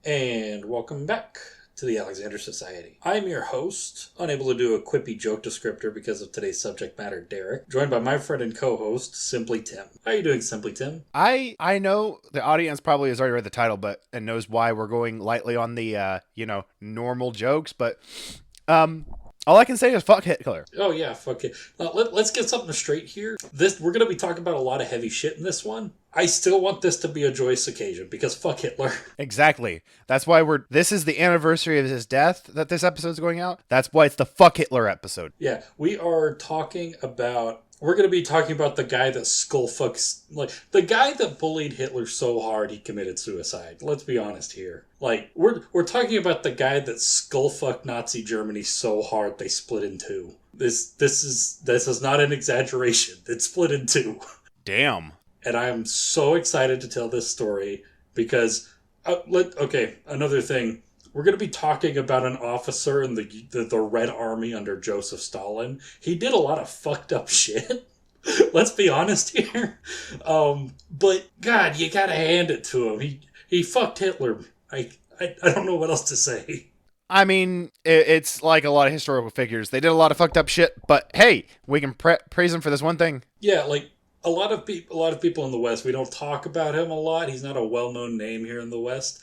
And welcome back to the Alexander Society. I'm your host, unable to do a quippy joke descriptor because of today's subject matter, Derek, joined by my friend and co-host, Simply Tim. How are you doing, Simply Tim? I know the audience probably has already read the title, but and knows why we're going lightly on the normal jokes. But um, all I can say is fuck Hitler. Oh yeah, fuck it. Let's get something straight here. We're going to be talking about a lot of heavy shit in this one. I still want this to be a joyous occasion because fuck Hitler. Exactly. That's why we're. This is the anniversary of his death that this episode's going out. That's why it's the fuck Hitler episode. Yeah, we are talking about. We're going to be talking about the guy that skull fucks, like the guy that bullied Hitler so hard he committed suicide. Let's be honest here. Like we're talking about the guy that skull fucked Nazi Germany so hard they split in two. This is not an exaggeration. It split in two. Damn. And I am so excited to tell this story because another thing. We're going to be talking about an officer in the Red Army under Joseph Stalin. He did a lot of fucked up shit. Let's be honest here. But God, you gotta hand it to him. He fucked Hitler. I don't know what else to say. I mean, it's like a lot of historical figures. They did a lot of fucked up shit, but hey, we can praise them for this one thing. Yeah, like a lot of people in the West, we don't talk about him a lot. He's not a well-known name here in the West.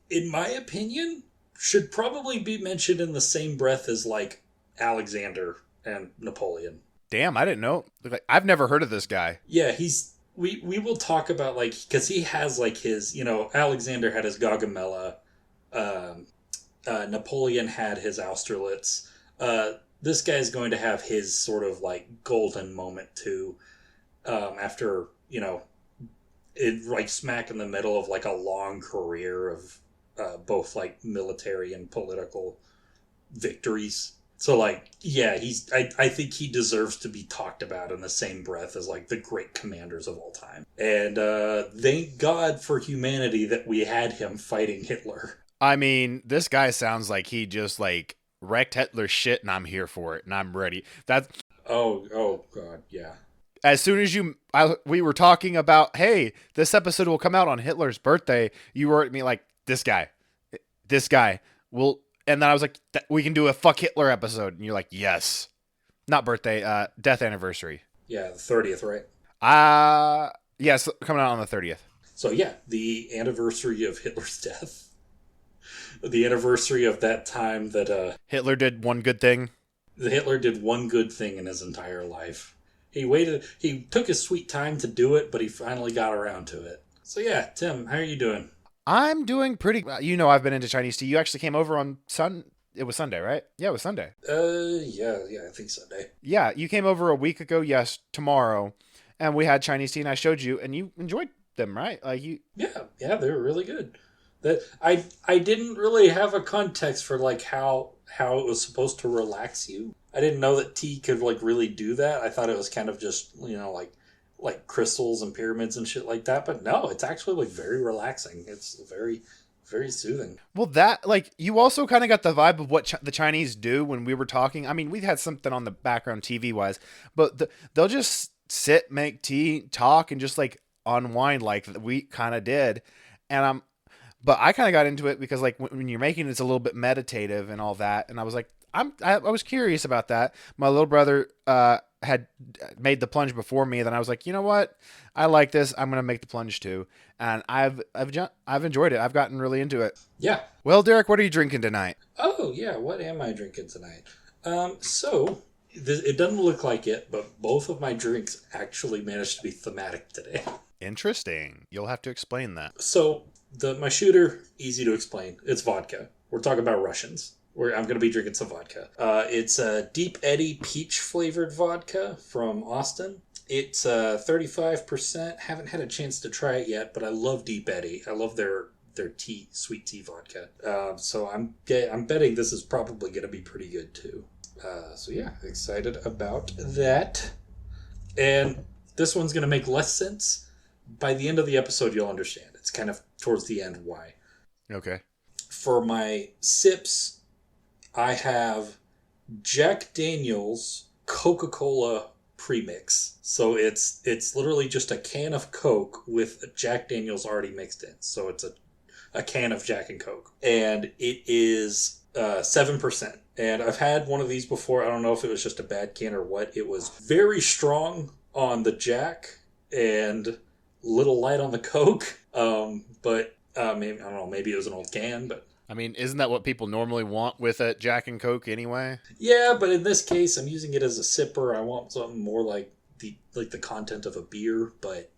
In my opinion, should probably be mentioned in the same breath as like Alexander and Napoleon. Damn, I didn't know. Like, I've never heard of this guy. Yeah, we will talk about like because he has like his Alexander had his Gaugamela, Napoleon had his Austerlitz. This guy's going to have his sort of like golden moment too. After it like smack in the middle of like a long career of both like military and political victories. So like yeah, I think he deserves to be talked about in the same breath as like the great commanders of all time. And thank God for humanity that we had him fighting Hitler. I mean, this guy sounds like he just like wrecked Hitler's shit, and I'm here for it, and I'm ready. That's Oh God, yeah. as soon as we were talking about, hey, this episode will come out on Hitler's birthday. You were at me like, this guy will, and then I was like, we can do a fuck Hitler episode, and you're like, yes, not birthday, death anniversary. Yeah, the 30th, right? Yes, coming out on the 30th. So yeah, the anniversary of Hitler's death. The anniversary of that time that Hitler did one good thing. Hitler did one good thing in his entire life. He took his sweet time to do it, but he finally got around to it. So yeah, Tim, how are you doing? I'm doing pretty. I've been into Chinese tea. You actually came over on It was Sunday, right? Yeah, it was Sunday. Yeah, I think Sunday. Yeah, you came over a week ago. Yes, tomorrow, and we had Chinese tea, and I showed you, and you enjoyed them, right? Like you. Yeah, they were really good. That I didn't really have a context for like how it was supposed to relax you. I didn't know that tea could like really do that. I thought it was kind of just like crystals and pyramids and shit like that. But no, it's actually like very relaxing. It's very very soothing. Well, that like you also kind of got the vibe of what the Chinese do when we were talking. I mean, we had something on the background TV wise, but they'll just sit, make tea, talk, and just like unwind like we kind of did. And but I kind of got into it because like when you're making it, it's a little bit meditative and all that. And I was like, I was curious about that. My little brother had made the plunge before me. Then I was like, you know what? I like this. I'm gonna make the plunge too. And I've enjoyed it. I've gotten really into it. Yeah. Well, Derek, what are you drinking tonight? Oh yeah, what am I drinking tonight? It doesn't look like it, but both of my drinks actually managed to be thematic today. Interesting. You'll have to explain that. So my shooter, easy to explain. It's vodka. We're talking about Russians. I'm going to be drinking some vodka. It's a Deep Eddy peach flavored vodka from Austin. It's 35%. Haven't had a chance to try it yet, but I love Deep Eddy. I love their sweet tea vodka. So I'm betting this is probably going to be pretty good too. So yeah, excited about that. And this one's going to make less sense. By the end of the episode, you'll understand. It's kind of towards the end why. Okay. For my sips, I have Jack Daniel's Coca-Cola premix. So it's literally just a can of Coke with Jack Daniel's already mixed in. So it's a a can of Jack and Coke, and it is 7%. And I've had one of these before. I don't know if it was just a bad can or what. It was very strong on the Jack and little light on the Coke. But maybe I don't know. Maybe it was an old can, but. I mean, isn't that what people normally want with a Jack and Coke anyway? Yeah, but in this case, I'm using it as a sipper. I want something more like the content of a beer. But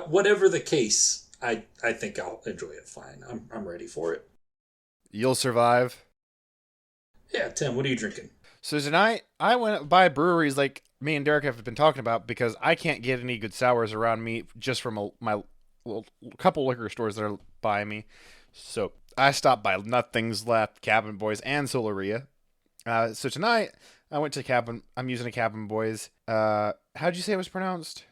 whatever the case, I think I'll enjoy it fine. I'm ready for it. You'll survive. Yeah, Tim, what are you drinking? So tonight, I went by breweries like me and Derek have been talking about because I can't get any good sours around me just from my couple liquor stores that are by me. So I stopped by Nothing's Left, Cabin Boys, and Solaria. So tonight, I went to Cabin. I'm using a Cabin Boys. How'd you say it was pronounced?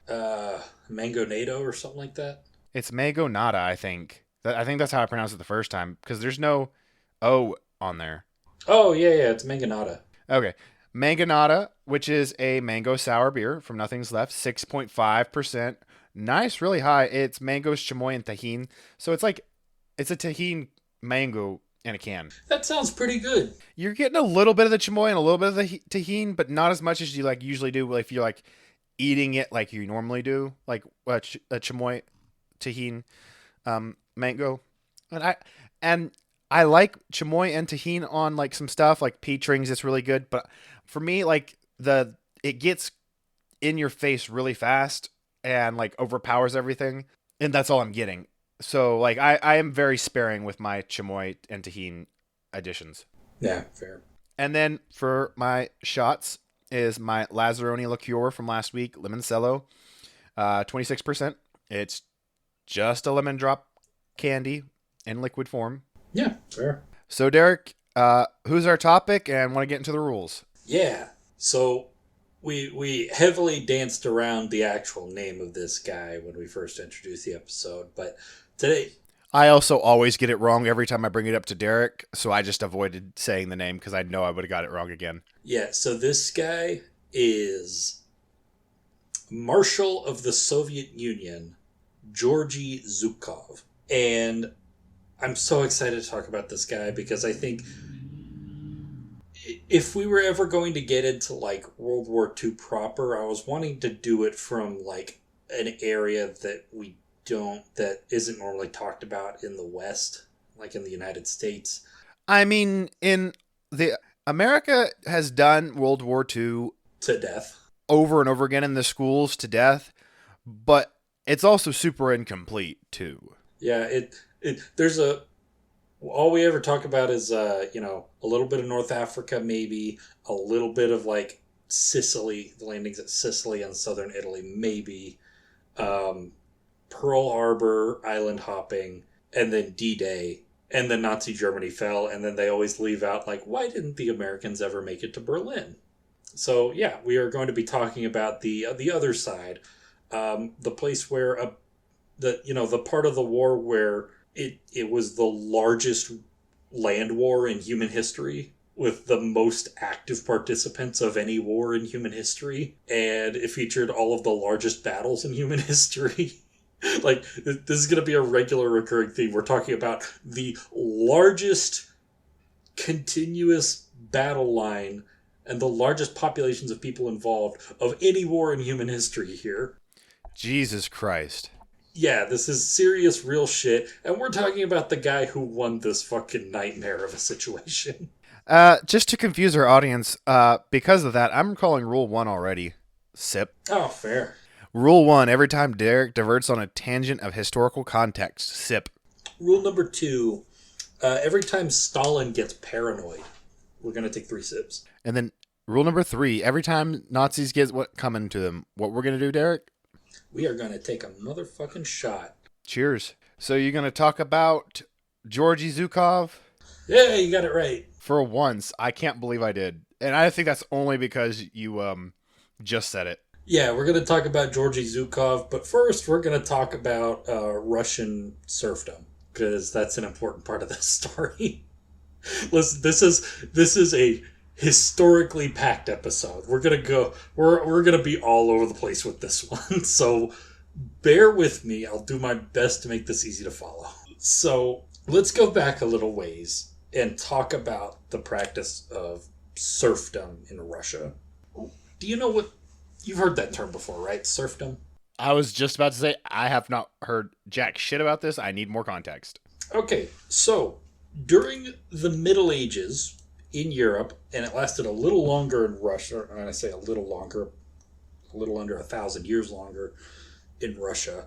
Mango Nato or something like that? It's Mango Nada, I think. I think that's how I pronounced it the first time because there's no O on there. Oh, yeah, it's Mangonada. Okay. Mangonada, which is a mango sour beer from Nothing's Left, 6.5%. Nice, really high. It's mangoes, chamoy, and tahini. So it's a tahini mango in a can. That sounds pretty good. You're getting a little bit of the chamoy and a little bit of the tahini, but not as much as you usually do if you're eating it like you normally do, like a chamoy, tahini, mango. And I like chamoy and tahini on some stuff like peach rings. It's really good, but for me, it gets in your face really fast and overpowers everything, and that's all I'm getting. So I am very sparing with my chamoy and tahini additions. Yeah, fair. And then for my shots is my Lazzaroni liqueur from last week, Limoncello, 26%. It's just a lemon drop candy in liquid form. Yeah, fair. So, Derek, who's our topic and want to get into the rules? Yeah. So, we heavily danced around the actual name of this guy when we first introduced the episode, but today... I also always get it wrong every time I bring it up to Derek, so I just avoided saying the name because I know I would have got it wrong again. Yeah, so this guy is Marshal of the Soviet Union, Georgy Zhukov. And I'm so excited to talk about this guy because I think if we were ever going to get into World War II proper, I was wanting to do it from an area that isn't normally talked about in the West, like in the United States. I mean, America has done World War II to death over and over again in the schools to death, but it's also super incomplete too. Yeah, all we ever talk about is a little bit of North Africa, maybe a little bit of Sicily, the landings at Sicily and southern Italy, maybe Pearl Harbor, island hopping, and then D-Day, and then Nazi Germany fell, and then they always leave out why didn't the Americans ever make it to Berlin? So yeah, we are going to be talking about the other side, the place where the part of the war where it was the largest land war in human history, with the most active participants of any war in human history, and it featured all of the largest battles in human history. This is going to be a regular recurring theme. We're talking about the largest continuous battle line and the largest populations of people involved of any war in human history here. Jesus Christ. Yeah, this is serious, real shit, and we're talking about the guy who won this fucking nightmare of a situation. Just to confuse our audience, because of that, I'm calling Rule 1 already. Sip. Oh, fair. Rule 1, every time Derek diverts on a tangent of historical context, sip. Rule number 2, every time Stalin gets paranoid, we're going to take 3 sips. And then rule number 3, every time Nazis get what coming to them, what we're going to do, Derek? We are going to take a motherfucking shot. Cheers. So you're going to talk about Georgy Zhukov? Yeah, you got it right. For once, I can't believe I did. And I think that's only because you just said it. Yeah, we're going to talk about Georgy Zhukov, but first we're going to talk about Russian serfdom, because that's an important part of this story. Listen, this is a historically packed episode. We're gonna be all over the place with this one, so bear with me. I'll do my best to make this easy to follow. So let's go back a little ways and talk about the practice of serfdom in Russia. Do you know what you've heard that term before, right? Serfdom? I was just about to say, I have not heard jack shit about this. I need more context. Okay, so during the Middle Ages in Europe, and it lasted a little longer in Russia, and I say a little longer, a little under 1,000 years longer in Russia.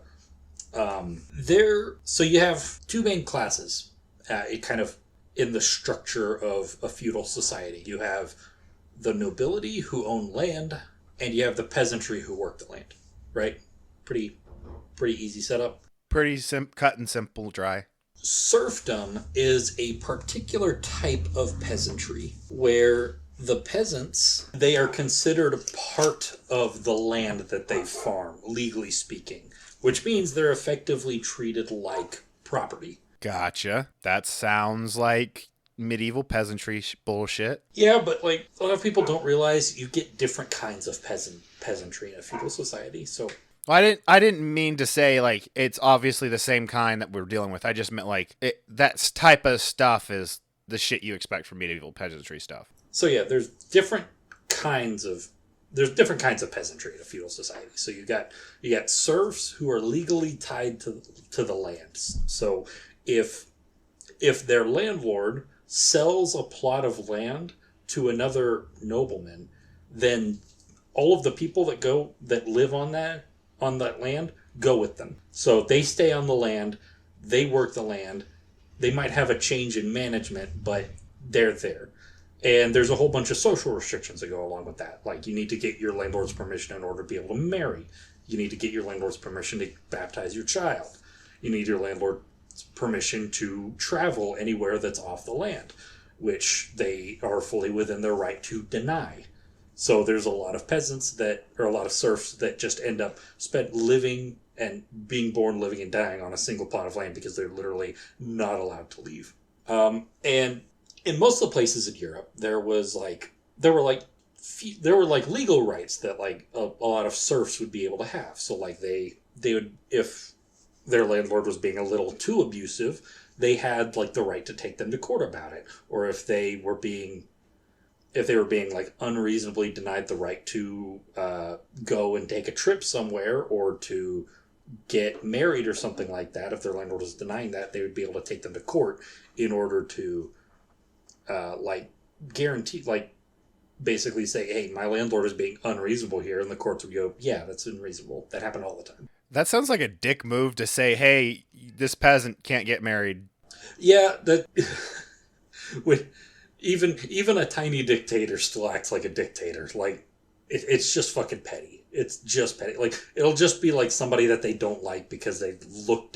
So you have two main classes. It kind of in the structure of a feudal society. You have the nobility who own land, and you have the peasantry who work the land. Right? Pretty pretty easy setup. Pretty cut and simple, dry. Serfdom is a particular type of peasantry where the peasants they are considered part of the land that they farm, legally speaking, which means they're effectively treated like property. Gotcha. That sounds like medieval peasantry bullshit. Yeah, but like a lot of people don't realize you get different kinds of peasantry in a feudal society. So Well, I didn't mean to say like it's obviously the same kind that we're dealing with. I just meant like that type of stuff is the shit you expect from medieval peasantry stuff. so yeah, kinds of there's different kinds of peasantry in a feudal society. So you got serfs who are legally tied to the lands. So if their landlord sells a plot of land to another nobleman, then all of the people that live on that land go with them. So they stay on the land, they work the land. They might have a change in management, but they're there. And there's a whole bunch of social restrictions that go along with that. Like you need to get your landlord's permission in order to be able to marry. You need to get your landlord's permission to baptize your child. You need your landlord's permission to travel anywhere that's off the land, which they are fully within their right to deny. So there's a lot of a lot of serfs that just end up living and being born, living, and dying on a single plot of land because they're literally not allowed to leave. And in most of the places in Europe, there were like legal rights that like a lot of serfs would be able to have. So like they would, if their landlord was being a little too abusive, they had like the right to take them to court about it. Or if they were being like unreasonably denied the right to go and take a trip somewhere or to get married or something like that, if their landlord was denying that, they would be able to take them to court in order to like guarantee, like basically say, hey, my landlord is being unreasonable here, and the courts would go, yeah, that's unreasonable. That happened all the time. That sounds like a dick move to say, hey, this peasant can't get married. Yeah, that with even a tiny dictator still acts like a dictator. Like it's just fucking petty. It's just petty. Like it'll just be like somebody that they don't like because they look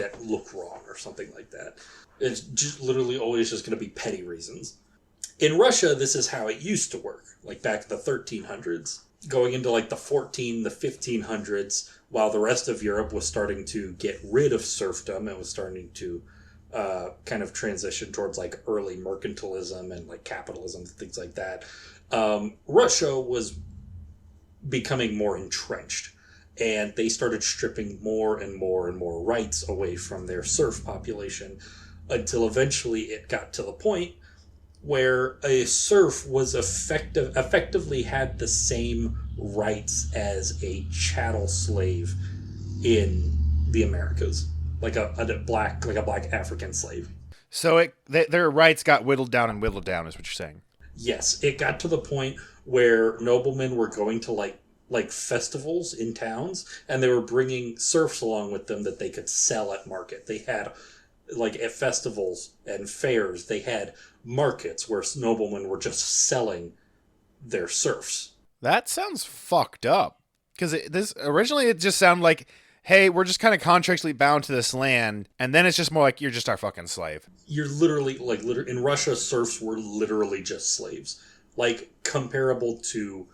wrong or something like that. It's just literally always just going to be petty reasons. In Russia, this is how it used to work. Like back in the 1300s, going into like the 1500s, while the rest of Europe was starting to get rid of serfdom and was starting to kind of transition towards like early mercantilism and like capitalism and things like that. Russia was becoming more entrenched, and they started stripping more and more and more rights away from their serf population until eventually it got to the point where a serf was effectively had the same rights as a chattel slave in the Americas, like a black African slave. So their rights got whittled down, is what you're saying. Yes, it got to the point where noblemen were going to like festivals in towns, and they were bringing serfs along with them that they could sell at market. They had like at festivals and fairs, they had markets where noblemen were just selling their serfs. That sounds fucked up. Because this originally it just sounded like, hey, we're just kind of contractually bound to this land, and then it's just more like you're just our fucking slave. You're literally in Russia, serfs were literally just slaves, like comparable to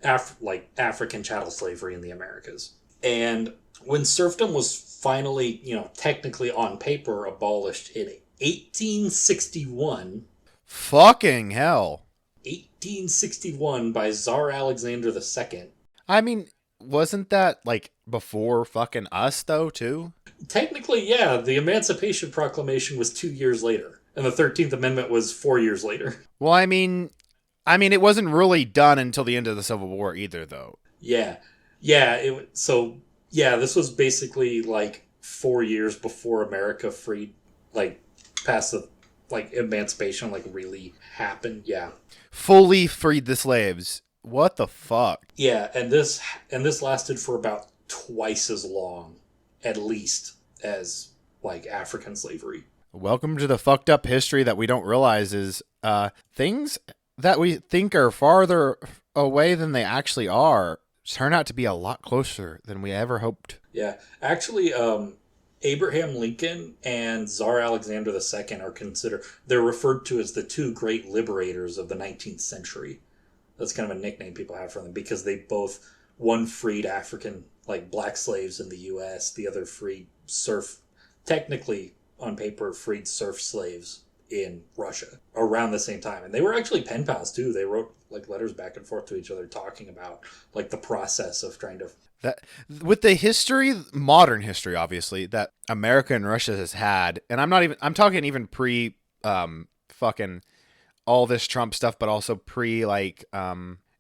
African chattel slavery in the Americas. And when serfdom was finally, technically on paper abolished in 1861. Fucking hell. 1861 by Tsar Alexander II. I mean, wasn't that like before fucking us though too? Technically, yeah, the Emancipation Proclamation was 2 years later, and the 13th Amendment was 4 years later. Well, I mean, it wasn't really done until the end of the Civil War either, though. Yeah, yeah. Yeah, this was basically like 4 years before America freed, like, past the like emancipation, like really happened. Yeah, Fully freed the slaves. What the fuck? yeah, and this lasted for about twice as long, at least, as like African slavery. Welcome to the fucked up history that we don't realize is things that we think are farther away than they actually are turn out to be a lot closer than we ever hoped. Yeah, actually, Abraham Lincoln and Tsar Alexander II are considered. They're referred to as the two great liberators of the 19th century. That's kind of a nickname people have for them because they both, one freed African, like black slaves in the U.S., the other freed technically on paper, freed serf slaves in Russia around the same time. And they were actually pen pals too. They wrote like letters back and forth to each other talking about like the process of trying to. That with the history, modern history, obviously, that America and Russia has had, and I'm talking even pre fucking all this Trump stuff, but also pre like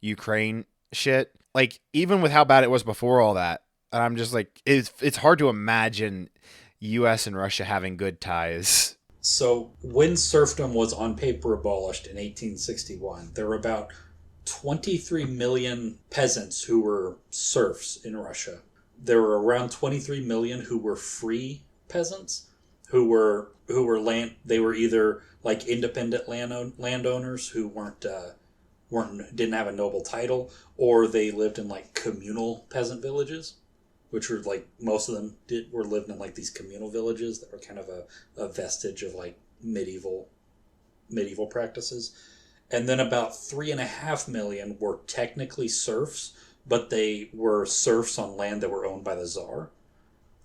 Ukraine shit. Like even with how bad it was before all that, I'm just like it's hard to imagine U.S. and Russia having good ties. So when serfdom was on paper abolished in 1861, there were about 23 million peasants who were serfs in Russia. There were around 23 million who were free peasants, who were land. They were either like independent landowners who weren't didn't have a noble title, or they lived in like communal peasant villages, which were like most of them were lived in like these communal villages that were kind of a vestige of like medieval practices. And then about 3.5 million were technically serfs, but they were serfs on land that were owned by the Tsar.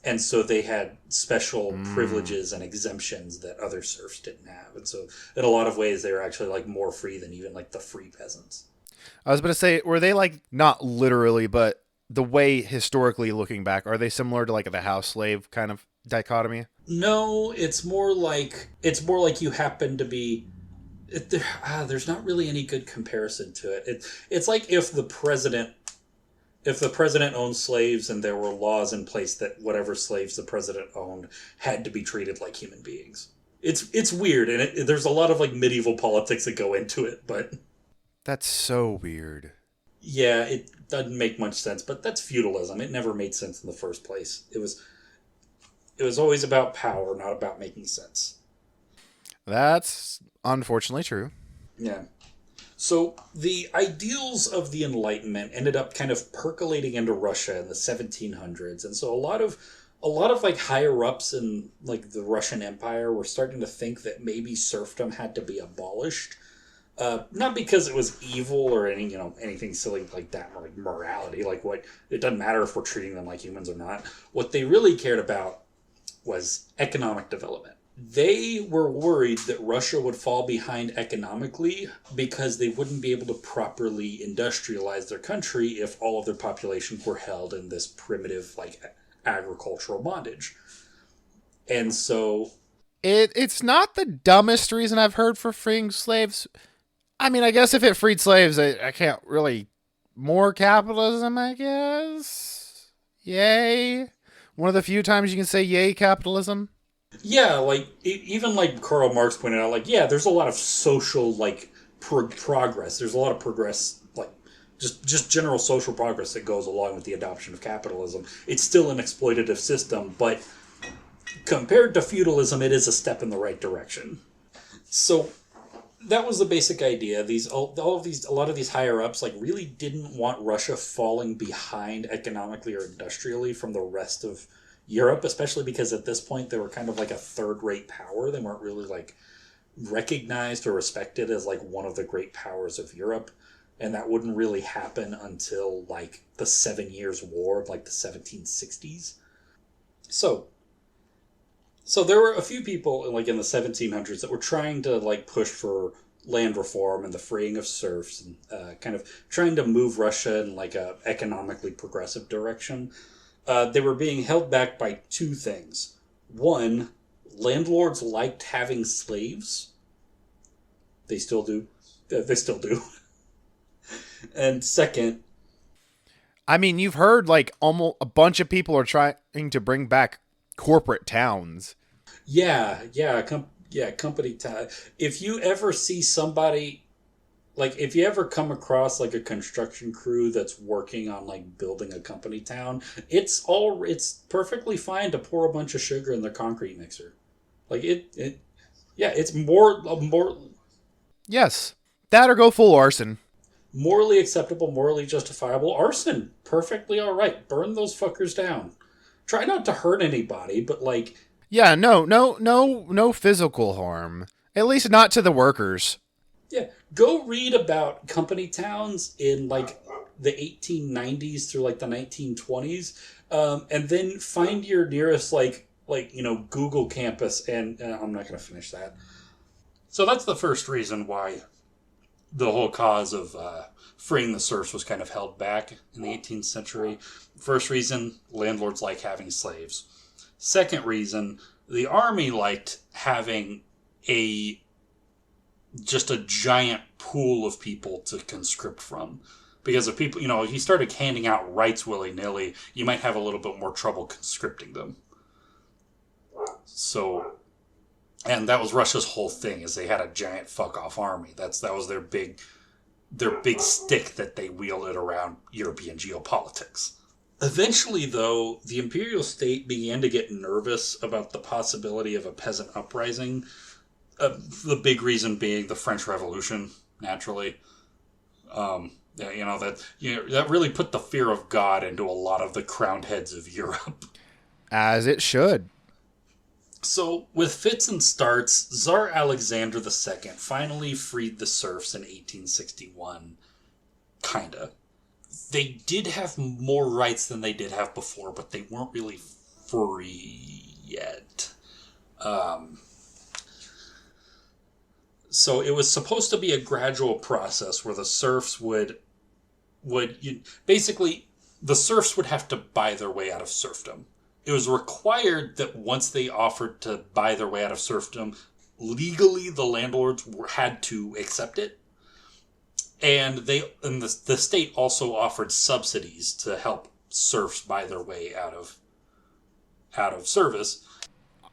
And so they had special privileges and exemptions that other serfs didn't have. And so in a lot of ways, they were actually like more free than even like the free peasants. I was going to say, were they like not literally, but the way historically looking back, are they similar to like the house slave kind of dichotomy? No, it's more like you happen to be. There's not really any good comparison to it. It's like if the president owned slaves and there were laws in place that whatever slaves the president owned had to be treated like human beings. It's weird, and there's a lot of like medieval politics that go into it, but That's so weird. yeah, it doesn't make much sense. But that's feudalism. It never made sense in the first place. It was always about power, not about making sense. That's unfortunately true. Yeah. So the ideals of the Enlightenment ended up kind of percolating into Russia in the 1700s, and so a lot of like higher ups in like the Russian Empire were starting to think that maybe serfdom had to be abolished. Not because it was evil or anything silly like that, or like morality. Like what it doesn't matter if we're treating them like humans or not. What they really cared about was economic development. They were worried that Russia would fall behind economically because they wouldn't be able to properly industrialize their country if all of their population were held in this primitive, like, agricultural bondage. And so, It's not the dumbest reason I've heard for freeing slaves. I mean, I guess if it freed slaves, I can't really. More capitalism, I guess. Yay. One of the few times you can say yay capitalism. yeah, like, even like Karl Marx pointed out, like, yeah, there's a lot of social, like, progress. There's a lot of progress, like, just general social progress that goes along with the adoption of capitalism. It's still an exploitative system, but compared to feudalism, it is a step in the right direction. So that was the basic idea. A lot of these higher ups like really didn't want Russia falling behind economically or industrially from the rest of Europe, especially because at this point they were kind of like a third-rate power. They weren't really like recognized or respected as like one of the great powers of Europe, and that wouldn't really happen until like the 7 Years' War of like the 1760s. So So there were a few people like in the 1700s that were trying to like push for land reform and the freeing of serfs and kind of trying to move Russia in like a economically progressive direction. They were being held back by two things. One, landlords liked having slaves. They still do. They still do. And second, I mean, you've heard like almost a bunch of people are trying to bring back corporate towns. company time. If you ever see somebody, like, if you ever come across like a construction crew that's working on like building a company town, it's perfectly fine to pour a bunch of sugar in the concrete mixer. Like yeah, it's more Yes, that or go full arson. morally acceptable, morally justifiable. Arson, perfectly all right. Burn those fuckers down. Try not to hurt anybody, but like, Yeah, no physical harm. At least not to the workers. yeah, go read about company towns in like the 1890s through like the 1920s, and then find your nearest Google campus. And I'm not going to finish that. So that's the first reason why the whole cause of freeing the serfs was kind of held back in the 18th century. First reason, landlords like having slaves. Second reason, the army liked having a just a giant pool of people to conscript from. Because if people, if you started handing out rights willy-nilly, you might have a little bit more trouble conscripting them. So, and that was Russia's whole thing, is they had a giant fuck-off army. That was their big stick that they wielded around European geopolitics. Eventually, though, the imperial state began to get nervous about the possibility of a peasant uprising. The big reason being the French Revolution, naturally. That really put the fear of God into a lot of the crowned heads of Europe. As it should. So, with fits and starts, Tsar Alexander II finally freed the serfs in 1861. Kinda. They did have more rights than they did have before, but they weren't really free yet. So it was supposed to be a gradual process where the serfs basically, the serfs would have to buy their way out of serfdom. It was required that once they offered to buy their way out of serfdom, legally the landlords had to accept it. And the state also offered subsidies to help serfs buy their way out of service.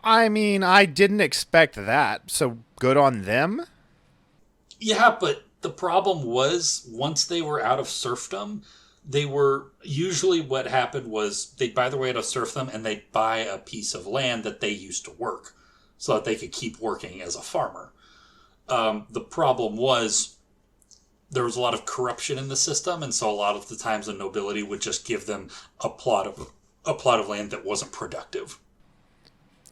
I mean, I didn't expect that, so good on them. Yeah, but the problem was, once they were out of serfdom, they were usually, what happened was they'd buy their way out of serfdom and they'd buy a piece of land that they used to work so that they could keep working as a farmer. The problem was there was a lot of corruption in the system, and so a lot of the times the nobility would just give them a plot of land that wasn't productive.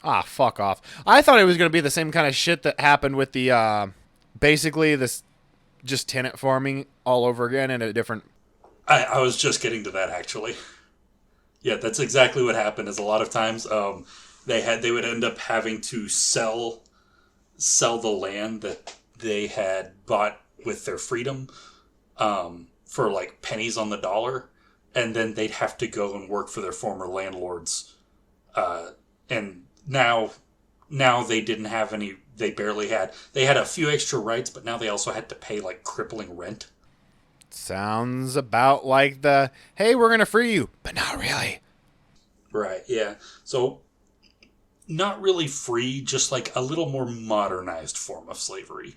Ah, fuck off. I thought it was going to be the same kind of shit that happened with the, basically this just tenant farming all over again in a different... I was just getting to that, actually. Yeah, that's exactly what happened, is a lot of times they would end up having to sell the land that they had bought with their freedom for like pennies on the dollar, and then they'd have to go and work for their former landlords. And now they didn't have any. They had a few extra rights, but now they also had to pay like crippling rent. Sounds about like the, hey, we're going to free you, but not really. Right, yeah. So, not really free, just like a little more modernized form of slavery.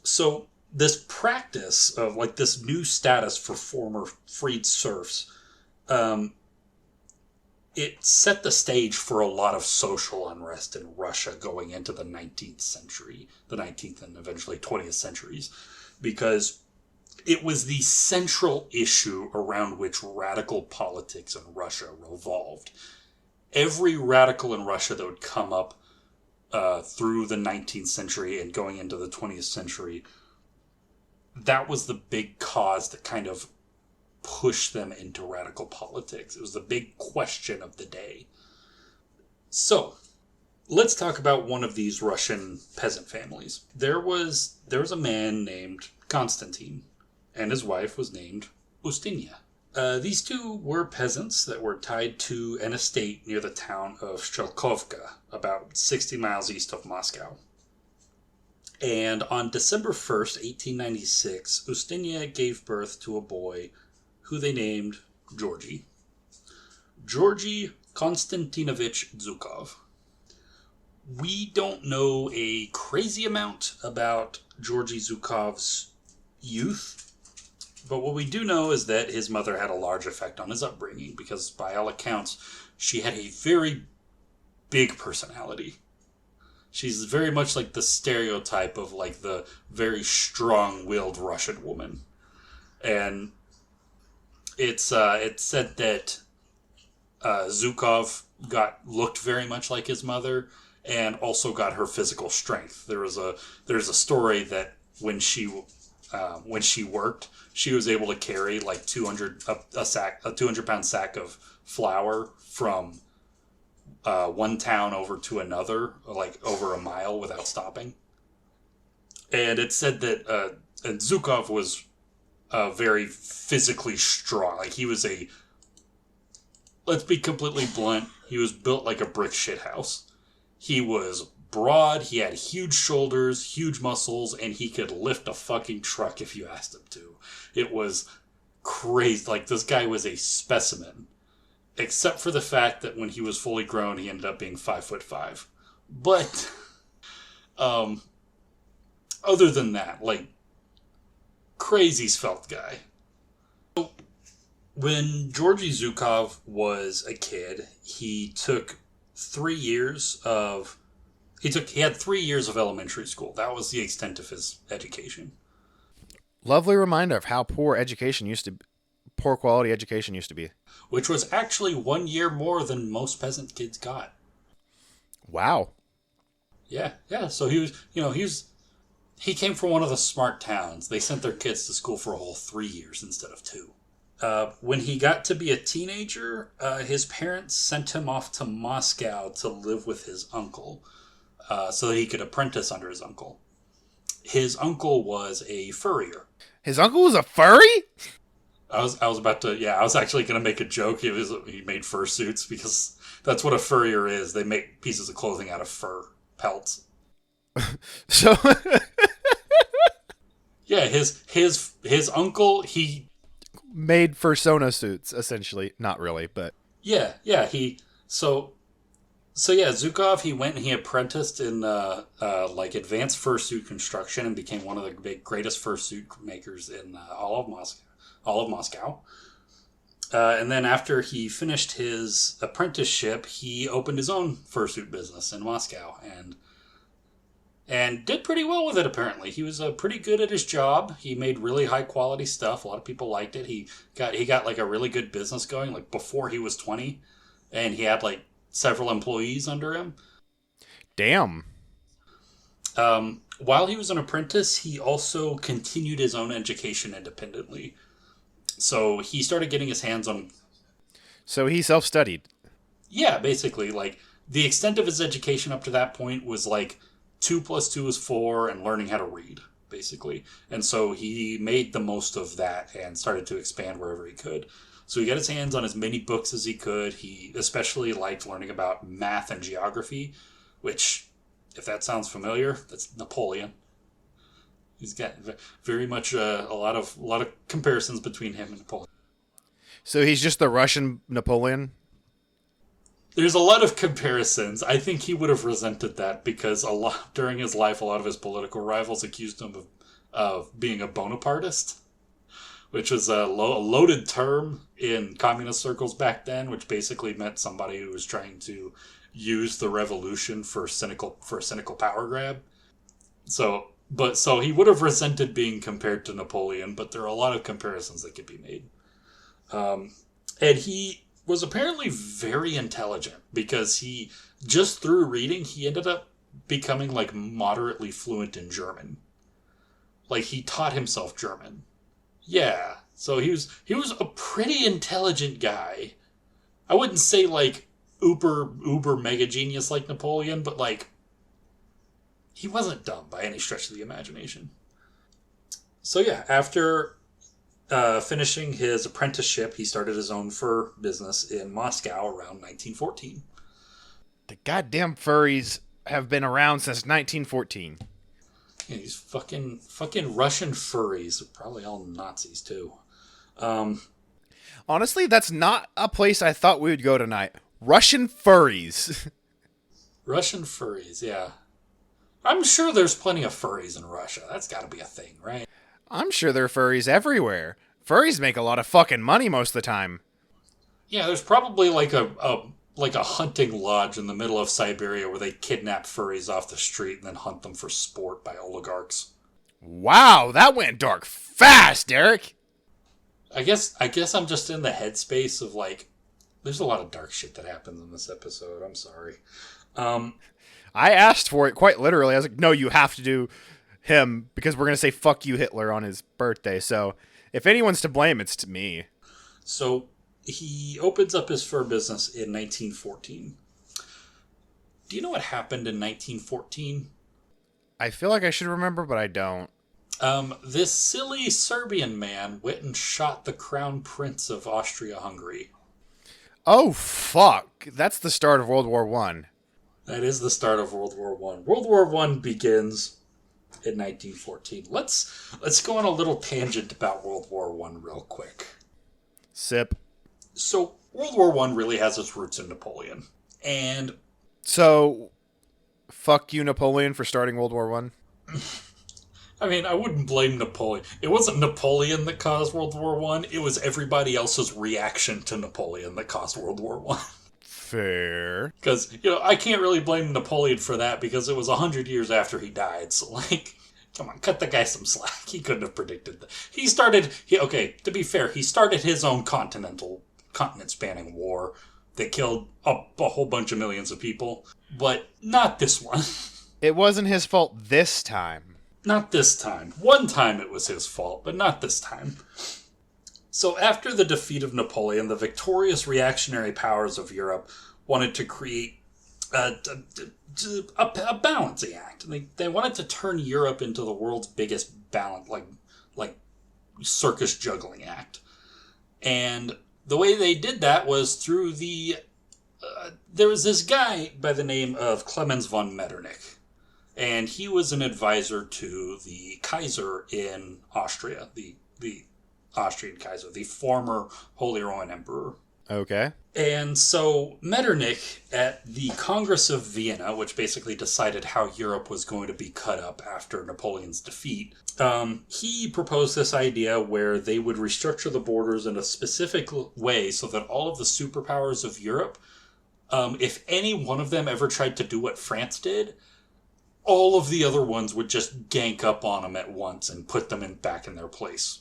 So, this practice of like this new status for former freed serfs, it set the stage for a lot of social unrest in Russia going into the 19th century, the 19th and eventually 20th centuries, because it was the central issue around which radical politics in Russia revolved. Every radical in Russia that would come up through the 19th century and going into the 20th century, that was the big cause that kind of pushed them into radical politics. It was the big question of the day. So, let's talk about one of these Russian peasant families. There was a man named Konstantin, and his wife was named Ustinya. These two were peasants that were tied to an estate near the town of Shelkovka, about 60 miles east of Moscow. And on December 1st, 1896, Ustinya gave birth to a boy who they named Georgy. Georgy Konstantinovich Zhukov. We don't know a crazy amount about Georgy Zhukov's youth, but what we do know is that his mother had a large effect on his upbringing, because by all accounts, she had a very big personality. She's very much like the stereotype of like the very strong-willed Russian woman. And it's said that Zhukov looked very much like his mother, and also got her physical strength. There's a story that when she worked, she was able to carry like 200-pound sack of flour from one town over to another, like over a mile without stopping. And it said that and Zhukov was very physically strong. Like he was let's be completely blunt, he was built like a brick shithouse. He was broad, he had huge shoulders, huge muscles, and he could lift a fucking truck if you asked him to. It was crazy. Like, this guy was a specimen. Except for the fact that when he was fully grown, he ended up being 5'5". But, other than that, like, crazy svelte guy. So, when Georgy Zhukov was a kid, he took 3 years of... He had 3 years of elementary school. That was the extent of his education. Lovely reminder of how poor quality education used to be. Which was actually 1 year more than most peasant kids got. Wow. Yeah. So he came from one of the smart towns. They sent their kids to school for a whole 3 years instead of 2. When he got to be a teenager, his parents sent him off to Moscow to live with his uncle, so that he could apprentice under his uncle. His uncle was a furrier. His uncle was a furry? I was actually going to make a joke. He made fursuits, because that's what a furrier is. They make pieces of clothing out of fur pelts. So yeah, his uncle, he made fursona suits, essentially. Not really, but yeah. Zhukov, he went and he apprenticed in like advanced fursuit construction and became one of the greatest fursuit makers in all of Moscow. And then after he finished his apprenticeship, he opened his own fursuit business in Moscow and did pretty well with it. Apparently, he was pretty good at his job. He made really high quality stuff. A lot of people liked it. He got like a really good business going, like before he was 20, and he had like several employees under him. Damn. While he was an apprentice, he also continued his own education independently. So he started getting his hands on... So he self-studied? Yeah, basically. Like, the extent of his education up to that point was like 2 + 2 is 4 and learning how to read, basically. And so he made the most of that and started to expand wherever he could. So he got his hands on as many books as he could. He especially liked learning about math and geography, which, if that sounds familiar, that's Napoleon. He's got very much a lot of comparisons between him and Napoleon. So he's just the Russian Napoleon? There's a lot of comparisons. I think he would have resented that, because during his life, a lot of his political rivals accused him of being a Bonapartist, which was a loaded term in communist circles back then, which basically meant somebody who was trying to use the revolution for a cynical power grab. So he would have resented being compared to Napoleon, but there are a lot of comparisons that could be made. And he was apparently very intelligent, because he, just through reading, he ended up becoming like moderately fluent in German. Like, he taught himself German. Yeah, so he was a pretty intelligent guy. I wouldn't say like uber mega genius like Napoleon, but like, he wasn't dumb by any stretch of the imagination. So yeah, after Finishing his apprenticeship, he started his own fur business in Moscow around 1914. The goddamn furries have been around since 1914. Yeah, these fucking Russian furries are probably all Nazis too. Um, Honestly, that's not a place I thought we would go tonight. Russian furries. Russian furries, yeah. I'm sure there's plenty of furries in Russia. That's got to be a thing, right? I'm sure there are furries everywhere. Furries make a lot of fucking money most of the time. Yeah, there's probably like a hunting lodge in the middle of Siberia where they kidnap furries off the street and then hunt them for sport by oligarchs. Wow, that went dark fast, Derek. I guess I'm just in the headspace of like, there's a lot of dark shit that happens in this episode. I'm sorry. I asked for it quite literally. I was like, no, you have to do him because we're going to say fuck you Hitler on his birthday. So if anyone's to blame, it's to me. So he opens up his fur business in 1914. Do you know what happened in 1914? I feel like I should remember, but I don't. This silly Serbian man went and shot the crown prince of Austria-Hungary. Oh, fuck. That's the start of World War One. That is the start of World War One. World War One begins in 1914. Let's go on a little tangent about World War One real quick. Sip. So World War One really has its roots in Napoleon, and so fuck you, Napoleon, for starting World War One. I mean, I wouldn't blame Napoleon. It wasn't Napoleon that caused World War One. It was everybody else's reaction to Napoleon that caused World War One. Fair. Because, I can't really blame Napoleon for that because it was 100 years after he died. So, come on, cut the guy some slack. He couldn't have predicted that. To be fair, he started his own continent-spanning war that killed a whole bunch of millions of people. But not this one. It wasn't his fault this time. Not this time. One time it was his fault, but not this time. So after the defeat of Napoleon, the victorious reactionary powers of Europe wanted to create a balancing act. They wanted to turn Europe into the world's biggest balance, like circus juggling act. And the way they did that was through there was this guy by the name of Clemens von Metternich. And he was an advisor to the Kaiser in Austria, the Austrian Kaiser, the former Holy Roman Emperor. Okay. And so Metternich, at the Congress of Vienna, which basically decided how Europe was going to be cut up after Napoleon's defeat, he proposed this idea where they would restructure the borders in a specific way so that all of the superpowers of Europe, if any one of them ever tried to do what France did, all of the other ones would just gank up on them at once and put them back in their place.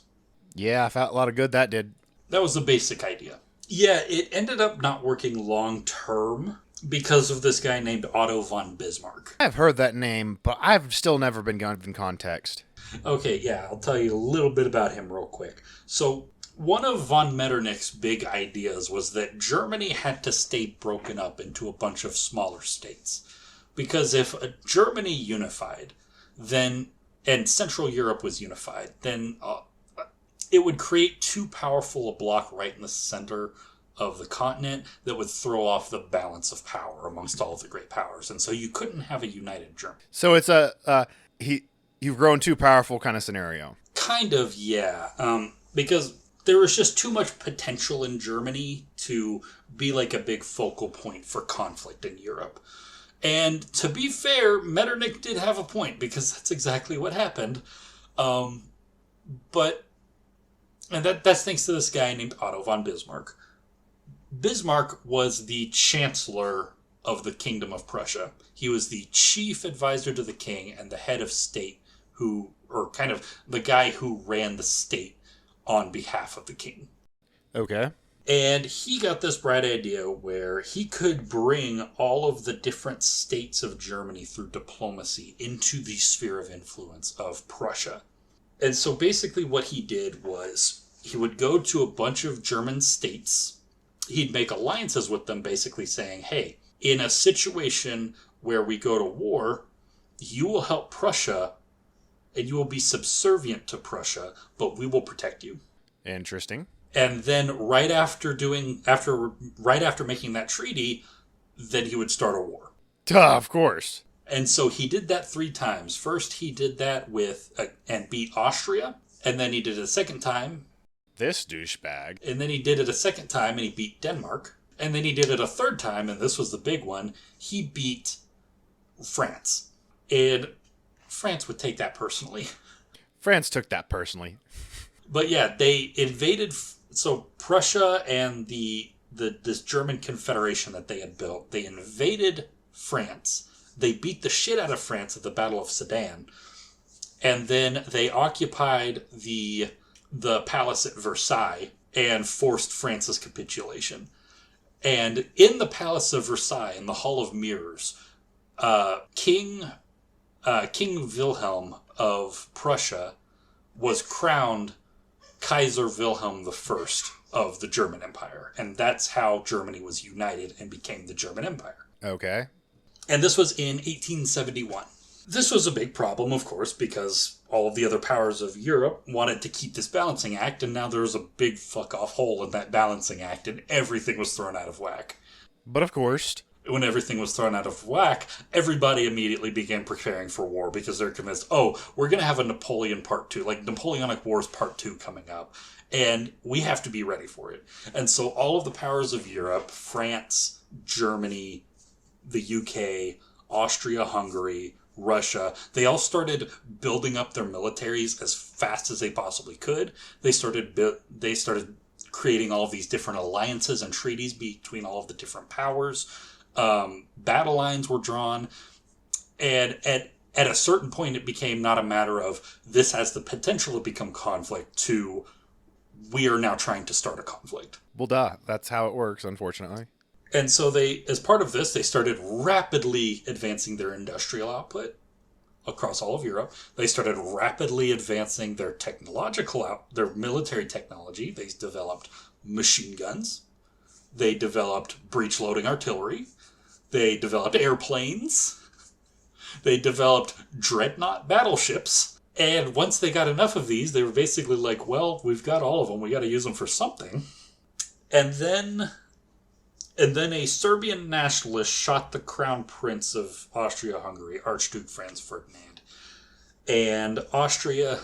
Yeah, I felt a lot of good that did. That was the basic idea. Yeah, it ended up not working long term because of this guy named Otto von Bismarck. I've heard that name, but I've still never been given context. Okay, yeah, I'll tell you a little bit about him real quick. So, one of von Metternich's big ideas was that Germany had to stay broken up into a bunch of smaller states. Because if Germany unified, then, and Central Europe was unified, then it would create too powerful a bloc right in the center of the continent that would throw off the balance of power amongst all of the great powers. And so you couldn't have a united Germany. So it's you've grown too powerful kind of scenario. Kind of, yeah. Because there was just too much potential in Germany to be like a big focal point for conflict in Europe. And to be fair, Metternich did have a point because that's exactly what happened. And that's thanks to this guy named Otto von Bismarck. Bismarck was the chancellor of the Kingdom of Prussia. He was the chief advisor to the king and the head of state or kind of the guy who ran the state on behalf of the king. Okay. And he got this bright idea where he could bring all of the different states of Germany through diplomacy into the sphere of influence of Prussia. And so basically what he did was he would go to a bunch of German states. He'd make alliances with them basically saying, hey, in a situation where we go to war, you will help Prussia and you will be subservient to Prussia, but we will protect you. Interesting. And then right after making that treaty, then he would start a war. Duh, of course. And so he did that 3 times. First, he did that and beat Austria. And then he did it a second time. This douchebag. And then he did it a second time and he beat Denmark. And then he did it a third time, and this was the big one. He beat France. And France would take that personally. France took that personally. But yeah, they invaded. So Prussia and this German confederation that they had built, they invaded France. They beat the shit out of France at the Battle of Sedan. And then they occupied the palace at Versailles and forced France's capitulation. And in the Palace of Versailles, in the Hall of Mirrors, King Wilhelm of Prussia was crowned Kaiser Wilhelm I of the German Empire. And that's how Germany was united and became the German Empire. Okay. And this was in 1871. This was a big problem, of course, because all of the other powers of Europe wanted to keep this balancing act, and now there was a big fuck-off hole in that balancing act, and everything was thrown out of whack. But of course, when everything was thrown out of whack, everybody immediately began preparing for war, because they're convinced, oh, we're going to have a Napoleon Part 2, like Napoleonic Wars Part 2 coming up, and we have to be ready for it. And so all of the powers of Europe, France, Germany, the UK, Austria-Hungary, Russia, they all started building up their militaries as fast as they possibly could. They started creating all of these different alliances and treaties between all of the different powers. Battle lines were drawn, and at a certain point it became not a matter of this has the potential to become conflict to we are now trying to start a conflict. Well, duh. That's how it works, unfortunately. And so they, as part of this, they started rapidly advancing their industrial output across all of Europe. They started rapidly advancing their their military technology. They developed machine guns. They developed breech-loading artillery. They developed airplanes. They developed dreadnought battleships. And once they got enough of these, they were basically like, well, we've got all of them. We got to use them for something. And then a Serbian nationalist shot the Crown Prince of Austria-Hungary, Archduke Franz Ferdinand. And Austria...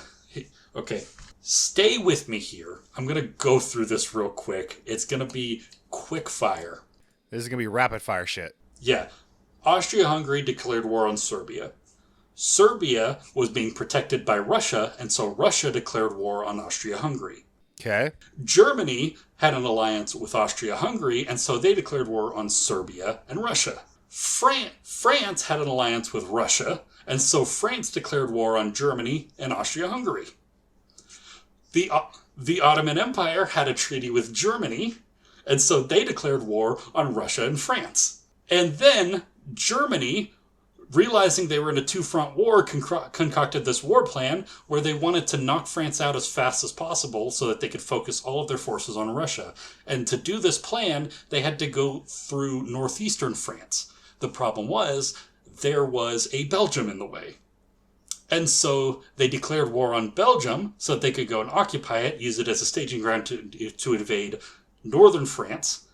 Okay, stay with me here. I'm going to go through this real quick. It's going to be quick fire. This is going to be rapid fire shit. Yeah. Austria-Hungary declared war on Serbia. Serbia was being protected by Russia, and so Russia declared war on Austria-Hungary. Okay. Germany had an alliance with Austria-Hungary, and so they declared war on Serbia and Russia. France had an alliance with Russia, and so France declared war on Germany and Austria-Hungary. The Ottoman Empire had a treaty with Germany, and so they declared war on Russia and France. And then Germany, realizing they were in a two-front war, concocted this war plan where they wanted to knock France out as fast as possible so that they could focus all of their forces on Russia. And to do this plan, they had to go through northeastern France. The problem was, there was a Belgium in the way. And so they declared war on Belgium so that they could go and occupy it, use it as a staging ground to invade northern France.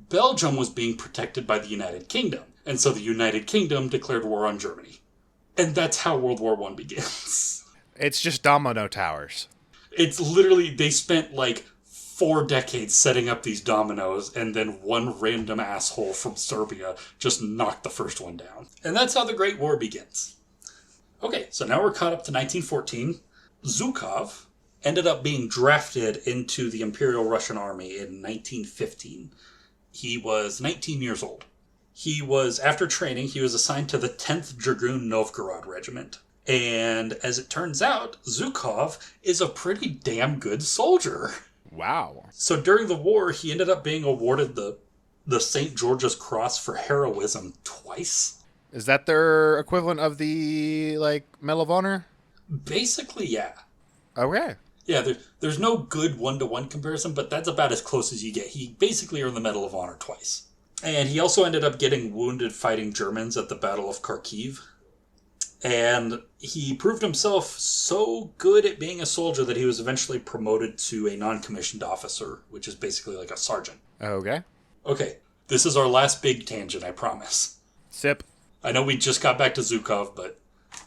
Belgium was being protected by the United Kingdom. And so the United Kingdom declared war on Germany. And that's how World War I begins. It's just domino towers. It's literally, they spent like 4 decades setting up these dominoes, and then one random asshole from Serbia just knocked the first one down. And that's how the Great War begins. Okay, so now we're caught up to 1914. Zhukov ended up being drafted into the Imperial Russian Army in 1915. He was 19 years old. After training, he was assigned to the 10th Dragoon Novgorod Regiment. And as it turns out, Zhukov is a pretty damn good soldier. Wow. So during the war, he ended up being awarded the St. George's Cross for heroism twice. Is that their equivalent of the, Medal of Honor? Basically, yeah. Okay. Yeah, there's no good one-to-one comparison, but that's about as close as you get. He basically earned the Medal of Honor twice. And he also ended up getting wounded fighting Germans at the Battle of Kharkiv. And he proved himself so good at being a soldier that he was eventually promoted to a non-commissioned officer, which is basically like a sergeant. Okay. Okay, this is our last big tangent, I promise. Sip. I know we just got back to Zhukov, but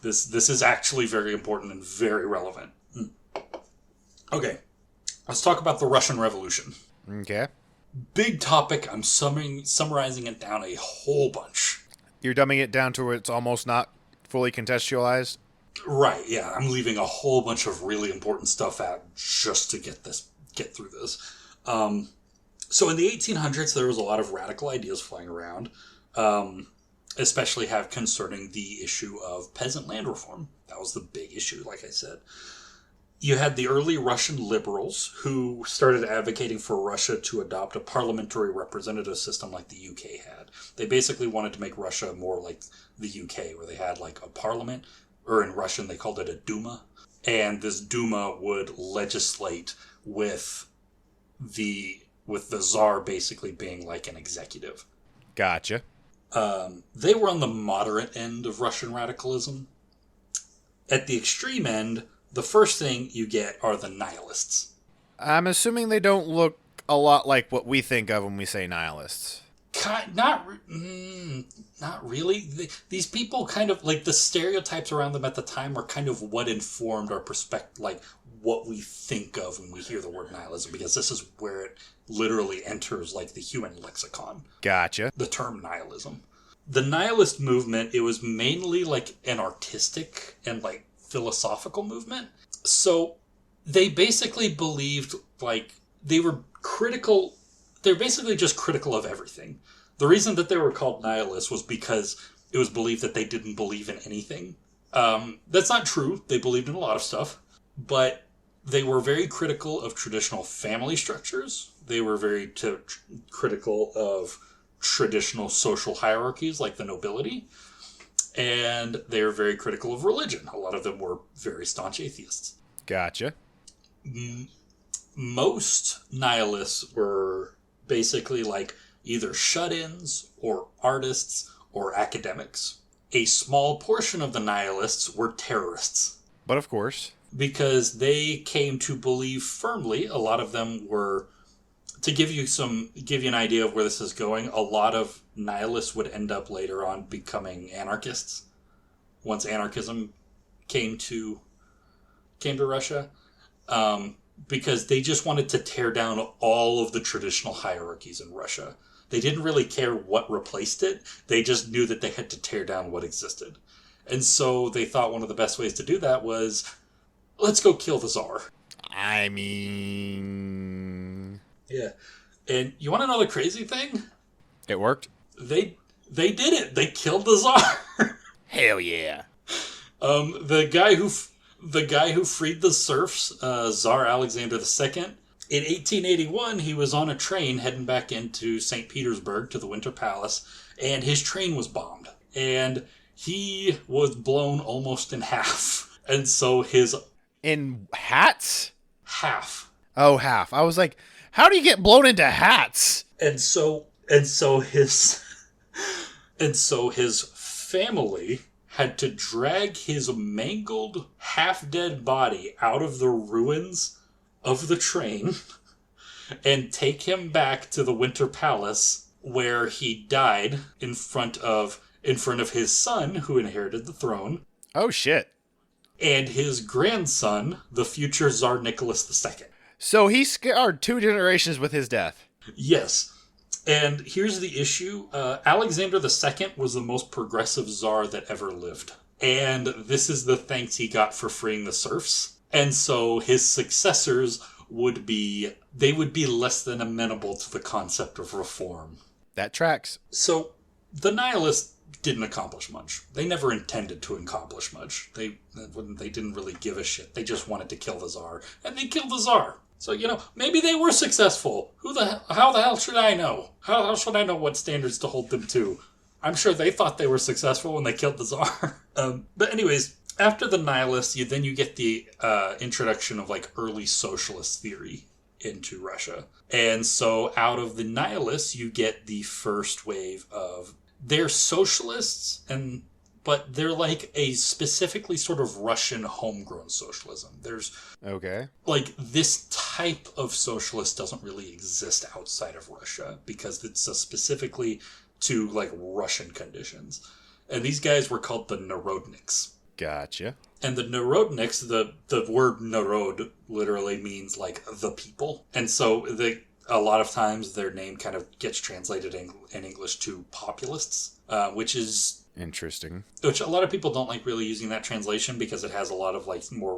this is actually very important and very relevant. Okay, let's talk about the Russian Revolution. Okay. Big topic. I'm summarizing it down a whole bunch. You're dumbing it down to where it's almost not fully contextualized? Right, yeah. I'm leaving a whole bunch of really important stuff out just to get through this. So in the 1800s, there was a lot of radical ideas flying around, especially concerning the issue of peasant land reform. That was the big issue, like I said. You had the early Russian liberals who started advocating for Russia to adopt a parliamentary representative system like the UK had. They basically wanted to make Russia more like the UK, where they had like a parliament, or in Russian they called it a Duma, and this Duma would legislate with the Tsar basically being like an executive. Gotcha. They were on the moderate end of Russian radicalism. At the extreme end, the first thing you get are the nihilists. I'm assuming they don't look a lot like what we think of when we say nihilists. Not really. These people kind of, like, the stereotypes around them at the time are kind of what informed our perspective, like, what we think of when we hear the word nihilism, because this is where it literally enters, like, the human lexicon. Gotcha. The term nihilism. The nihilist movement, it was mainly, like, an artistic and, like, philosophical movement. So they basically believed, like, they were critical. They're basically just critical of everything. The reason that they were called nihilists was because it was believed that they didn't believe in anything. That's not true. They believed in a lot of stuff. But they were very critical of traditional family structures. They were very critical of traditional social hierarchies like the nobility. And they were very critical of religion. A lot of them were very staunch atheists. Gotcha. Most nihilists were basically like either shut-ins or artists or academics. A small portion of the nihilists were terrorists. But of course. Because they came to believe firmly, a lot of them were, to give you an idea of where this is going, a lot of nihilists would end up later on becoming anarchists once anarchism came to Russia. Because they just wanted to tear down all of the traditional hierarchies in Russia. They didn't really care what replaced it. They just knew that they had to tear down what existed. And so they thought one of the best ways to do that was, let's go kill the Tsar. I mean... Yeah. And you want to know the crazy thing? It worked? They did it. They killed the Tsar. Hell yeah. The guy who freed the serfs, Tsar Alexander II, in 1881, he was on a train heading back into St. Petersburg to the Winter Palace, and his train was bombed. And he was blown almost in half. And so his... In hats? Half. Oh, half. I was like, how do you get blown into hats? And so his family had to drag his mangled, half-dead body out of the ruins of the train and take him back to the Winter Palace, where he died in front of his son, who inherited the throne. Oh, shit. And his grandson, the future Tsar Nicholas II. So he scarred 2 generations with his death. Yes. And here's the issue. Alexander II was the most progressive Tsar that ever lived. And this is the thanks he got for freeing the serfs. And so his successors would be less than amenable to the concept of reform. That tracks. So the nihilists didn't accomplish much. They never intended to accomplish much. They didn't really give a shit. They just wanted to kill the Tsar. And they killed the Tsar. So, maybe they were successful. How the hell should I know? How should I know what standards to hold them to? I'm sure they thought they were successful when they killed the Tsar. But anyways, after the nihilists, you get the introduction of like early socialist theory into Russia. And so out of the nihilists, you get the first wave of... They're socialists, but they're like a specifically sort of Russian homegrown socialism. There's Okay. like this type of socialist doesn't really exist outside of Russia because it's specifically to like Russian conditions. And these guys were called the Narodniks. Gotcha. And the Narodniks, the word Narod literally means like the people. And so a lot of times their name kind of gets translated in English to populists, which a lot of people don't like really using that translation because it has a lot of like more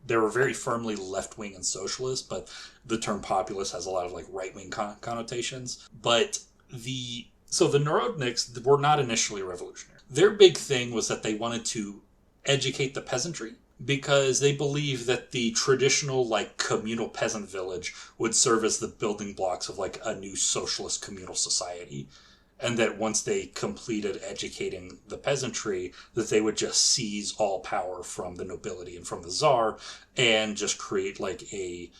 they were very firmly left-wing and socialist, but the term populist has a lot of like right-wing connotations. But the Narodniks were not initially revolutionary. Their big thing was that they wanted to educate the peasantry because they believed that the traditional like communal peasant village would serve as the building blocks of like a new socialist communal society, and that once they completed educating the peasantry, that they would just seize all power from the nobility and from the czar and just create like a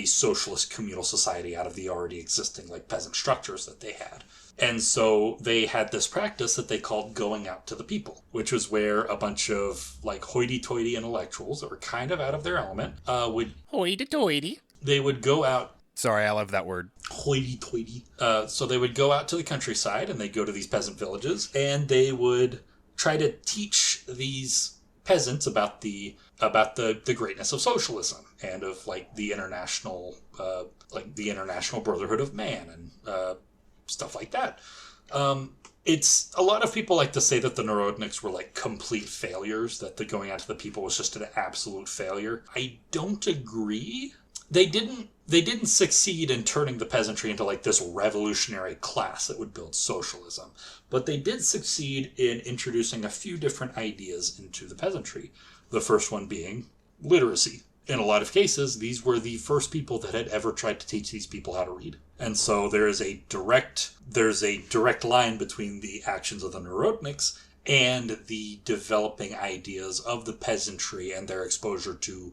socialist communal society out of the already existing like peasant structures that they had. And so they had this practice that they called going out to the people, which was where a bunch of like hoity-toity intellectuals that were kind of out of their element would... Hoity-toity. They would go out... Sorry, I love that word. Hoity-toity. So they would go out to the countryside and they'd go to these peasant villages and they would try to teach these peasants about the greatness of socialism and of like the international brotherhood of man and stuff like that. It's a lot of people like to say that the Narodniks were like complete failures, that the going out to the people was just an absolute failure. I don't agree. They didn't succeed in turning the peasantry into like this revolutionary class that would build socialism, but they did succeed in introducing a few different ideas into the peasantry. The first one being literacy. In a lot of cases, these were the first people that had ever tried to teach these people how to read. And so there's a direct line between the actions of the Narodniks and the developing ideas of the peasantry and their exposure to,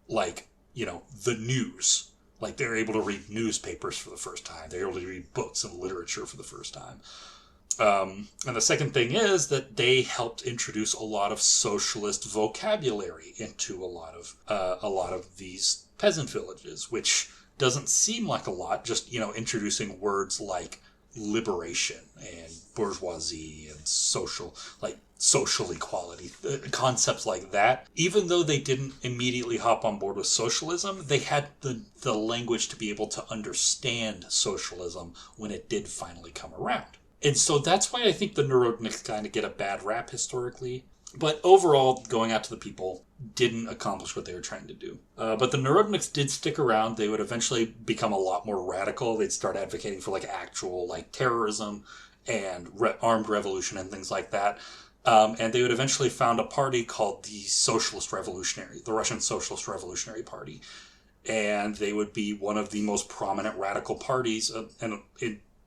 like, you know, the news. Like, they're able to read newspapers for the first time. They're able to read books and literature for the first time. And the second thing is that they helped introduce a lot of socialist vocabulary into a lot of these peasant villages, which doesn't seem like a lot, just, you know, introducing words like liberation and bourgeoisie and social equality, concepts like that. Even though they didn't immediately hop on board with socialism, they had the language to be able to understand socialism when it did finally come around. And so that's why I think the Narodniks kind of get a bad rap historically. But overall, going out to the people didn't accomplish what they were trying to do. But the Narodniks did stick around. They would eventually become a lot more radical. They'd start advocating for like actual like terrorism and armed revolution and things like that. And they would eventually found a party called the Russian Socialist Revolutionary Party. And they would be one of the most prominent radical parties,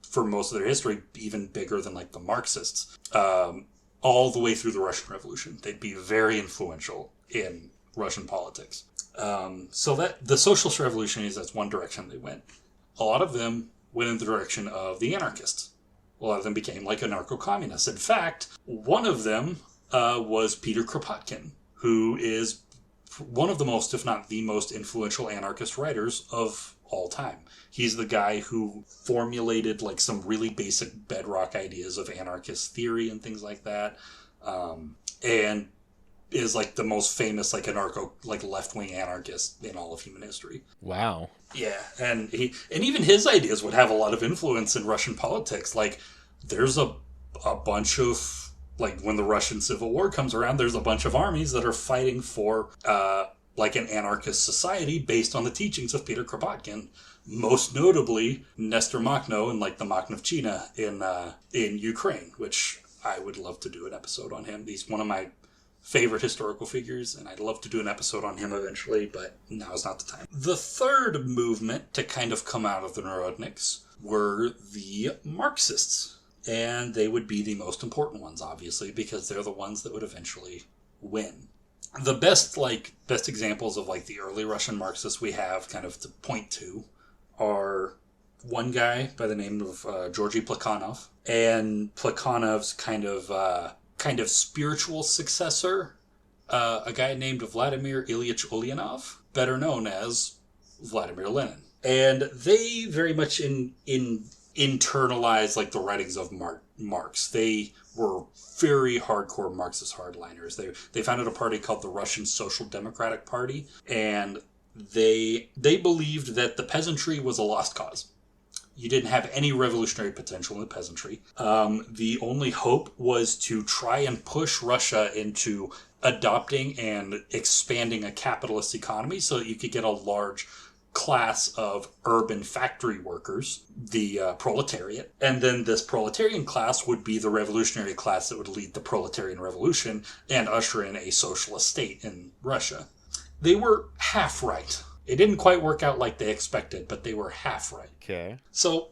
for most of their history, even bigger than like the Marxists, all the way through the Russian Revolution. They'd be very influential in Russian politics. So that the socialist revolutionaries, that's one direction they went. A lot of them went in the direction of the anarchists. A lot of them became like anarcho-communists. In fact, one of them was Peter Kropotkin, who is one of the most, if not the most influential anarchist writers of all time. He's the guy who formulated like some really basic bedrock ideas of anarchist theory and things like that, and is like the most famous like anarcho like left-wing anarchist in all of human history. Wow. Yeah, and even his ideas would have a lot of influence in Russian politics. Like, there's a bunch of like when the Russian Civil War comes around, there's a bunch of armies that are fighting for like an anarchist society based on the teachings of Peter Kropotkin. Most notably, Nestor Makhno and like the Makhnovchina in Ukraine, which I would love to do an episode on him. He's one of my favorite historical figures, and I'd love to do an episode on him eventually, but now is not the time. The third movement to kind of come out of the Narodniks were the Marxists, and they would be the most important ones, obviously, because they're the ones that would eventually win. The best examples of like the early Russian Marxists we have kind of to point to are one guy by the name of Georgy Plekhanov, and Plekhanov's kind of kind of spiritual successor, a guy named Vladimir Ilyich Ulyanov, better known as Vladimir Lenin. And they very much internalized like the writings of Marx. They were very hardcore Marxist hardliners. They founded a party called the Russian Social Democratic Party, and they believed that the peasantry was a lost cause. You didn't have any revolutionary potential in the peasantry. The only hope was to try and push Russia into adopting and expanding a capitalist economy so that you could get a large class of urban factory workers, the proletariat. And then this proletarian class would be the revolutionary class that would lead the proletarian revolution and usher in a socialist state in Russia. They were half right. It didn't quite work out like they expected, but they were half right. Okay. So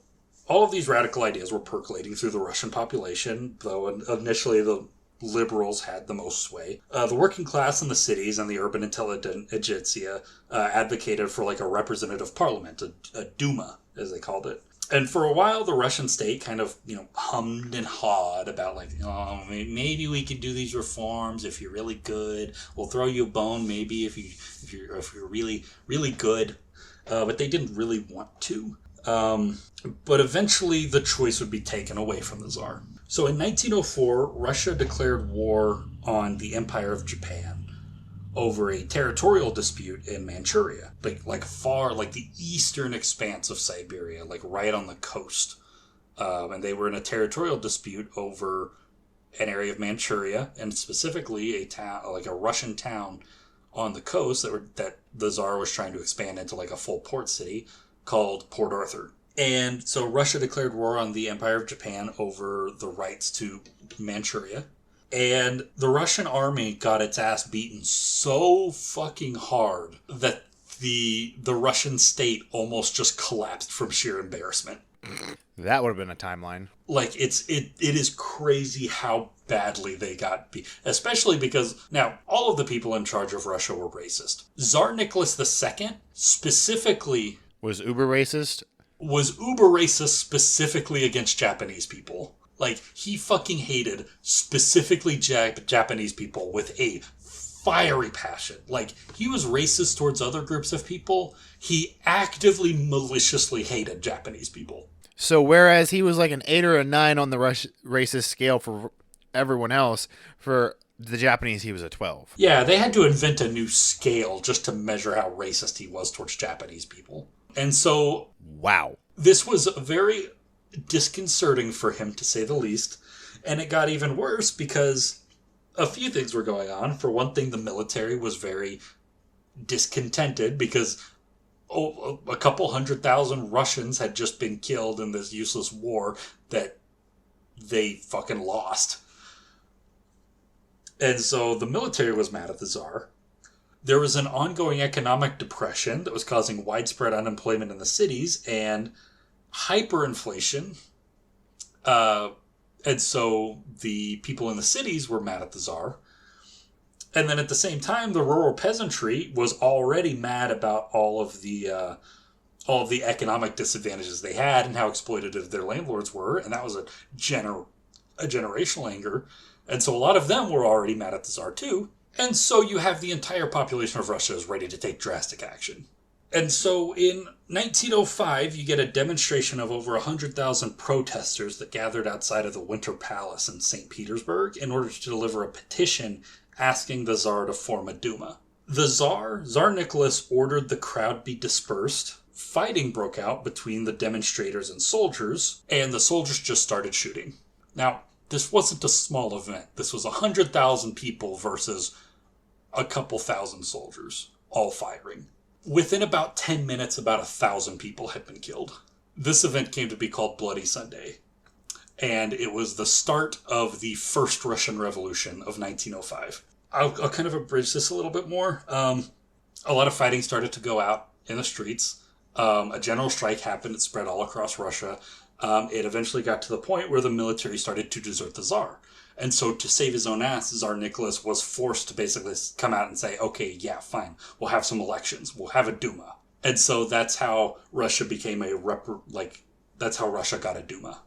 all of these radical ideas were percolating through the Russian population, though initially the liberals had the most sway. The working class in the cities and the urban intelligentsia advocated for like a representative parliament, a Duma, as they called it. And for a while, the Russian state kind of, hummed and hawed about like, oh, maybe we could do these reforms if you're really good. We'll throw you a bone, maybe if you're really, really good. But they didn't really want to. But eventually, the choice would be taken away from the Tsar. So in 1904, Russia declared war on the Empire of Japan over a territorial dispute in Manchuria, like far, like the eastern expanse of Siberia, like right on the coast. And they were in a territorial dispute over an area of Manchuria, and specifically a town, like a Russian town on the coast that the Tsar was trying to expand into like a full port city called Port Arthur. And so Russia declared war on the Empire of Japan over the rights to Manchuria. And the Russian army got its ass beaten so fucking hard that the Russian state almost just collapsed from sheer embarrassment. That would have been a timeline. Like, it is crazy how badly they got beat. Especially because, now, all of the people in charge of Russia were racist. Tsar Nicholas II specifically... Was uber racist specifically against Japanese people. Like, he fucking hated specifically Japanese people with a fiery passion. Like, he was racist towards other groups of people. He actively, maliciously hated Japanese people. So whereas he was like an 8 or a 9 on the racist scale for everyone else, for the Japanese he was a 12. Yeah, they had to invent a new scale just to measure how racist he was towards Japanese people. And so... Wow. This was very disconcerting for him, to say the least. And it got even worse because a few things were going on. For one thing, the military was very discontented because a couple 100,000 Russians had just been killed in this useless war that they fucking lost. And so the military was mad at the Tsar. There was an ongoing economic depression that was causing widespread unemployment in the cities and hyperinflation. And so the people in the cities were mad at the Tsar. And then at the same time, the rural peasantry was already mad about all of the economic disadvantages they had and how exploitative their landlords were. And that was a generational anger. And so a lot of them were already mad at the Tsar too. And so you have the entire population of Russia is ready to take drastic action. And so in 1905, you get a demonstration of over 100,000 protesters that gathered outside of the Winter Palace in St. Petersburg in order to deliver a petition asking the Tsar to form a Duma. The Tsar Nicholas, ordered the crowd be dispersed. Fighting broke out between the demonstrators and soldiers, and the soldiers just started shooting. Now, this wasn't a small event. This was 100,000 people versus a couple thousand soldiers, all firing. Within about 10 minutes, about 1,000 people had been killed. This event came to be called Bloody Sunday, and it was the start of the First Russian Revolution of 1905. I'll kind of abridge this a little bit more. A lot of fighting started to go out in the streets. A general strike happened. It spread all across Russia. It eventually got to the point where the military started to desert the Tsar. And so to save his own ass, Tsar Nicholas was forced to basically come out and say, okay, yeah, fine. We'll have some elections. We'll have a Duma. And so that's how Russia became that's how Russia got a Duma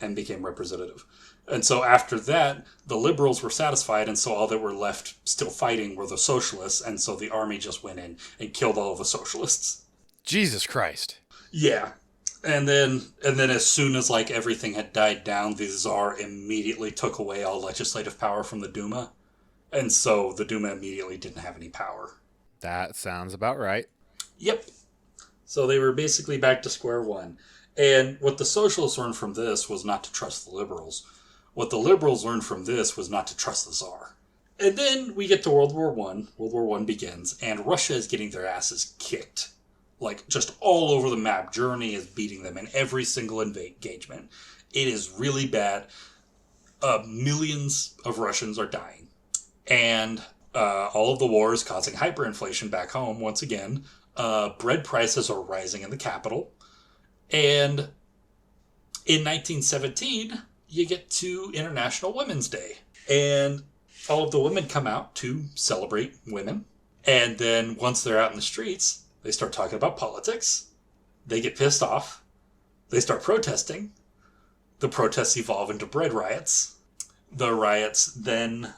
and became representative. And so after that, the liberals were satisfied, and so all that were left still fighting were the socialists, and so the army just went in and killed all of the socialists. Jesus Christ. Yeah. And then as soon as like everything had died down, the Tsar immediately took away all legislative power from the Duma. And so the Duma immediately didn't have any power. That sounds about right. Yep. So they were basically back to square one. And what the socialists learned from this was not to trust the liberals. What the liberals learned from this was not to trust the Tsar. And then we get to World War One. World War One begins, and Russia is getting their asses kicked. Like, just all over the map. Germany is beating them in every single engagement. It is really bad. Millions of Russians are dying. And all of the war is causing hyperinflation back home once again. Bread prices are rising in the capital. And in 1917, you get to International Women's Day. And all of the women come out to celebrate women. And then once they're out in the streets, they start talking about politics. They get pissed off. They start protesting. The protests evolve into bread riots. The riots then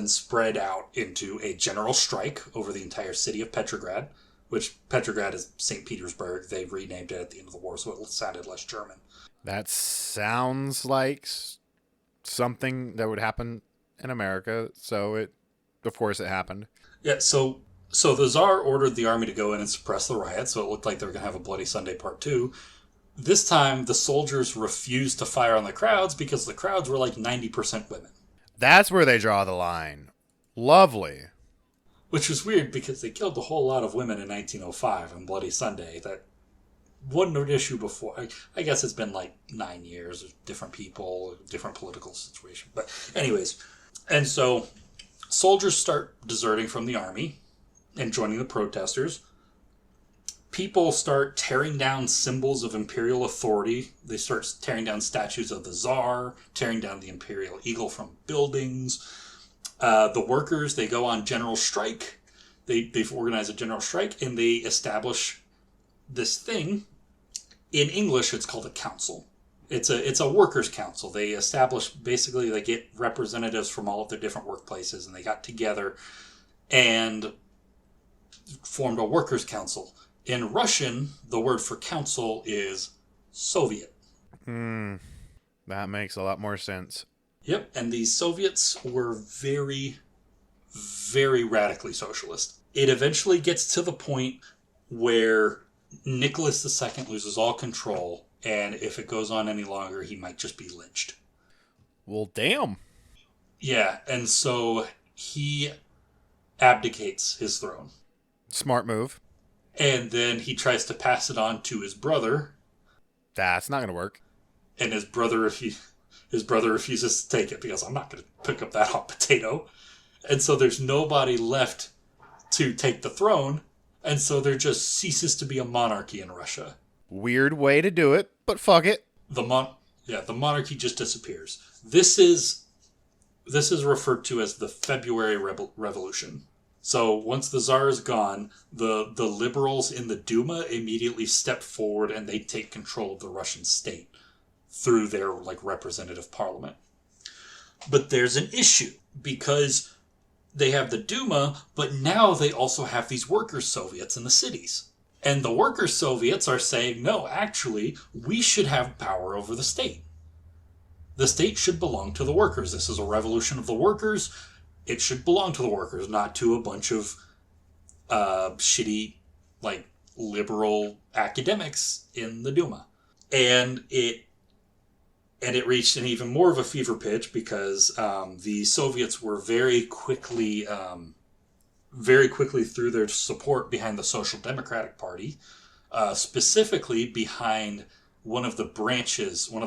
spread out into a general strike over the entire city of Petrograd, which Petrograd is St. Petersburg. They renamed it at the end of the war, so it sounded less German. That sounds like something that would happen in America, so of course it happened. Yeah, so the Tsar ordered the army to go in and suppress the riots, so it looked like they were going to have a Bloody Sunday Part 2. This time, the soldiers refused to fire on the crowds because the crowds were like 90% women. That's where they draw the line. Lovely. Which was weird because they killed a whole lot of women in 1905 on Bloody Sunday. That wasn't an issue before. I guess it's been like 9 years of different people, different political situation. But anyways, and so soldiers start deserting from the army and joining the protesters. People start tearing down symbols of imperial authority. They start tearing down statues of the Tsar, tearing down the imperial eagle from buildings. The workers, they go on general strike. They've organized a general strike, and they establish this thing. In English, it's called a council. It's a workers' council. They get representatives from all of their different workplaces, and they got together and formed a workers' council. In Russian, the word for council is Soviet. That makes a lot more sense. Yep, and these Soviets were very, very radically socialist. It eventually gets to the point where Nicholas II loses all control, and if it goes on any longer, he might just be lynched. Well, damn. Yeah, and so he abdicates his throne. Smart move. And then he tries to pass it on to his brother. That's not going to work. And his brother refuses to take it because I'm not going to pick up that hot potato. And so there's nobody left to take the throne. And so there just ceases to be a monarchy in Russia. Weird way to do it, but fuck it. The monarchy just disappears. This is referred to as the February Revolution. So once the Tsar is gone, the liberals in the Duma immediately step forward and they take control of the Russian state through their representative parliament. But there's an issue because they have the Duma, but now they also have these workers' soviets in the cities. And the workers' soviets are saying, no, actually, we should have power over the state. The state should belong to the workers. This is a revolution of the workers. It should belong to the workers, not to a bunch of shitty, liberal academics in the Duma. And it reached an even more of a fever pitch because the Soviets were very quickly threw their support behind the Social Democratic Party, specifically behind one of the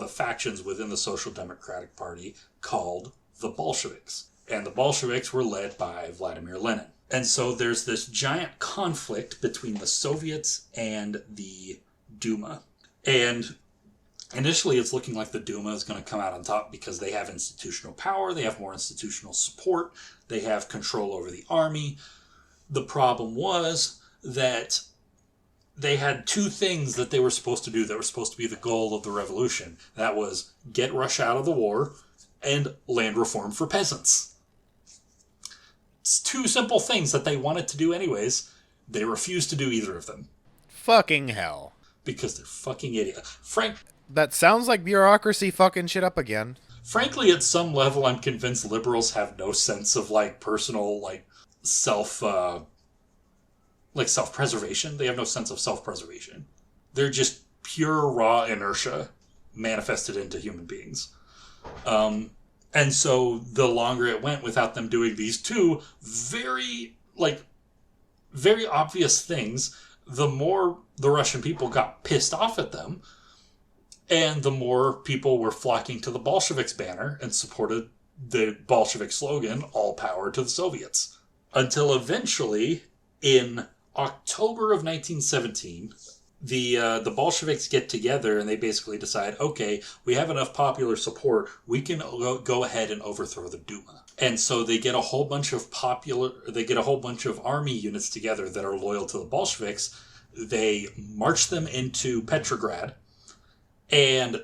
factions within the Social Democratic Party called the Bolsheviks. And the Bolsheviks were led by Vladimir Lenin. And so there's this giant conflict between the Soviets and the Duma. And initially it's looking like the Duma is going to come out on top because they have institutional power, they have more institutional support, they have control over the army. The problem was that they had two things that they were supposed to do that were supposed to be the goal of the revolution. That was get Russia out of the war and land reform for peasants. It's two simple things that they wanted to do anyways. They refused to do either of them. Fucking hell. Because they're fucking idiots. That sounds like bureaucracy fucking shit up again. Frankly, at some level, I'm convinced liberals have no sense of, like, personal, like, self-preservation. They have no sense of self-preservation. They're just pure, raw inertia manifested into human beings. And so the longer it went without them doing these two very obvious things, the more the Russian people got pissed off at them, and the more people were flocking to the Bolsheviks banner and supported the Bolshevik slogan, all power to the Soviets. Until eventually, in October of 1917, the Bolsheviks get together and they basically decide, okay, we have enough popular support, we can go ahead and overthrow the Duma. And so they get a whole bunch of army units together that are loyal to the Bolsheviks. They march them into Petrograd, and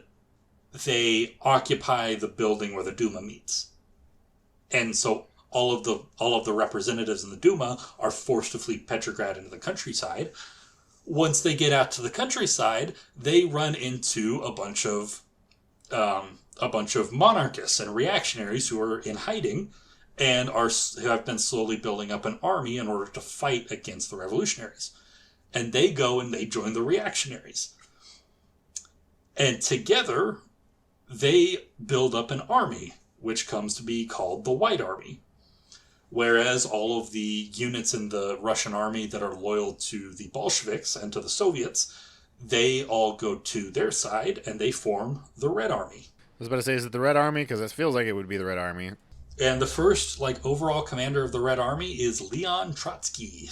they occupy the building where the Duma meets. And so all of the representatives in the Duma are forced to flee Petrograd into the countryside. Once they get out to the countryside, they run into a bunch of monarchists and reactionaries who are in hiding and who have been slowly building up an army in order to fight against the revolutionaries. And they go and they join the reactionaries. And together, they build up an army, which comes to be called the White Army. Whereas all of the units in the Russian army that are loyal to the Bolsheviks and to the Soviets, they all go to their side and they form the Red Army. I was about to say, is it the Red Army? Because it feels like it would be the Red Army. And the first, overall commander of the Red Army is Leon Trotsky.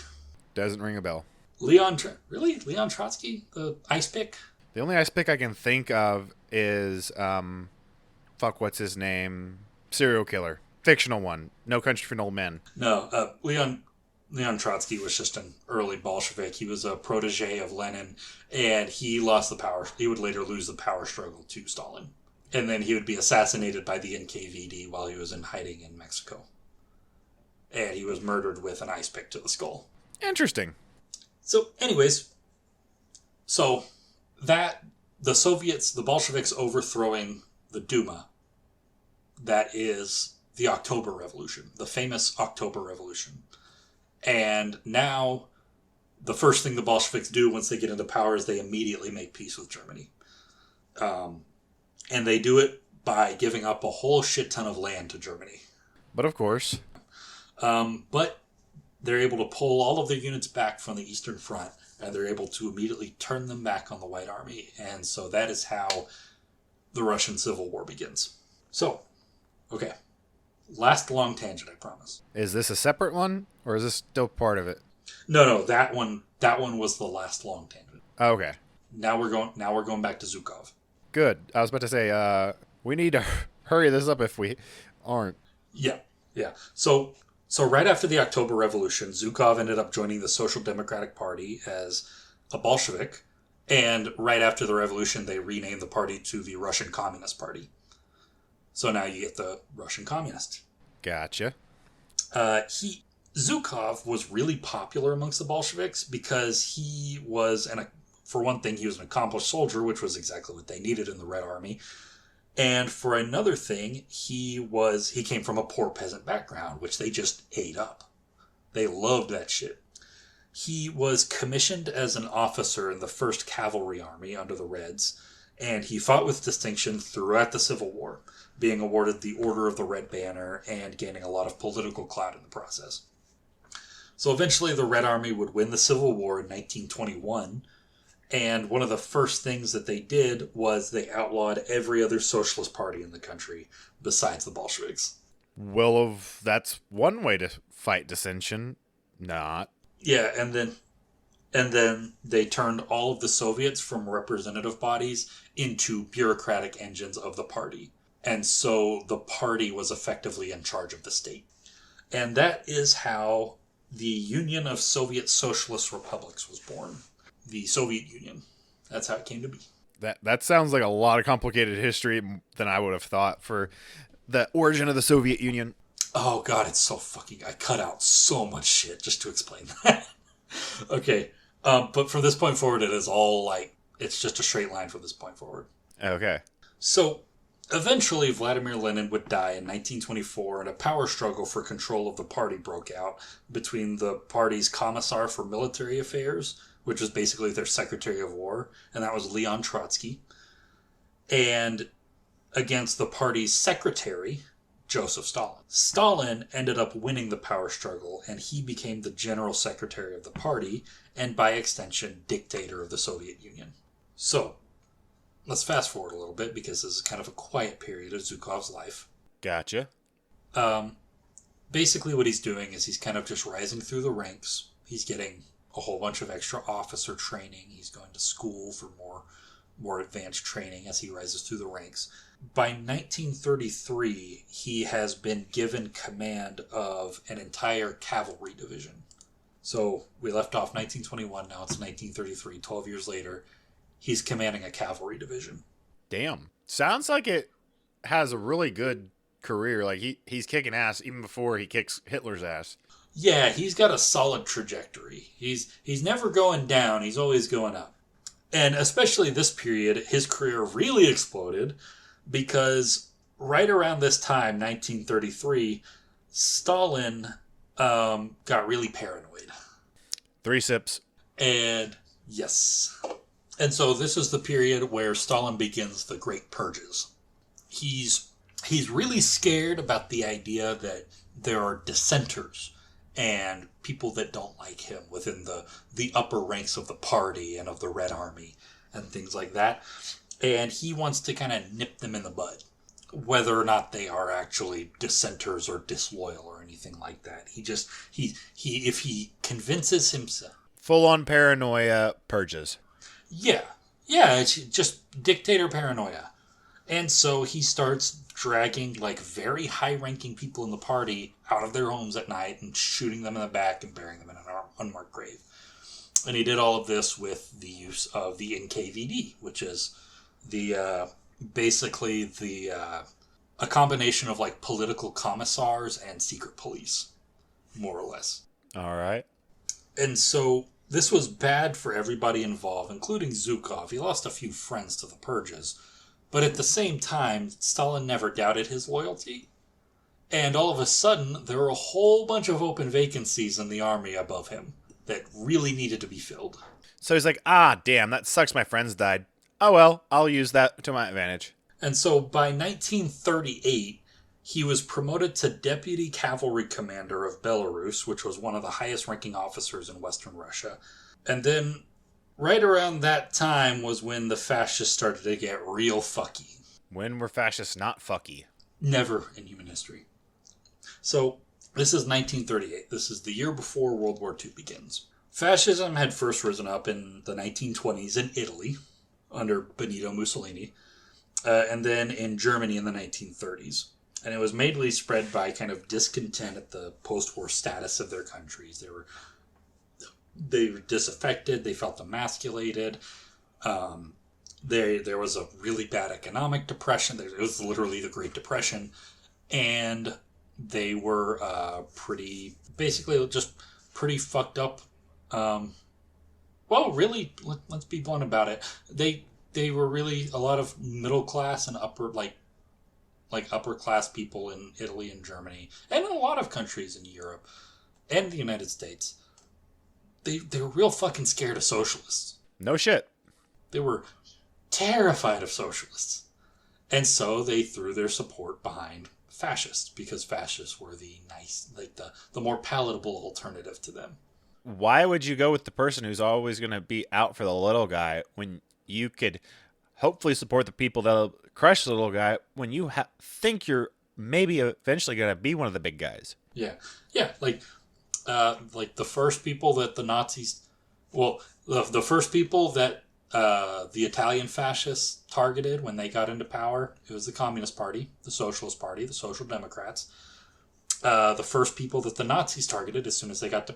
Doesn't ring a bell. Leon Trotsky? The ice pick? The only ice pick I can think of is, what's his name? Serial killer. Fictional one. No Country for Old Men. No, Leon Trotsky was just an early Bolshevik. He was a protege of Lenin, and he lost the power. He would later lose the power struggle to Stalin. And then he would be assassinated by the NKVD while he was in hiding in Mexico. And he was murdered with an ice pick to the skull. Interesting. So, anyways, that the Bolsheviks overthrowing the Duma, that is the October Revolution, the famous October Revolution. And now, the first thing the Bolsheviks do once they get into power is they immediately make peace with Germany. And they do it by giving up a whole shit ton of land to Germany. But of course. But they're able to pull all of their units back from the Eastern Front, and they're able to immediately turn them back on the White Army. And so that is how the Russian Civil War begins. So, okay. Last long tangent, I promise. Is this a separate one, or is this still part of it? No, that one was the last long tangent. Okay. Now we're going back to Zhukov. Good. I was about to say, we need to hurry this up if we aren't. Yeah. So right after the October Revolution, Zhukov ended up joining the Social Democratic Party as a Bolshevik, and right after the revolution, they renamed the party to the Russian Communist Party. So now you get the Russian Communist. Gotcha. Zhukov was really popular amongst the Bolsheviks because he was, for one thing, he was an accomplished soldier, which was exactly what they needed in the Red Army. And for another thing, he came from a poor peasant background, which they just ate up. They loved that shit. He was commissioned as an officer in the 1st Cavalry Army under the Reds, and he fought with distinction throughout the Civil War, being awarded the Order of the Red Banner and gaining a lot of political clout in the process. So eventually the Red Army would win the Civil War in 1921, and one of the first things that they did was they outlawed every other socialist party in the country besides the Bolsheviks. Well, that's one way to fight dissension. Not. Yeah, and then they turned all of the Soviets from representative bodies into bureaucratic engines of the party. And so the party was effectively in charge of the state. And that is how the Union of Soviet Socialist Republics was born. the Soviet Union. That's how it came to be. That sounds like a lot of complicated history than I would have thought for the origin of the Soviet Union. Oh god, it's so fucking... I cut out so much shit just to explain that. Okay. But from this point forward, it is all like... It's just a straight line from this point forward. Okay. So, eventually, Vladimir Lenin would die in 1924, and a power struggle for control of the party broke out between the party's Commissar for Military Affairs, which was basically their Secretary of War, and that was Leon Trotsky, and against the party's secretary, Joseph Stalin. Stalin ended up winning the power struggle, and he became the general secretary of the party, and by extension, dictator of the Soviet Union. So, let's fast forward a little bit, because this is kind of a quiet period of Zhukov's life. Gotcha. Basically what he's doing is he's kind of just rising through the ranks. He's getting a whole bunch of extra officer training. He's going to school for more advanced training as he rises through the ranks. By 1933, he has been given command of an entire cavalry division. So we left off 1921, now it's 1933, 12 years later. He's commanding a cavalry division. Damn. Sounds like it has a really good career. Like he's kicking ass even before he kicks Hitler's ass. Yeah, he's got a solid trajectory. He's never going down, he's always going up. And especially this period, his career really exploded because right around this time, 1933, Stalin got really paranoid. 3 sips. And yes. And so this is the period where Stalin begins the Great Purges. He's really scared about the idea that there are dissenters and people that don't like him within the upper ranks of the party and of the Red Army and things like that. And he wants to kind of nip them in the bud, whether or not they are actually dissenters or disloyal or anything like that. If he convinces himself... Full on paranoia purges. Yeah, it's just dictator paranoia. And so he starts dragging like very high-ranking people in the party out of their homes at night and shooting them in the back and burying them in an unmarked grave. And he did all of this with the use of the NKVD, which is basically a combination of like political commissars and secret police, more or less. All right. And so this was bad for everybody involved, including Zhukov. He lost a few friends to the purges. But at the same time, Stalin never doubted his loyalty. And all of a sudden, there were a whole bunch of open vacancies in the army above him that really needed to be filled. So he's like, damn, that sucks my friends died. Oh well, I'll use that to my advantage. And so by 1938, he was promoted to Deputy Cavalry Commander of Belarus, which was one of the highest ranking officers in Western Russia. And then right around that time was when the fascists started to get real fucky. When were fascists not fucky? Never in human history. So, this is 1938. This is the year before World War II begins. Fascism had first risen up in the 1920s in Italy, under Benito Mussolini, and then in Germany in the 1930s. And it was mainly spread by kind of discontent at the post-war status of their countries. They were disaffected, they felt emasculated, there was a really bad economic depression, it was literally the Great Depression, and they were pretty fucked up. Really, let's be blunt about it, they were really a lot of middle class and upper class people in Italy and Germany, and in a lot of countries in Europe and the United States. They were real fucking scared of socialists. No shit. They were terrified of socialists. And so they threw their support behind fascists, because fascists were the nice, like the more palatable alternative to them. Why would you go with the person who's always going to be out for the little guy when you could hopefully support the people that'll crush the little guy when you think you're maybe eventually going to be one of the big guys? Yeah, like the first people that the Nazis... Well, the first people that the Italian fascists targeted when they got into power, it was the Communist Party, the Socialist Party, the Social Democrats. The first people that the Nazis targeted as soon as they got to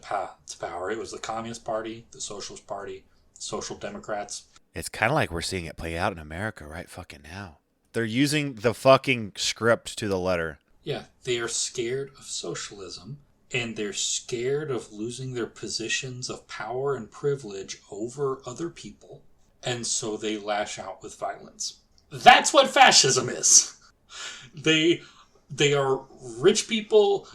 power, it was the Communist Party, the Socialist Party, social democrats. It's kind of like we're seeing it play out in America right fucking now. They're using the fucking script to the letter. Yeah, they are scared of socialism, and they're scared of losing their positions of power and privilege over other people, and so they lash out with violence. That's what fascism is. They are rich people,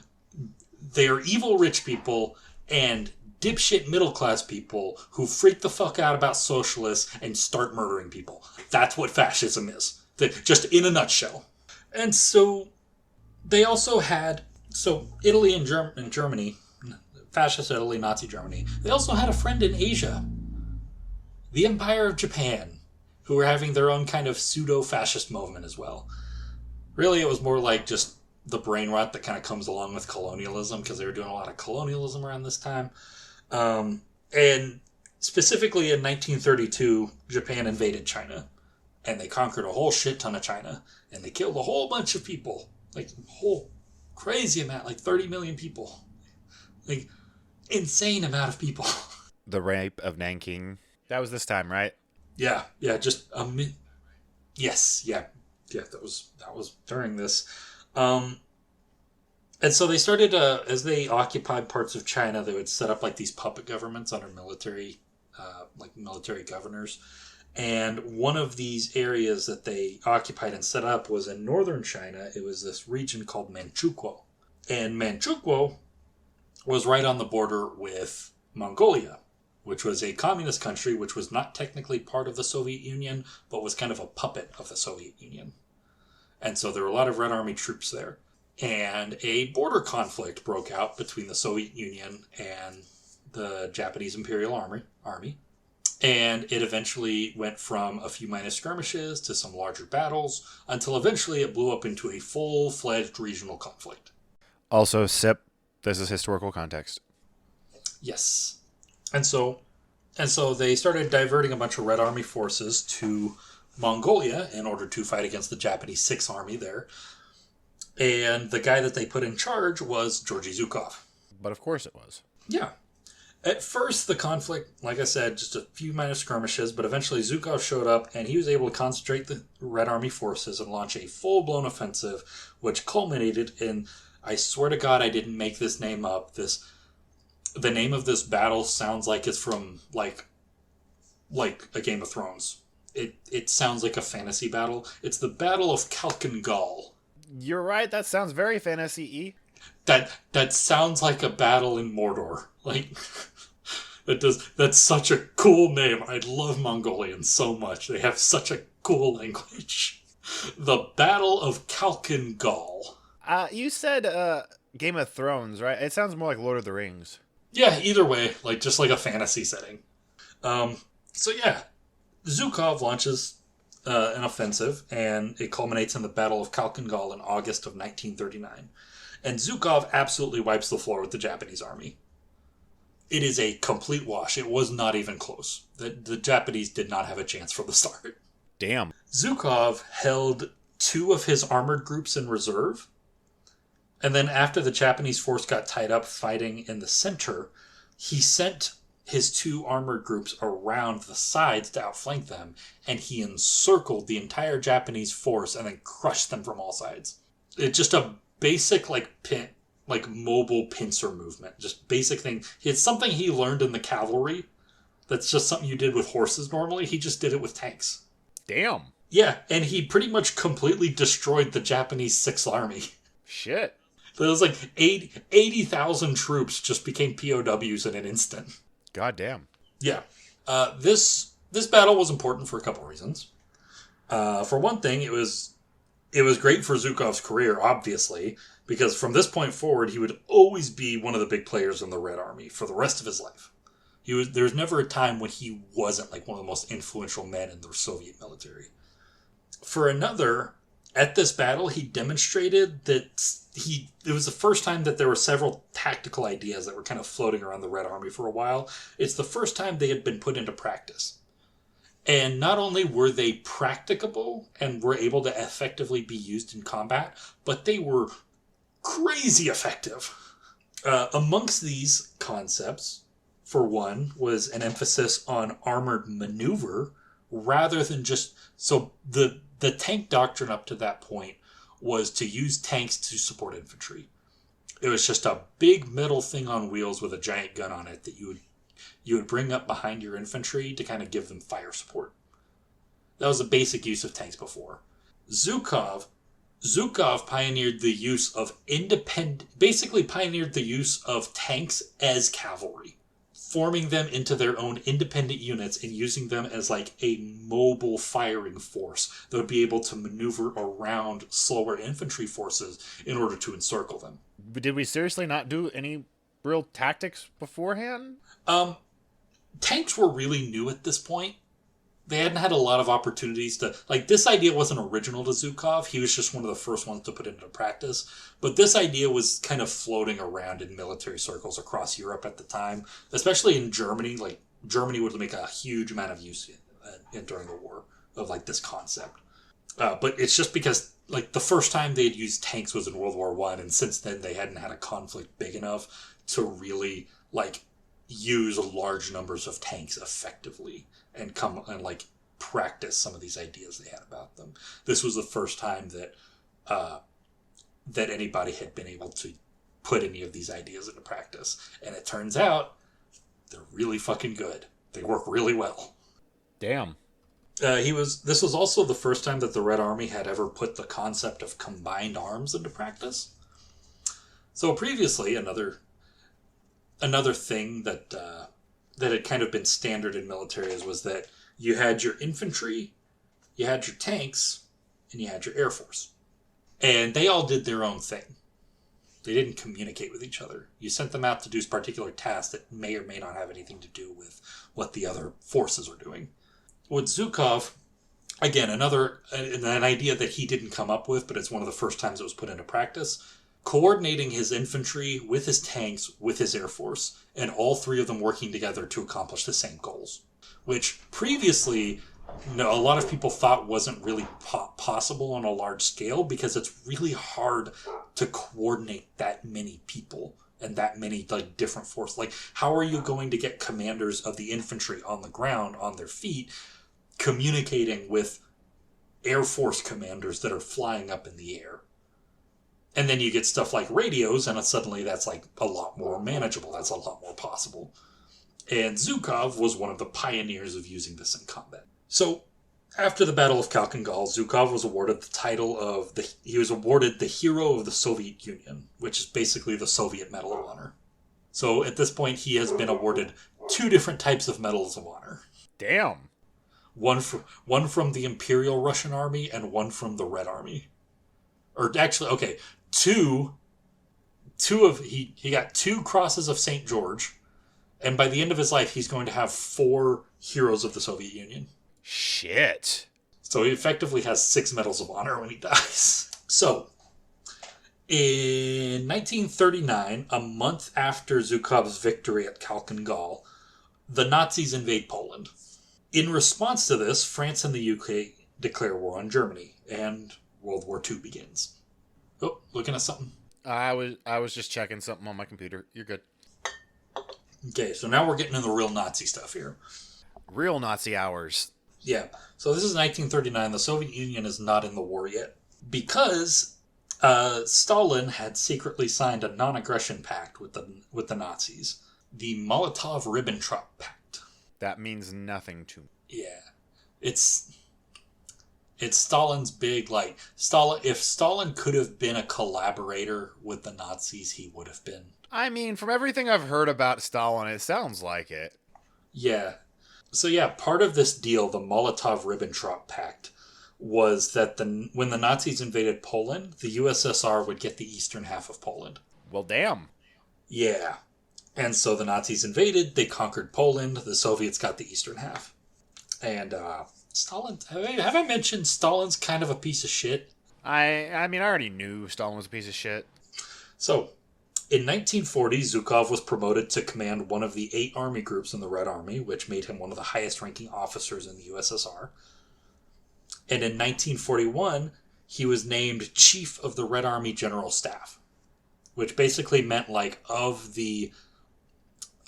they are evil rich people, and dipshit middle class people who freak the fuck out about socialists and start murdering people. That's what fascism is. Just in a nutshell. And so they also had, Italy and Germany, fascist Italy, Nazi Germany, they also had a friend in Asia, the Empire of Japan, who were having their own kind of pseudo-fascist movement as well. Really, it was more like just the brain rot that kind of comes along with colonialism, because they were doing a lot of colonialism around this time. And specifically in 1932, Japan invaded China, and they conquered a whole shit ton of China, and they killed a whole bunch of people, like a whole crazy amount, like 30 million people, like insane amount of people. The rape of Nanking. That was this time, right? Yeah, just yes, yeah, that was during this. And so they started, as they occupied parts of China, they would set up like these puppet governments under military governors. And one of these areas that they occupied and set up was in northern China. It was this region called Manchukuo. And Manchukuo was right on the border with Mongolia, which was a communist country, which was not technically part of the Soviet Union, but was kind of a puppet of the Soviet Union. And so there were a lot of Red Army troops there. And a border conflict broke out between the Soviet Union and the Japanese Imperial Army. And it eventually went from a few minor skirmishes to some larger battles, until eventually it blew up into a full-fledged regional conflict. Also, SIP, this is historical context. Yes. And so they started diverting a bunch of Red Army forces to Mongolia in order to fight against the Japanese Sixth Army there. And the guy that they put in charge was Georgy Zhukov. But of course it was. Yeah. At first, the conflict, like I said, just a few minor skirmishes, but eventually Zhukov showed up and he was able to concentrate the Red Army forces and launch a full-blown offensive, which culminated in, I swear to God I didn't make this name up, the name of this battle sounds like it's from, like a Game of Thrones. It sounds like a fantasy battle. It's the Battle of Kalkengall. You're right, that sounds very fantasy-y. That sounds like a battle in Mordor. Like, that's such a cool name. I love Mongolians so much. They have such a cool language. The Battle of Kalkengall. You said Game of Thrones, right? It sounds more like Lord of the Rings. Yeah, either way, just like a fantasy setting. So yeah, Zhukov launches an offensive, and it culminates in the Battle of Kalkengall in August of 1939. And Zhukov absolutely wipes the floor with the Japanese army. It is a complete wash. It was not even close. The Japanese did not have a chance from the start. Damn. Zhukov held 2 of his armored groups in reserve. And then after the Japanese force got tied up fighting in the center, he sent his 2 armored groups around the sides to outflank them, and he encircled the entire Japanese force and then crushed them from all sides. It's just a basic mobile pincer movement, just basic thing. It's something he learned in the cavalry. That's just something you did with horses normally. He just did it with tanks. Damn. Yeah, and he pretty much completely destroyed the Japanese Sixth Army. Shit. There was like 80,000 troops just became POWs in an instant. God damn. Yeah. This battle was important for a couple reasons. For one thing, it was great for Zhukov's career, obviously, because from this point forward, he would always be one of the big players in the Red Army for the rest of his life. There was never a time when he wasn't like one of the most influential men in the Soviet military. For another, at this battle, he demonstrated that it was the first time that there were several tactical ideas that were kind of floating around the Red Army for a while. It's the first time they had been put into practice. And not only were they practicable and were able to effectively be used in combat, but they were crazy effective. Amongst these concepts for one, was an emphasis on armored maneuver rather than just... So the tank doctrine up to that point was to use tanks to support infantry. It was just a big metal thing on wheels with a giant gun on it that you would bring up behind your infantry to kind of give them fire support. That was the basic use of tanks before. Zhukov pioneered the use of basically pioneered the use of tanks as cavalry, forming them into their own independent units and using them as like a mobile firing force that would be able to maneuver around slower infantry forces in order to encircle them. Did we seriously not do any real tactics beforehand? Tanks were really new at this point. They hadn't had a lot of opportunities to... Like, this idea wasn't original to Zhukov. He was just one of the first ones to put it into practice. But this idea was kind of floating around in military circles across Europe at the time, especially in Germany. Like, Germany would make a huge amount of use during the war of, like, this concept. But it's just because, like, the first time they'd used tanks was in World War I, and since then they hadn't had a conflict big enough to really, like, use large numbers of tanks effectively and come and like practice some of these ideas they had about them. This was the first time that anybody had been able to put any of these ideas into practice. And it turns out they're really fucking good. They work really well. Damn. This was also the first time that the Red Army had ever put the concept of combined arms into practice. So previously, another thing that had kind of been standard in militaries was that you had your infantry, you had your tanks, and you had your air force. And they all did their own thing. They didn't communicate with each other. You sent them out to do particular tasks that may or may not have anything to do with what the other forces are doing. With Zhukov, again, an idea that he didn't come up with, but it's one of the first times it was put into practice, coordinating his infantry with his tanks, with his air force, and all three of them working together to accomplish the same goals. Which previously, a lot of people thought wasn't really possible on a large scale because it's really hard to coordinate that many people and that many like different forces. Like, how are you going to get commanders of the infantry on the ground, on their feet, communicating with Air Force commanders that are flying up in the air? And then you get stuff like radios, and suddenly that's like a lot more manageable. That's a lot more possible. And Zhukov was one of the pioneers of using this in combat. So, after the Battle of Khalkhin-Gol, Zhukov was awarded the title of the Hero of the Soviet Union, which is basically the Soviet Medal of Honor. So, at this point, he has been awarded 2 different types of Medals of Honor. Damn. One from the Imperial Russian Army and one from the Red Army. Or actually, okay, he got 2 Crosses of St. George, and by the end of his life, he's going to have 4 Heroes of the Soviet Union. Shit. So he effectively has 6 Medals of Honor when he dies. So, in 1939, a month after Zhukov's victory at Khalkhin-Gol, the Nazis invade Poland. In response to this, France and the UK declare war on Germany, and World War II begins. Oh, looking at something? I was just checking something on my computer. You're good. Okay, so now we're getting into the real Nazi stuff here. Real Nazi hours. Yeah, so this is 1939. The Soviet Union is not in the war yet. Because Stalin had secretly signed a non-aggression pact with the Nazis. The Molotov-Ribbentrop Pact. That means nothing to me. Yeah. It's Stalin's big, like... If Stalin could have been a collaborator with the Nazis, he would have been. I mean, from everything I've heard about Stalin, it sounds like it. Yeah. So yeah, part of this deal, the Molotov-Ribbentrop Pact, was that when the Nazis invaded Poland, the USSR would get the eastern half of Poland. Well, damn. Yeah. And so the Nazis invaded, they conquered Poland, the Soviets got the eastern half. And Stalin, have I mentioned Stalin's kind of a piece of shit? I mean, I already knew Stalin was a piece of shit. So, in 1940, Zhukov was promoted to command one of the 8 army groups in the Red Army, which made him one of the highest-ranking officers in the USSR. And in 1941, he was named Chief of the Red Army General Staff, which basically meant, like, of the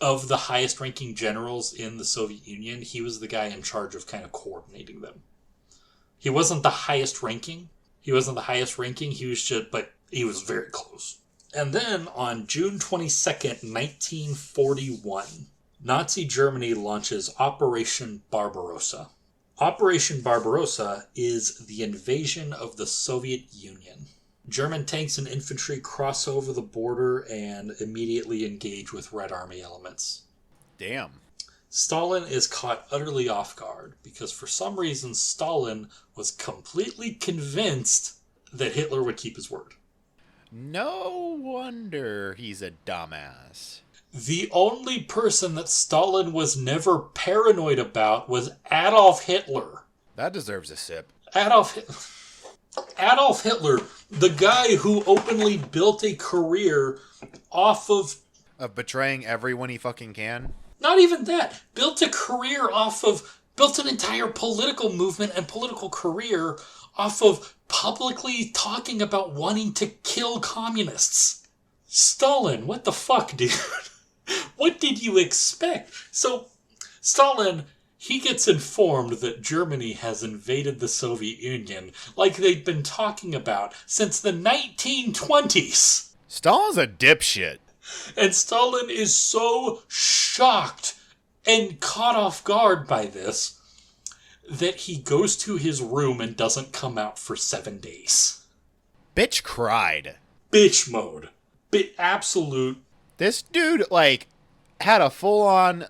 of the highest ranking generals in the Soviet Union, he was the guy in charge of kind of coordinating them. He wasn't the highest ranking. He was just, but he was very close. And then on June 22nd, 1941, Nazi Germany launches Operation Barbarossa. Operation Barbarossa is the invasion of the Soviet Union. German tanks and infantry cross over the border and immediately engage with Red Army elements. Damn. Stalin is caught utterly off guard because for some reason Stalin was completely convinced that Hitler would keep his word. No wonder he's a dumbass. The only person that Stalin was never paranoid about was Adolf Hitler. That deserves a sip. Adolf Hitler, the guy who openly built a career off of betraying everyone he fucking can? Not even that. Built an entire political movement and political career off of publicly talking about wanting to kill communists. Stalin, what the fuck, dude? What did you expect? So, Stalin, he gets informed that Germany has invaded the Soviet Union like they'd been talking about since the 1920s. Stalin's a dipshit. And Stalin is so shocked and caught off guard by this that he goes to his room and doesn't come out for 7 days. Bitch cried. Bitch mode. Absolute. This dude, like, had a full-on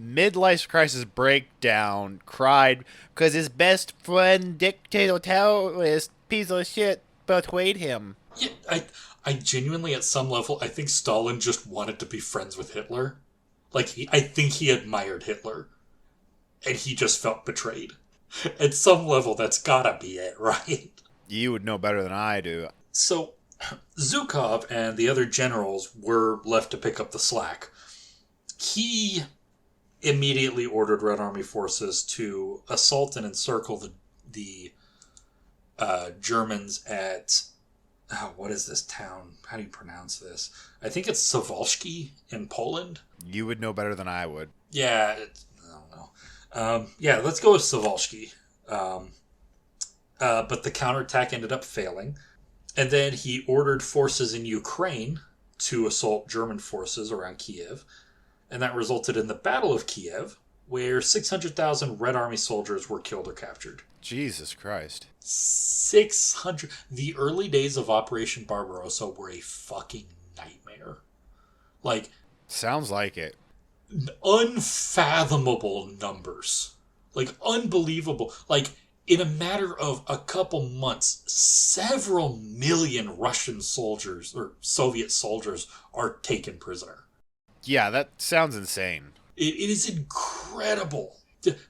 midlife crisis breakdown, cried because his best friend, dictator-terrorist, piece of shit, betrayed him. Yeah, I genuinely, at some level, I think Stalin just wanted to be friends with Hitler. Like, I think he admired Hitler. And he just felt betrayed. At some level, that's gotta be it, right? You would know better than I do. So, Zhukov and the other generals were left to pick up the slack. He immediately ordered Red Army forces to assault and encircle the Germans at... what is this town? How do you pronounce this? I think it's Suwalski in Poland. You would know better than I would. Yeah, I don't know. Yeah, let's go with Suwalski. But the counterattack ended up failing. And then he ordered forces in Ukraine to assault German forces around Kiev. And that resulted in the Battle of Kiev, where 600,000 Red Army soldiers were killed or captured. Jesus Christ. 600. The early days of Operation Barbarossa were a fucking nightmare. Like... Sounds like it. Unfathomable numbers. Like, unbelievable. Like, in a matter of a couple months, several million Russian soldiers, or Soviet soldiers, are taken prisoner. Yeah, that sounds insane. It is incredible.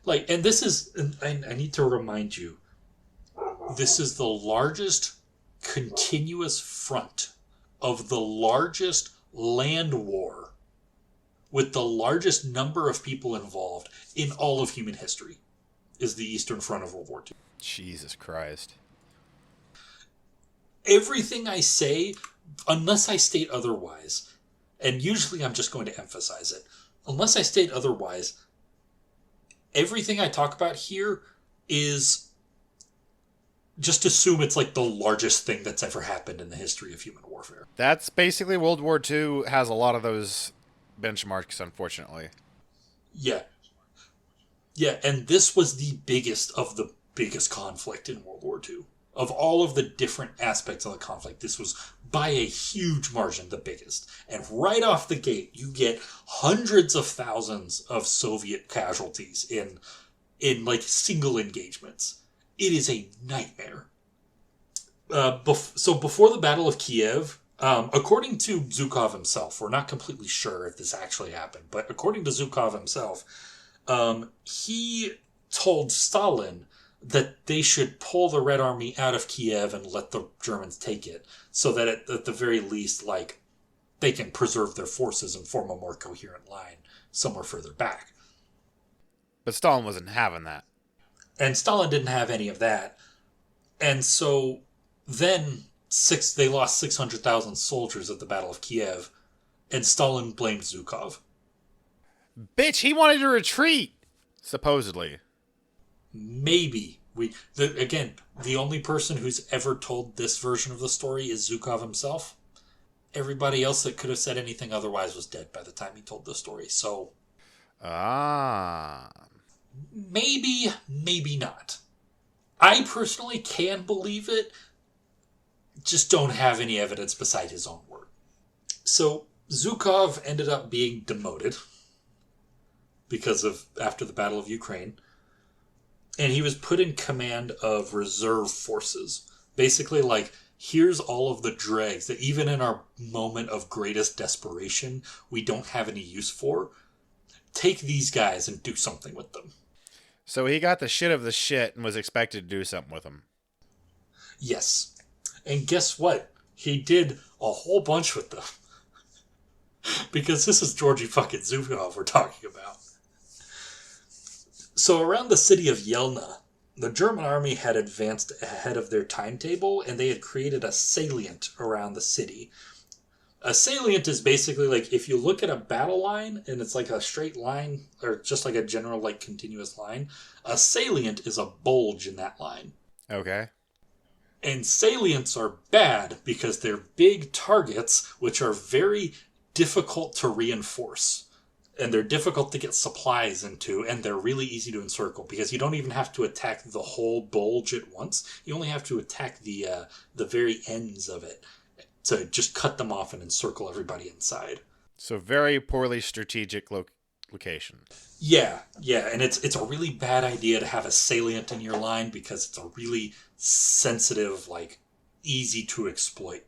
Like, and this is... I need to remind you, this is the largest continuous front of the largest land war with the largest number of people involved in all of human history is the Eastern Front of World War II. Jesus Christ. Everything I say, unless I state otherwise, and usually I'm just going to emphasize it, unless I state otherwise, everything I talk about here is... just assume it's like the largest thing that's ever happened in the history of human warfare. That's basically World War II has a lot of those benchmarks, unfortunately. Yeah. Yeah, and this was the biggest of the biggest conflict in World War II. Of all of the different aspects of the conflict, this was by a huge margin the biggest. And right off the gate, you get hundreds of thousands of Soviet casualties in like single engagements. It is a nightmare. So before the Battle of Kiev, according to Zhukov himself, we're not completely sure if this actually happened, but according to Zhukov himself, he told Stalin that they should pull the Red Army out of Kiev and let the Germans take it, so that at the very least, like, they can preserve their forces and form a more coherent line somewhere further back. But Stalin wasn't having that. And Stalin didn't have any of that. And so then they lost 600,000 soldiers at the Battle of Kiev, and Stalin blamed Zhukov. Bitch, he wanted to retreat. Supposedly. Maybe. Again, the only person who's ever told this version of the story is Zhukov himself. Everybody else that could have said anything otherwise was dead by the time he told the story. So Ah. maybe, maybe not. I personally can believe it, just don't have any evidence beside his own word. So Zhukov ended up being demoted after the Battle of Ukraine, and he was put in command of reserve forces. Basically, like, here's all of the dregs that even in our moment of greatest desperation, we don't have any use for. Take these guys and do something with them. So he got the shit of the shit and was expected to do something with them. Yes. And guess what? He did a whole bunch with them. Because this is Georgy fucking Zhukov we're talking about. So around the city of Yelna, the German army had advanced ahead of their timetable, and they had created a salient around the city. A salient is basically like, if you look at a battle line, and it's like a straight line, or just like a general, like, continuous line, a salient is a bulge in that line. Okay. And salients are bad because they're big targets, which are very difficult to reinforce. And they're difficult to get supplies into, and they're really easy to encircle because you don't even have to attack the whole bulge at once. You only have to attack the very ends of it to just cut them off and encircle everybody inside. So very poorly strategic location. Yeah, and it's a really bad idea to have a salient in your line because it's a really sensitive, like, easy to exploit,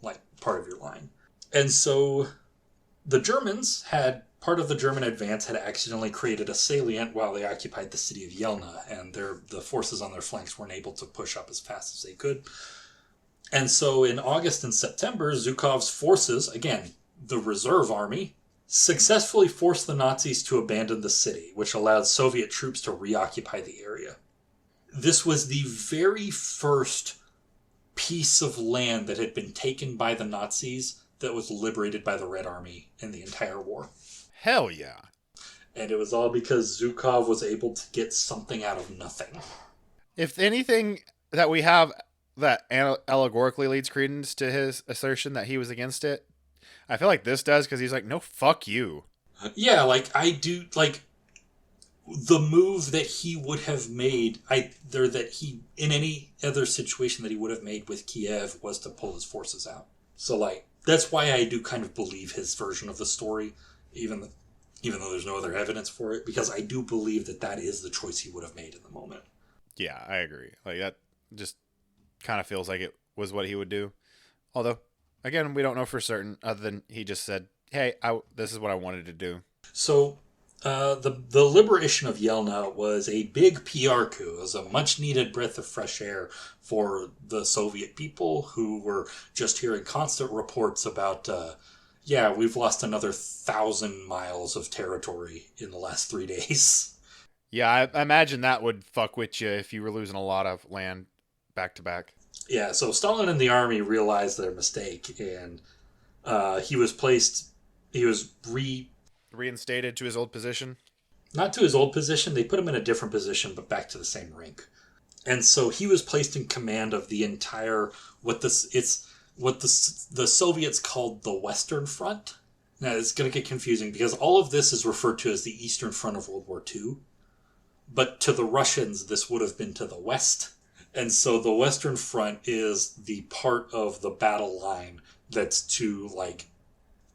like, part of your line. And so the Germans part of the German advance had accidentally created a salient while they occupied the city of Yelna, and the forces on their flanks weren't able to push up as fast as they could. And so in August and September, Zhukov's forces, again, the reserve army, successfully forced the Nazis to abandon the city, which allowed Soviet troops to reoccupy the area. This was the very first piece of land that had been taken by the Nazis that was liberated by the Red Army in the entire war. Hell yeah. And it was all because Zhukov was able to get something out of nothing. If anything that we have that allegorically leads credence to his assertion that he was against it, I feel like this does, because he's like, no, fuck you. Yeah, like, I do, like, the move that he would have made, in any other situation that he would have made with Kiev was to pull his forces out. So, like, that's why I do kind of believe his version of the story, even though there's no other evidence for it, because I do believe that is the choice he would have made in the moment. Yeah, I agree. Like, that just kind of feels like it was what he would do. Although, again, we don't know for certain, other than he just said, hey, this is what I wanted to do. So, the liberation of Yelna was a big PR coup. It was a much-needed breath of fresh air for the Soviet people who were just hearing constant reports about, we've lost another 1,000 miles of territory in the last 3 days. Yeah, I imagine that would fuck with you if you were losing a lot of land back to back. Yeah, so Stalin and the army realized their mistake, and he was reinstated to his old position? Not to his old position. They put him in a different position, but back to the same rank. And so he was placed in command of the entire, the Soviets called the Western Front. Now, it's going to get confusing because all of this is referred to as the Eastern Front of World War II. But to the Russians, this would have been to the west. And so the Western Front is the part of the battle line that's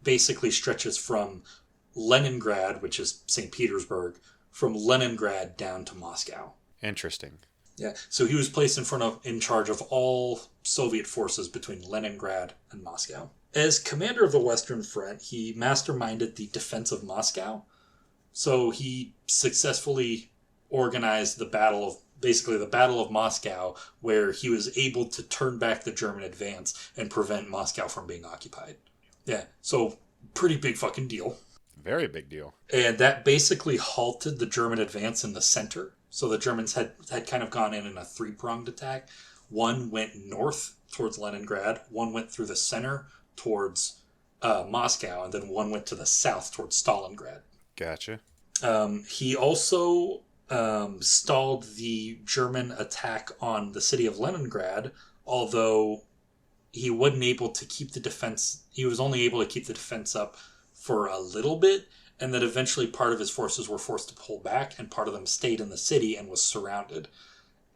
basically stretches from Leningrad, which is St. Petersburg, from Leningrad down to Moscow. Interesting. Yeah, so he was placed in charge of all Soviet forces between Leningrad and Moscow. As commander of the Western Front, he masterminded the defense of Moscow. So he successfully organized the Battle of Moscow, where he was able to turn back the German advance and prevent Moscow from being occupied. Yeah, so pretty big fucking deal. Very big deal. And that basically halted the German advance in the center. So the Germans had kind of gone in a three-pronged attack. One went north towards Leningrad, one went through the center towards Moscow, and then one went to the south towards Stalingrad. Gotcha. He also stalled the German attack on the city of Leningrad, although he wasn't able to keep the defense. He was only able to keep the defense up for a little bit, and then eventually part of his forces were forced to pull back, and part of them stayed in the city and was surrounded.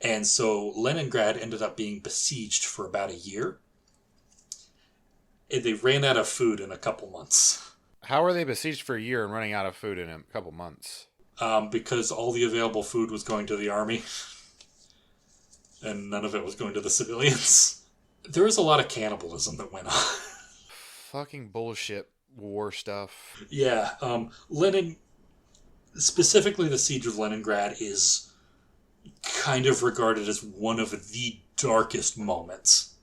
And so Leningrad ended up being besieged for about a year. And they ran out of food in a couple months. How were they besieged for a year and running out of food in a couple months? Because all the available food was going to the army, and none of it was going to the civilians. There was a lot of cannibalism that went on. Fucking bullshit war stuff. Yeah, specifically the Siege of Leningrad is kind of regarded as one of the darkest moments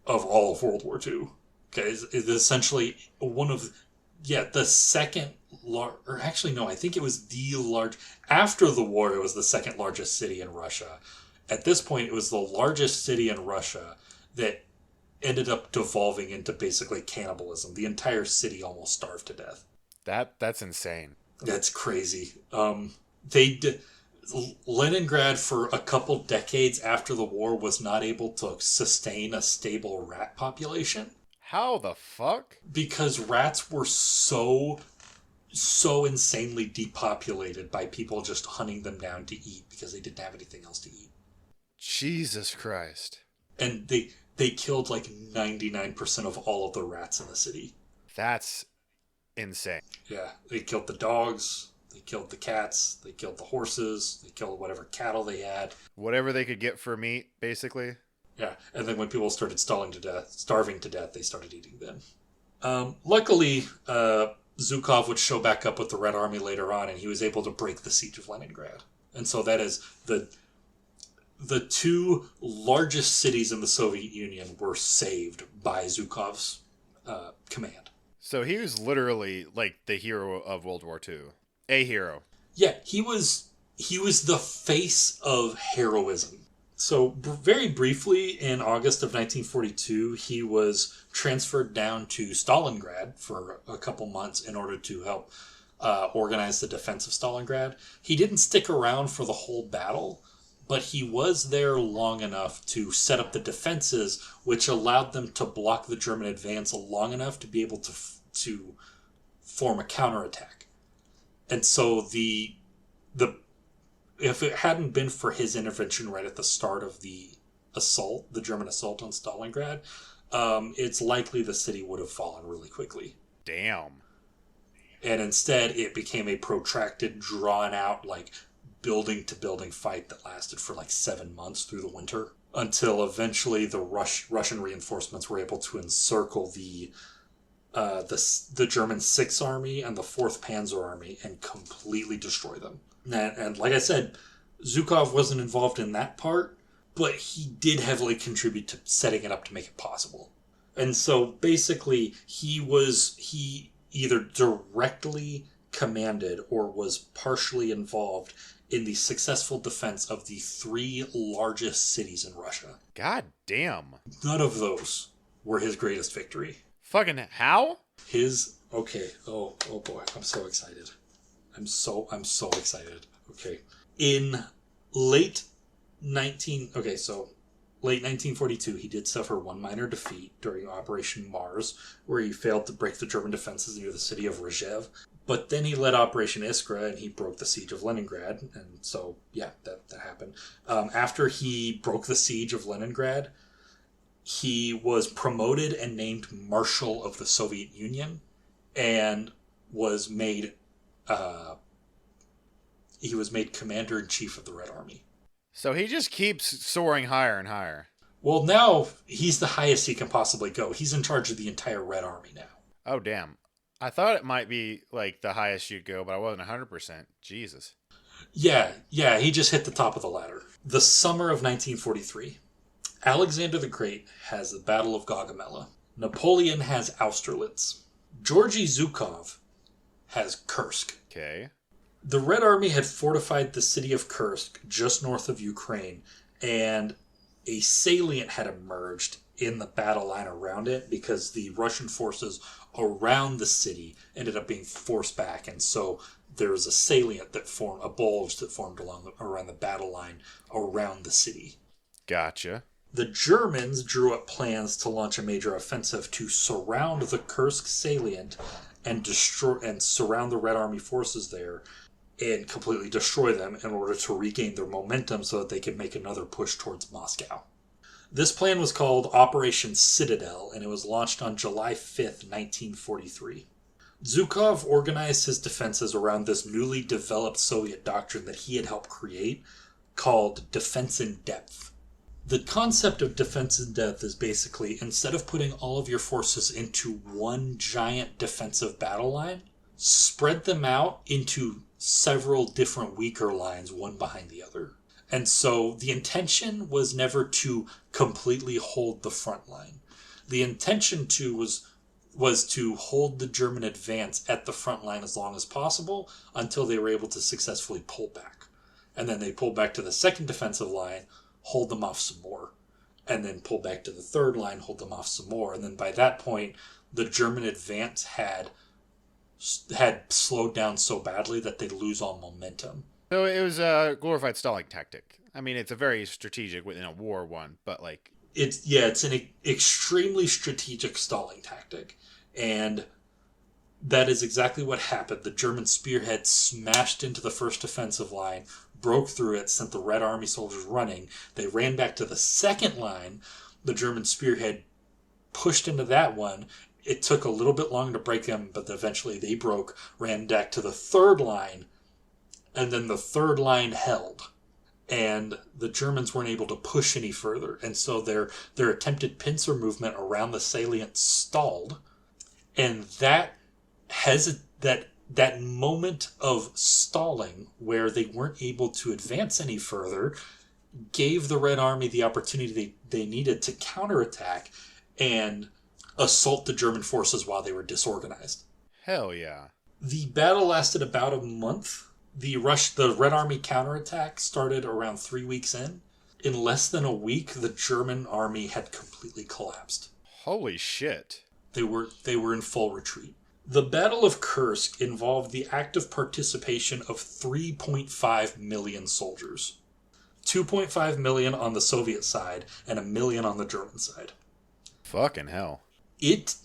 of all of World War II. Okay, it's essentially one of, the second, or actually no, I think it was the large, after the war it was the second largest city in Russia. At this point it was the largest city in Russia that ended up devolving into basically cannibalism. The entire city almost starved to death. That's insane. That's crazy. Leningrad for a couple decades after the war was not able to sustain a stable rat population. How the fuck? Because rats were so insanely depopulated by people just hunting them down to eat because they didn't have anything else to eat. Jesus Christ. And they killed like 99% of all of the rats in the city. That's insane. Yeah, they killed the dogs, they killed the cats, they killed the horses, they killed whatever cattle they had. Whatever they could get for meat, basically. Yeah, and then when people started starving to death, they started eating them. Luckily, Zhukov would show back up with the Red Army later on, and he was able to break the siege of Leningrad. And so that is the two largest cities in the Soviet Union were saved by Zhukov's command. So he was literally like the hero of World War II. A hero. Yeah, he was the face of heroism. So very briefly, in August of 1942, he was transferred down to Stalingrad for a couple months in order to help organize the defense of Stalingrad. He didn't stick around for the whole battle, but he was there long enough to set up the defenses, which allowed them to block the German advance long enough to be able to form a counterattack. And so if it hadn't been for his intervention right at the start of the German assault on Stalingrad, it's likely the city would have fallen really quickly. Damn. And instead, it became a protracted, drawn-out, building-to-building fight that lasted for 7 months through the winter, until eventually the Russian reinforcements were able to encircle the German 6th Army and the 4th Panzer Army and completely destroy them. And like I said, Zhukov wasn't involved in that part, but he did heavily contribute to setting it up to make it possible. And so basically, he either directly commanded or was partially involved in the successful defense of the 3 largest cities in Russia. God damn. None of those were his greatest victory. Fucking how? Okay. Oh boy, I'm so excited. I'm so excited. Okay. In late 1942, he did suffer one minor defeat during Operation Mars, where he failed to break the German defenses near the city of Rzhev. But then he led Operation Iskra, and he broke the siege of Leningrad. And so, yeah, that happened. After he broke the siege of Leningrad, he was promoted and named Marshal of the Soviet Union, and was made commander-in-chief of the Red Army. So he just keeps soaring higher and higher. Well, now he's the highest he can possibly go. He's in charge of the entire Red Army now. Oh, damn. I thought it might be the highest you'd go, but I wasn't 100%. Jesus. Yeah, he just hit the top of the ladder. The summer of 1943. Alexander the Great has the Battle of Gaugamela. Napoleon has Austerlitz. Georgy Zhukov has Kursk. Okay. The Red Army had fortified the city of Kursk just north of Ukraine, and a salient had emerged in the battle line around it because the Russian forces around the city ended up being forced back, and so there was a salient that formed, a bulge that formed around the battle line around the city. Gotcha. The Germans drew up plans to launch a major offensive to surround the Kursk salient and destroy and surround the Red Army forces there and completely destroy them in order to regain their momentum so that they could make another push towards Moscow. This plan was called Operation Citadel, and it was launched on July 5th, 1943. Zhukov organized his defenses around this newly developed Soviet doctrine that he had helped create called defense in depth. The concept of defense in depth is basically, instead of putting all of your forces into one giant defensive battle line, spread them out into several different weaker lines, one behind the other. And so the intention was never to completely hold the front line. The intention was to hold the German advance at the front line as long as possible until they were able to successfully pull back. And then they pull back to the second defensive line, hold them off some more, and then pull back to the third line, hold them off some more. And then by that point, the German advance had slowed down so badly that they'd lose all momentum. So it was a glorified stalling tactic. I mean, it's a very strategic within a war one, but like... It's an extremely strategic stalling tactic. And that is exactly what happened. The German spearhead smashed into the first defensive line, broke through it, sent the Red Army soldiers running. They ran back to the second line. The German spearhead pushed into that one. It took a little bit longer to break them, but eventually they broke, ran back to the third line, and then the third line held. And the Germans weren't able to push any further. And so their attempted pincer movement around the salient stalled. And that moment of stalling where they weren't able to advance any further gave the Red Army the opportunity they needed to counterattack and assault the German forces while they were disorganized. Hell yeah. The battle lasted about a month. The Red Army counterattack started around 3 weeks in. In less than a week, the German army had completely collapsed. Holy shit. They were in full retreat. The Battle of Kursk involved the active participation of 3.5 million soldiers. 2.5 million on the Soviet side and 1 million on the German side. Fucking hell. It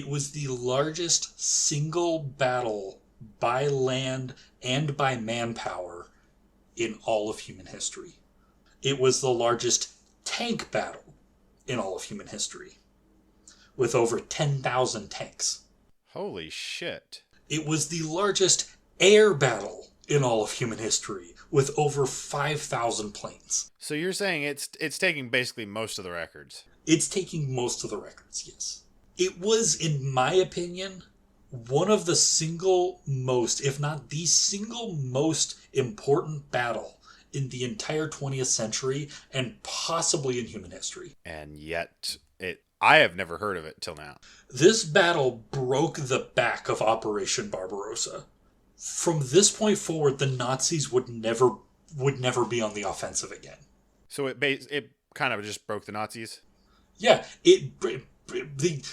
was the largest single battle by land and by manpower in all of human history. It was the largest tank battle in all of human history, with over 10,000 tanks. Holy shit. It was the largest air battle in all of human history, with over 5,000 planes. So you're saying it's taking basically most of the records? It's taking most of the records, yes. It was, in my opinion, one of the single most, if not the single most important battle in the entire 20th century and possibly in human history. And yet, I have never heard of it till now. This battle broke the back of Operation Barbarossa. From this point forward, the Nazis would never be on the offensive again. So it kind of just broke the Nazis? Yeah, the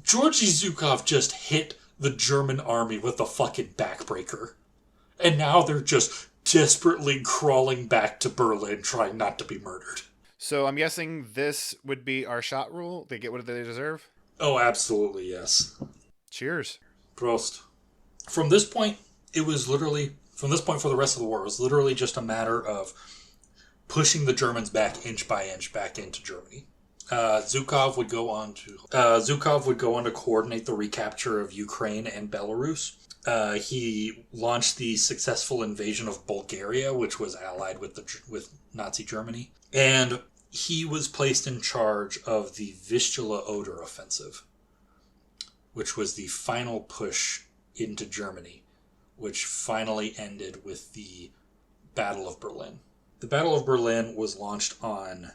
Georgy Zhukov just hit the German army with a fucking backbreaker. And now they're just desperately crawling back to Berlin trying not to be murdered. So I'm guessing this would be our shot rule? They get what they deserve? Oh, absolutely, yes. Cheers. Prost. From this point for the rest of the war, it was literally just a matter of pushing the Germans back inch by inch back into Germany. Zhukov would go on to coordinate the recapture of Ukraine and Belarus. He launched the successful invasion of Bulgaria, which was allied with Nazi Germany, and he was placed in charge of the Vistula Oder offensive, which was the final push into Germany, which finally ended with the Battle of Berlin. The Battle of Berlin was launched on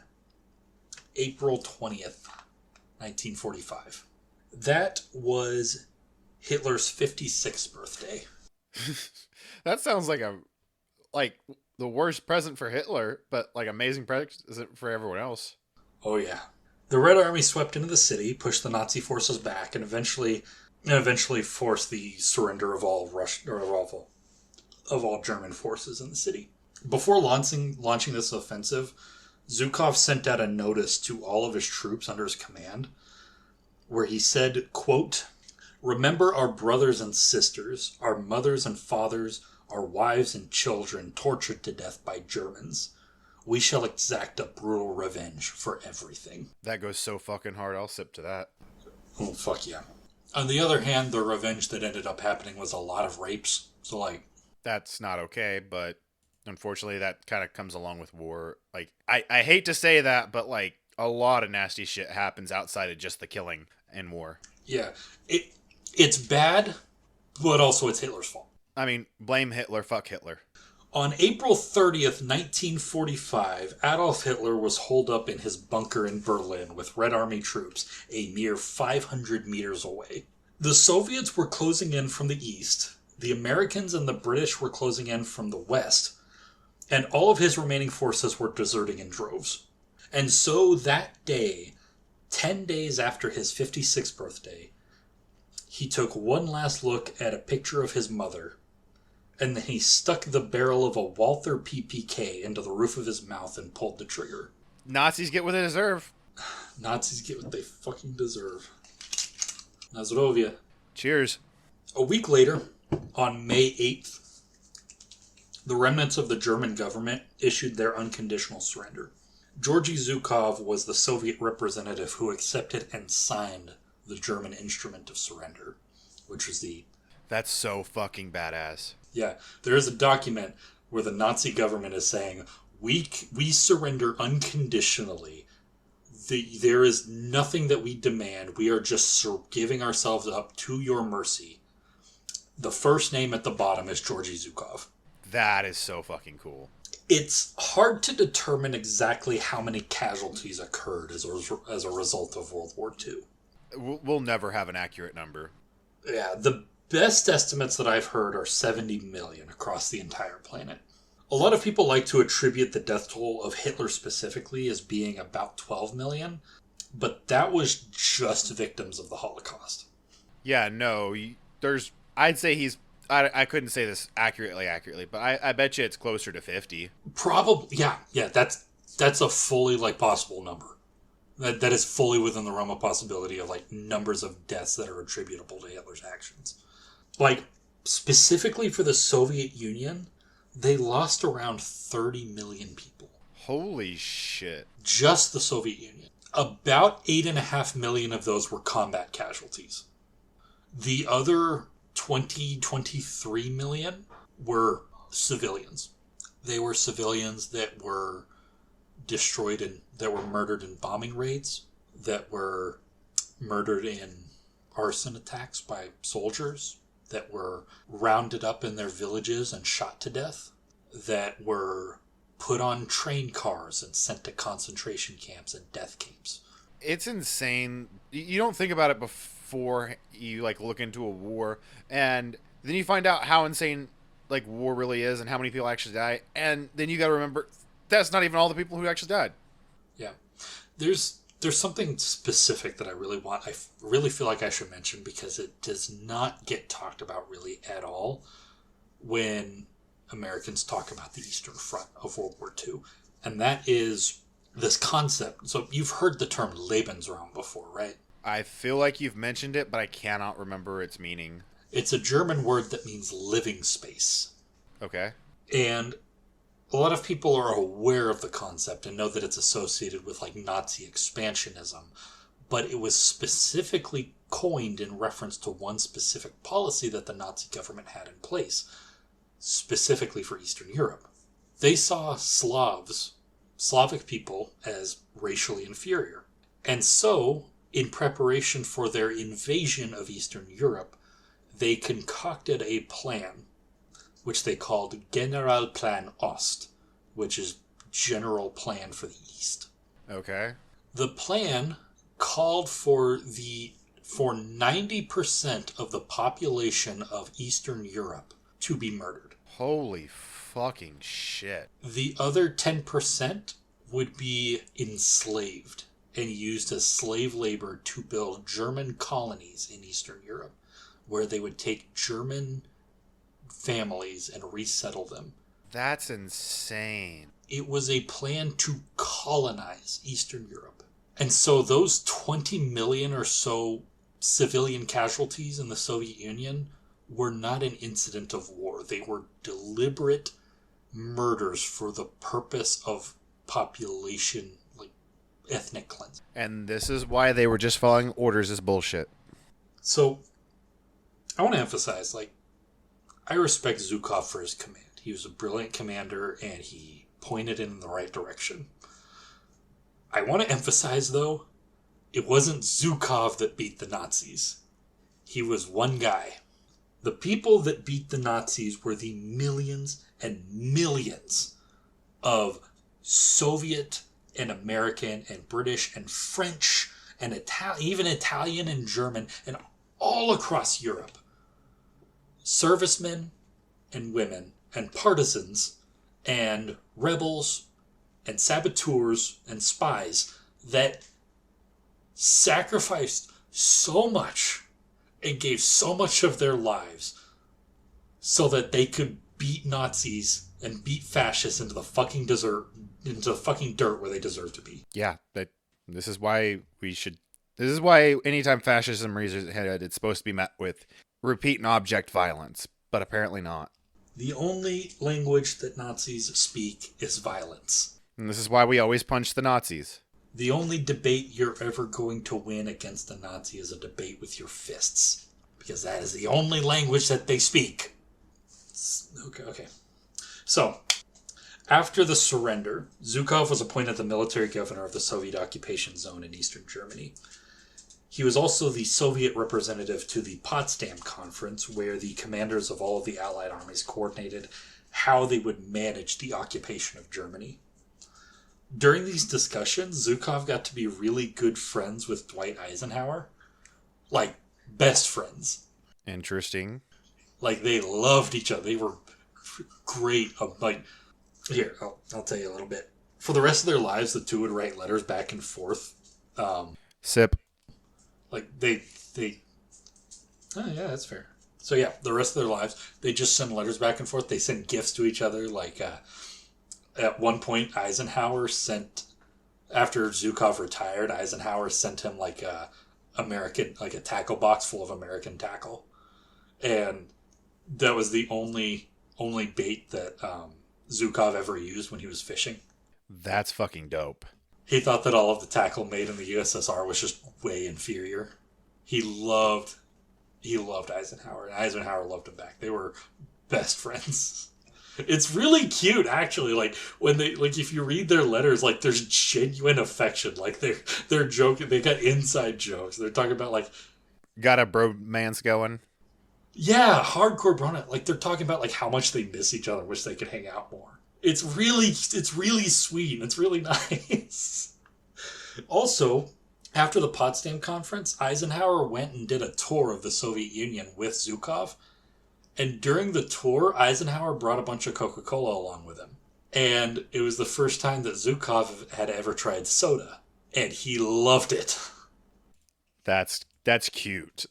April 20th, 1945. That was Hitler's 56th birthday. That sounds like the worst present for Hitler, but like amazing present for everyone else. Oh yeah. The Red Army swept into the city, pushed the Nazi forces back, and eventually forced the surrender of all German forces in the city. Before launching this offensive, Zhukov sent out a notice to all of his troops under his command, where he said, quote, "Remember our brothers and sisters, our mothers and fathers, our wives and children tortured to death by Germans. We shall exact a brutal revenge for everything." That goes so fucking hard, I'll sip to that. Oh, fuck yeah. On the other hand, the revenge that ended up happening was a lot of rapes. So, like... That's not okay, but unfortunately that kind of comes along with war. Like, I hate to say that, but, like, a lot of nasty shit happens outside of just the killing in war. Yeah. It's bad, but also it's Hitler's fault. I mean, blame Hitler, fuck Hitler. On April 30th, 1945, Adolf Hitler was holed up in his bunker in Berlin with Red Army troops a mere 500 meters away. The Soviets were closing in from the east, the Americans and the British were closing in from the west, and all of his remaining forces were deserting in droves. And so that day, 10 days after his 56th birthday, he took one last look at a picture of his mother, and then he stuck the barrel of a Walther PPK into the roof of his mouth and pulled the trigger. Nazis get what they deserve. Nazis get what they fucking deserve. Nazdrovya. Cheers. A week later, on May 8th, the remnants of the German government issued their unconditional surrender. Georgy Zhukov was the Soviet representative who accepted and signed the German instrument of surrender, which was the... That's so fucking badass. Yeah, there is a document where the Nazi government is saying, we surrender unconditionally. There is nothing that we demand. We are just giving ourselves up to your mercy. The first name at the bottom is Georgy Zhukov. That is so fucking cool. It's hard to determine exactly how many casualties occurred as a result of World War II. We'll never have an accurate number. Yeah, the best estimates that I've heard are 70 million across the entire planet. A lot of people like to attribute the death toll of Hitler specifically as being about 12 million, but that was just victims of the Holocaust. Yeah, no, I'd say I couldn't say this accurately, but I bet you it's closer to 50. Probably, yeah, that's a fully, possible number. That is fully within the realm of possibility of, numbers of deaths that are attributable to Hitler's actions. Specifically for the Soviet Union, they lost around 30 million people. Holy shit. Just the Soviet Union. About 8.5 million of those were combat casualties. The other 23 million were civilians. They were civilians that were destroyed and that were murdered in bombing raids, that were murdered in arson attacks by soldiers, that were rounded up in their villages and shot to death, that were put on train cars and sent to concentration camps and death camps. It's insane. You don't think about it before you look into a war, and then you find out how insane war really is and how many people actually die, and then you got to remember that's not even all the people who actually died. Yeah. There's something specific that I really feel like I should mention because it does not get talked about really at all when Americans talk about the Eastern Front of World War II. And that is this concept. So you've heard the term Lebensraum before, right? I feel like you've mentioned it, but I cannot remember its meaning. It's a German word that means living space. Okay. And a lot of people are aware of the concept and know that it's associated with Nazi expansionism, but it was specifically coined in reference to one specific policy that the Nazi government had in place, specifically for Eastern Europe. They saw Slavic people, as racially inferior. And so, in preparation for their invasion of Eastern Europe, they concocted a plan which they called Generalplan Ost, which is General Plan for the East. Okay. The plan called for 90% of the population of Eastern Europe to be murdered. Holy fucking shit. The other 10% would be enslaved and used as slave labor to build German colonies in Eastern Europe, where they would take German families and resettle them. That's insane. It was a plan to colonize Eastern Europe. And so those 20 million or so civilian casualties in the Soviet Union were not an incident of war. They were deliberate murders for the purpose of population, like ethnic cleansing. And this is why they were just following orders as bullshit. So I want to emphasize, like, I respect Zhukov for his command. He was a brilliant commander and he pointed in the right direction. I want to emphasize, though, it wasn't Zhukov that beat the Nazis. He was one guy. The people that beat the Nazis were the millions and millions of Soviet and American and British and French and even Italian and German and all across Europe. Servicemen and women and partisans and rebels and saboteurs and spies that sacrificed so much and gave so much of their lives so that they could beat Nazis and beat fascists into the fucking dirt where they deserve to be. Yeah, this is why this is why anytime fascism rears its head, it's supposed to be met with repeat and object violence, but apparently not. The only language that Nazis speak is violence. And this is why we always punch the Nazis. The only debate you're ever going to win against a Nazi is a debate with your fists. Because that is the only language that they speak. Okay. So, after the surrender, Zhukov was appointed the military governor of the Soviet occupation zone in eastern Germany. He was also the Soviet representative to the Potsdam Conference, where the commanders of all of the Allied armies coordinated how they would manage the occupation of Germany. During these discussions, Zhukov got to be really good friends with Dwight Eisenhower. Like, best friends. Interesting. Like, they loved each other. They were great. Like, here, I'll tell you a little bit. For the rest of their lives, the two would write letters back and forth. Sip. Like, they... Oh, yeah, that's fair. So, yeah, the rest of their lives, they just send letters back and forth. They send gifts to each other. Like, at one point, Eisenhower sent... After Zhukov retired, Eisenhower sent him, like, a tackle box full of American tackle. And that was the only bait that Zhukov ever used when he was fishing. That's fucking dope. He thought that all of the tackle made in the USSR was just way inferior. He loved Eisenhower, and Eisenhower loved him back. They were best friends. It's really cute, actually. Like, when they, like, if you read their letters, like, there's genuine affection. Like, they're joking. They got inside jokes. They're talking about, like, got a bromance going. Yeah, hardcore bromance. Like, they're talking about, like, how much they miss each other, wish they could hang out more. It's really sweet. It's really nice. Also, after the Potsdam Conference, Eisenhower went and did a tour of the Soviet Union with Zhukov. And during the tour, Eisenhower brought a bunch of Coca-Cola along with him. And it was the first time that Zhukov had ever tried soda. And he loved it. That's cute.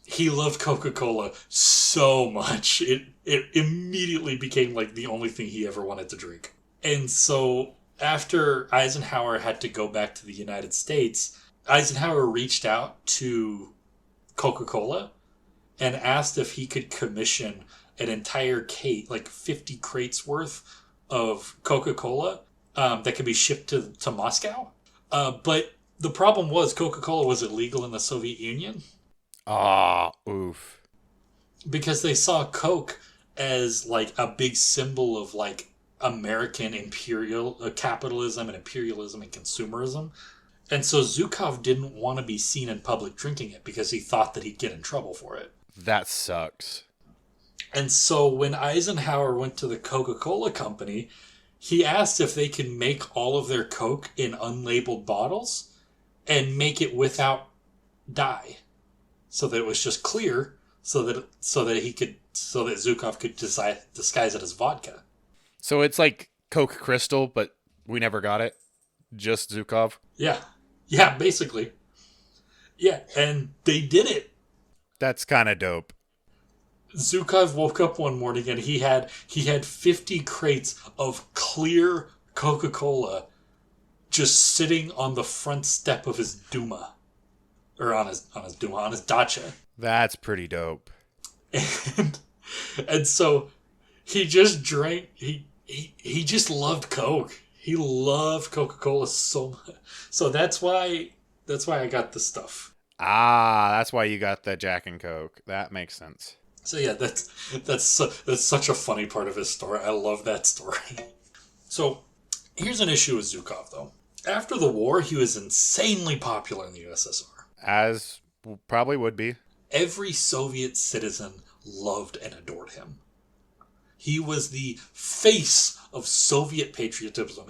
He loved Coca-Cola so much. It immediately became like the only thing he ever wanted to drink. And so after Eisenhower had to go back to the United States, Eisenhower reached out to Coca-Cola and asked if he could commission an entire crate, like 50 crates worth of Coca-Cola that could be shipped to Moscow. But the problem was Coca-Cola was illegal in the Soviet Union. Oof. Because they saw Coke as like a big symbol of like American imperial capitalism and imperialism and consumerism. And so Zhukov didn't want to be seen in public drinking it because he thought that he'd get in trouble for it. That sucks. And so when Eisenhower went to the Coca-Cola company, he asked if they could make all of their Coke in unlabeled bottles and make it without dye. So that it was just clear, so that Zhukov could disguise it as vodka. So it's like Coke Crystal, but we never got it. Just Zhukov. Yeah, Yeah, basically. Yeah, and they did it. That's kind of dope. Zhukov woke up one morning and he had 50 crates of clear Coca-Cola just sitting on the front step of his Duma, or on his dacha, That's pretty dope. and and so he just drank. He just loved Coke. He loved Coca-Cola so much. So that's why I got this stuff. Ah, that's why you got the Jack and Coke. That makes sense. So yeah, that's such a funny part of his story. I love that story. So here's an issue with Zhukov though. After the war, he was insanely popular in the USSR. As probably would be. Every Soviet citizen loved and adored him. He was the face of Soviet patriotism.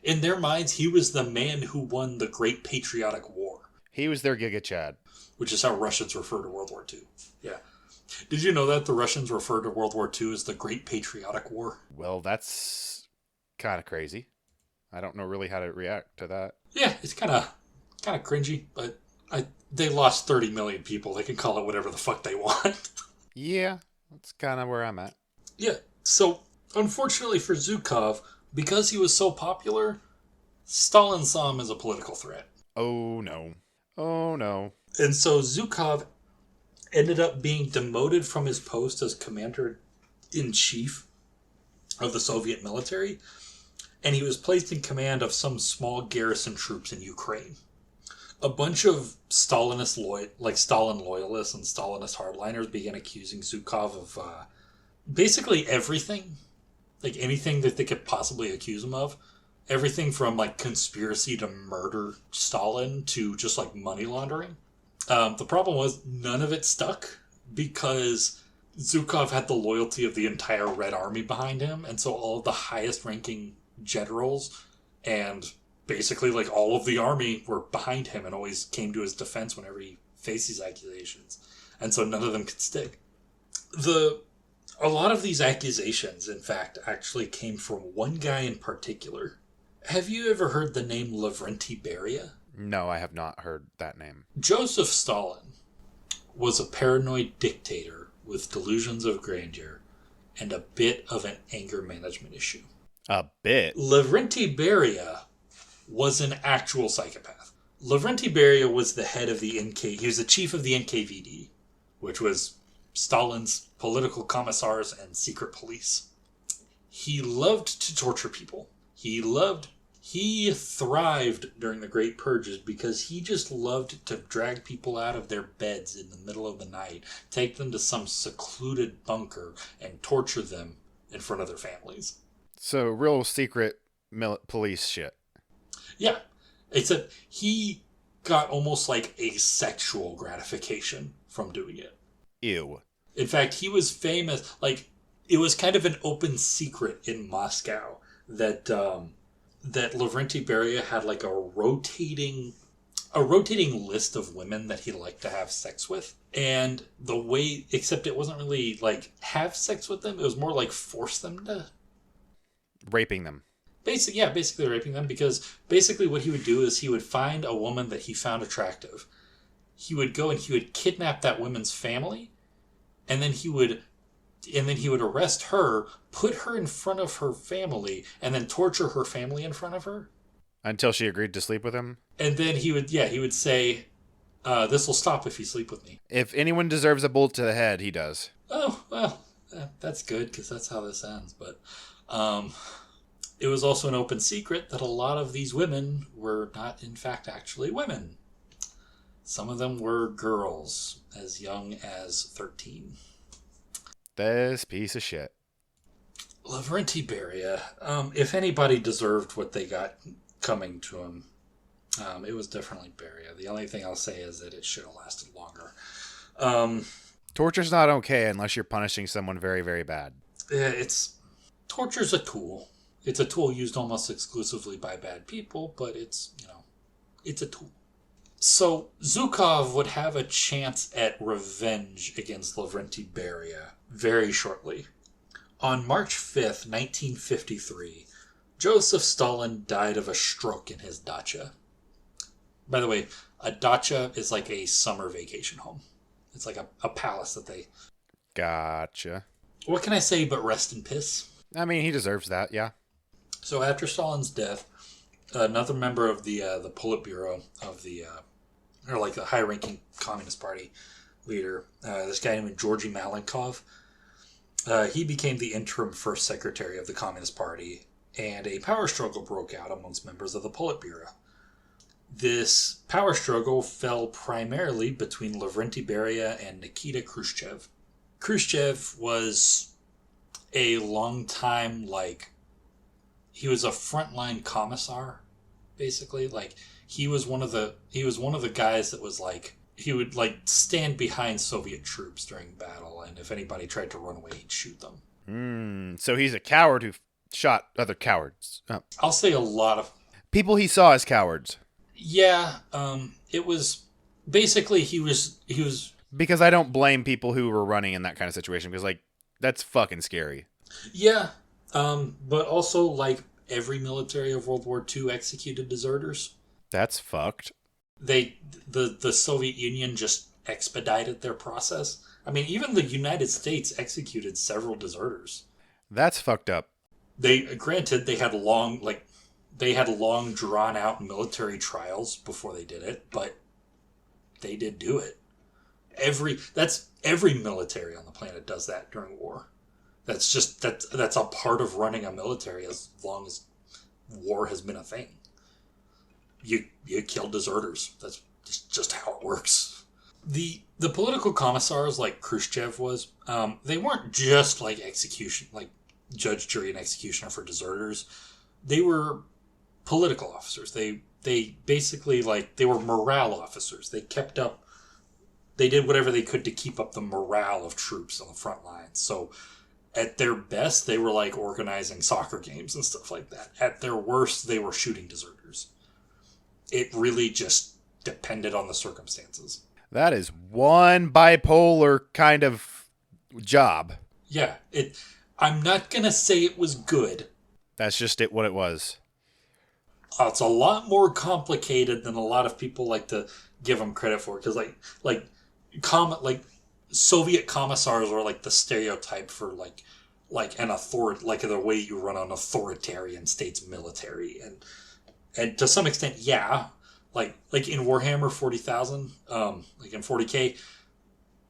In their minds, he was the man who won the Great Patriotic War. He was their Giga Chad. Which is how Russians refer to World War II. Yeah. Did you know that the Russians refer to World War II as the Great Patriotic War? Well, that's kind of crazy. I don't know really how to react to that. Yeah, it's kind of cringy, but they lost 30 million people. They can call it whatever the fuck they want. Yeah, that's kind of where I'm at. Yeah, so unfortunately for Zhukov, because he was so popular, Stalin saw him as a political threat. Oh no. Oh no. And so Zhukov ended up being demoted from his post as commander-in-chief of the Soviet military, and he was placed in command of some small garrison troops in Ukraine. A bunch of Stalin loyalists and Stalinist hardliners began accusing Zhukov of basically everything, like anything that they could possibly accuse him of. Everything from like conspiracy to murder Stalin to just like money laundering. The problem was none of it stuck because Zhukov had the loyalty of the entire Red Army behind him, and so all of the highest ranking generals and basically like all of the army were behind him and always came to his defense whenever he faced these accusations. And so none of them could stick. A lot of these accusations, in fact, actually came from one guy in particular. Have you ever heard the name Lavrenti Beria? No, I have not heard that name. Joseph Stalin was a paranoid dictator with delusions of grandeur and a bit of an anger management issue. A bit? Lavrenti Beria was an actual psychopath. Lavrenti Beria was the head of the he was the chief of the NKVD, which was Stalin's political commissars and secret police. He loved to torture people. He thrived during the Great Purges because he just loved to drag people out of their beds in the middle of the night, take them to some secluded bunker, and torture them in front of their families. So, real secret police shit. Yeah. Except he got almost like a sexual gratification from doing it. Ew. In fact, he was famous, like, it was kind of an open secret in Moscow that Lavrenti Beria had like a rotating list of women that he liked to have sex with. And except it wasn't really like have sex with them, it was more like force them to... Raping them. Basically raping them, because basically what he would do is he would find a woman that he found attractive. He would go and he would kidnap that woman's family, and then he would arrest her, put her in front of her family, and then torture her family in front of her. Until she agreed to sleep with him? And then he would say, this will stop if you sleep with me. If anyone deserves a bullet to the head, he does. Oh, well, that's good, because that's how this ends. But it was also an open secret that a lot of these women were not, in fact, actually women. Some of them were girls as young as 13. This piece of shit. Lavrenti Beria, if anybody deserved what they got coming to him, it was definitely Beria. The only thing I'll say is that it should have lasted longer. Torture's not okay unless you're punishing someone very, very bad. Torture's a tool. It's a tool used almost exclusively by bad people, but it's a tool. So Zhukov would have a chance at revenge against Lavrenti Beria very shortly. On March 5th, 1953, Joseph Stalin died of a stroke in his dacha. By the way, a dacha is like a summer vacation home. It's like a palace that they. Gotcha. What can I say but rest in piss? I mean, he deserves that, yeah. So after Stalin's death, another member of the Politburo of or like the high-ranking Communist Party leader, this guy named Georgy Malenkov, he became the interim first secretary of the Communist Party, and a power struggle broke out amongst members of the Politburo. This power struggle fell primarily between Lavrenti Beria and Nikita Khrushchev. Khrushchev was a long time, he was a frontline commissar, basically. He was one of the guys that was he would stand behind Soviet troops during battle, and if anybody tried to run away, he'd shoot them. So he's a coward who shot other cowards. Oh. I'll say a lot of people he saw as cowards. Yeah, it was basically he was because I don't blame people who were running in that kind of situation because that's fucking scary. Yeah, but also every military of World War II executed deserters. That's fucked. The Soviet Union just expedited their process. I mean, even the United States executed several deserters. That's fucked up. Granted, they had long drawn out military trials before they did it, but they did do it. Every military on the planet does that during war. That's a part of running a military as long as war has been a thing. You kill deserters. That's just how it works. The political commissars like Khrushchev was, they weren't just execution, judge, jury, and executioner for deserters. They were political officers. They basically they were morale officers. They did whatever they could to keep up the morale of troops on the front lines. So at their best, they were organizing soccer games and stuff like that. At their worst, they were shooting deserters. It really just depended on the circumstances. That is one bipolar kind of job. Yeah, I'm not going to say it was good. That's just what it was. It's a lot more complicated than a lot of people like to give them credit for, because Soviet commissars are the stereotype for an authority, the way you run an authoritarian state's military, and to some extent, yeah, like in Warhammer 40,000, in 40K,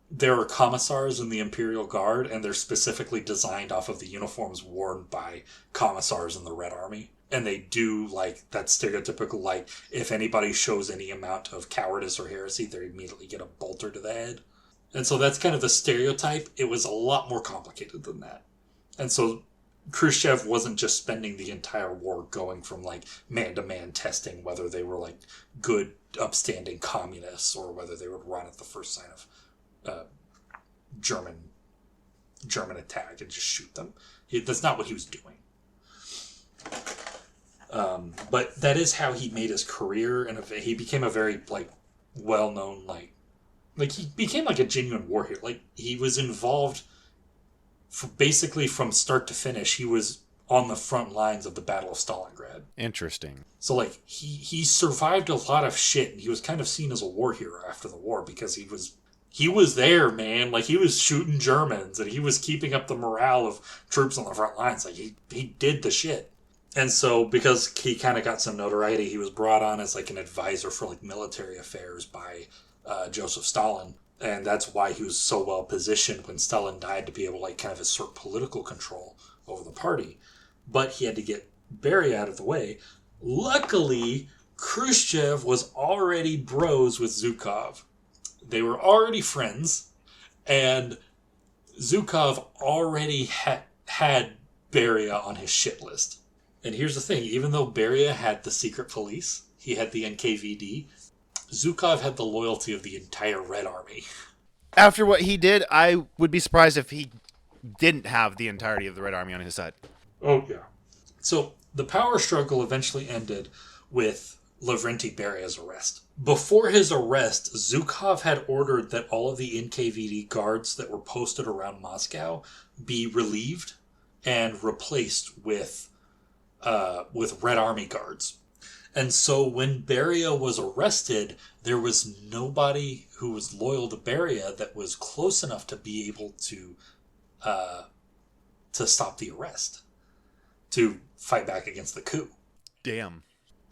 there are commissars in the Imperial Guard, and they're specifically designed off of the uniforms worn by commissars in the Red Army. And they do that stereotypical, if anybody shows any amount of cowardice or heresy, they immediately get a bolter to the head. And so that's kind of the stereotype. It was a lot more complicated than that. And so Khrushchev wasn't just spending the entire war going from man-to-man testing whether they were good, upstanding communists or whether they would run at the first sign of German attack and just shoot them. That's not what he was doing. But that is how he made his career, and he became a very well-known he became a genuine war hero. He was involved basically from start to finish. He was on the front lines of the Battle of Stalingrad. Interesting. So he survived a lot of shit, and he was kind of seen as a war hero after the war because he was there, man. He was shooting Germans, and he was keeping up the morale of troops on the front lines. He did the shit. And so, because he kind of got some notoriety, he was brought on as an advisor for military affairs by Joseph Stalin, and that's why he was so well positioned when Stalin died to be able to kind of assert political control over the party. But he had to get Beria out of the way. Luckily, Khrushchev was already bros with Zhukov. They were already friends, and Zhukov already had Beria on his shit list. And here's the thing, even though Beria had the secret police, he had the NKVD, Zhukov had the loyalty of the entire Red Army. After what he did, I would be surprised if he didn't have the entirety of the Red Army on his side. Oh, yeah. So, the power struggle eventually ended with Lavrenti Beria's arrest. Before his arrest, Zhukov had ordered that all of the NKVD guards that were posted around Moscow be relieved and replaced with Red Army guards. And so when Beria was arrested, there was nobody who was loyal to Beria that was close enough to be able uh, to stop the arrest, to fight back against the coup. Damn.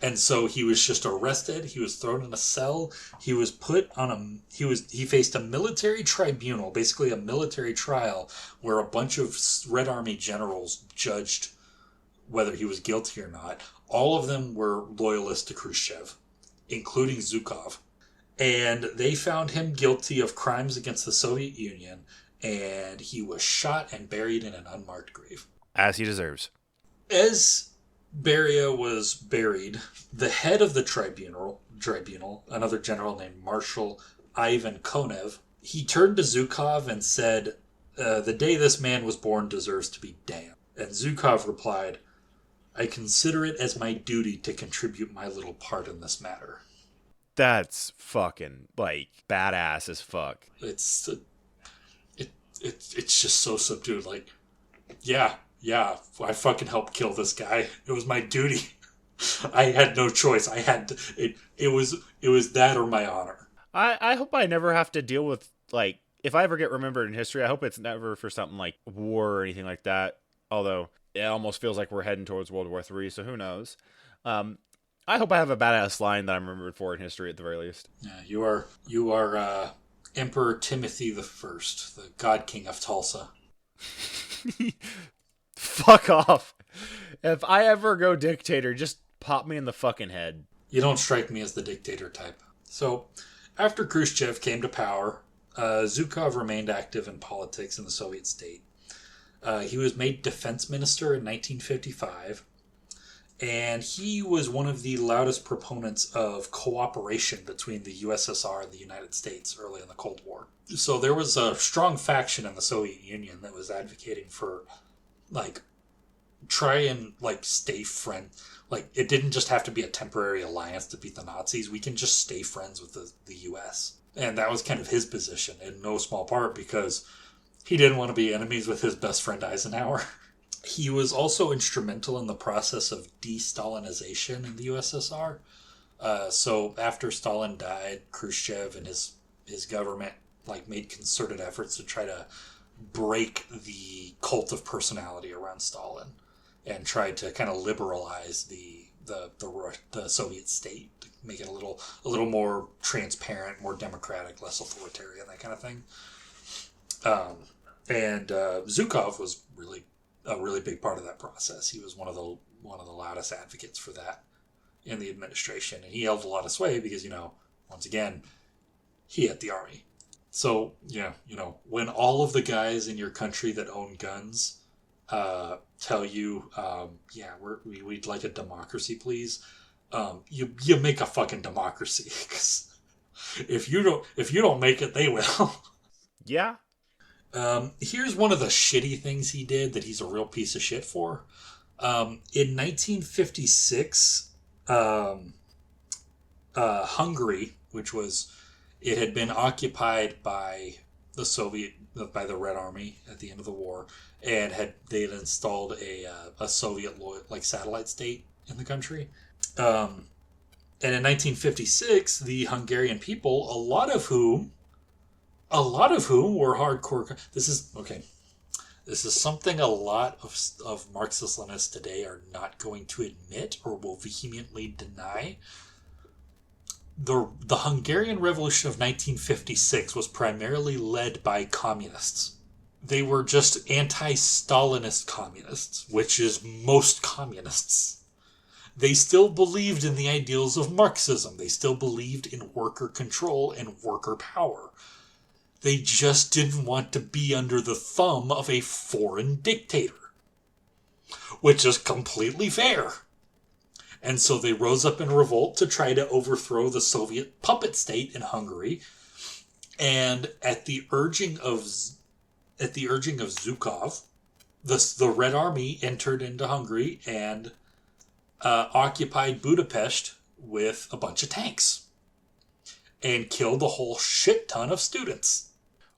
And so he was just arrested. He was thrown in a cell. He was put on he faced a military tribunal, basically a military trial, where a bunch of Red Army generals judged whether he was guilty or not. All of them were loyalists to Khrushchev, including Zhukov. And they found him guilty of crimes against the Soviet Union, and he was shot and buried in an unmarked grave. As he deserves. As Beria was buried, the head of the tribunal, another general named Marshal Ivan Konev, he turned to Zhukov and said, the day this man was born deserves to be damned. And Zhukov replied, I consider it as my duty to contribute my little part in this matter. That's fucking, like, badass as fuck. It's just so subdued. Like, yeah, I fucking helped kill this guy. It was my duty. I had no choice. I had to, it was that or my honor. I hope I never have to deal with, like, if I ever get remembered in history, I hope it's never for something like war or anything like that. Although it almost feels like we're heading towards World War III, so who knows? I hope I have a badass line that I'm remembered for in history at the very least. Yeah, you are Emperor Timothy the First, the God King of Tulsa. Fuck off. If I ever go dictator, just pop me in the fucking head. You don't strike me as the dictator type. So, after Khrushchev came to power, Zhukov remained active in politics in the Soviet state. He was made defense minister in 1955, and he was one of the loudest proponents of cooperation between the USSR and the United States early in the Cold War. So there was a strong faction in the Soviet Union that was advocating for, like, try and, like, stay friends. Like, it didn't just have to be a temporary alliance to beat the Nazis. We can just stay friends with the U.S. And that was kind of his position, in no small part because he didn't want to be enemies with his best friend Eisenhower. He was also instrumental in the process of de-Stalinization in the USSR. So after Stalin died, Khrushchev and his government, like, made concerted efforts to try to break the cult of personality around Stalin and tried to kind of liberalize the Soviet state, to make it a little more transparent, more democratic, less authoritarian, that kind of thing. And Zhukov was a really big part of that process. He was one of the loudest advocates for that in the administration, and he held a lot of sway because, once again, he had the army. So, when all of the guys in your country that own guns tell you, we'd like a democracy, please, you make a fucking democracy. 'Cause if you don't make it, they will. Yeah. Here's one of the shitty things he did that he's a real piece of shit for. In 1956, Hungary, it had been occupied by the Red Army at the end of the war, and they had installed a Soviet satellite state in the country. And in 1956, the Hungarian people, a lot of whom were hardcore. This is something a lot of Marxist-Leninists today are not going to admit or will vehemently deny. The Hungarian Revolution of 1956 was primarily led by communists. They were just anti-Stalinist communists, which is most communists. They still believed in the ideals of Marxism. They still believed in worker control and worker power. They just didn't want to be under the thumb of a foreign dictator, which is completely fair. And so they rose up in revolt to try to overthrow the Soviet puppet state in Hungary. And at the urging of Zhukov, the Red Army entered into Hungary and occupied Budapest with a bunch of tanks and killed a whole shit ton of students.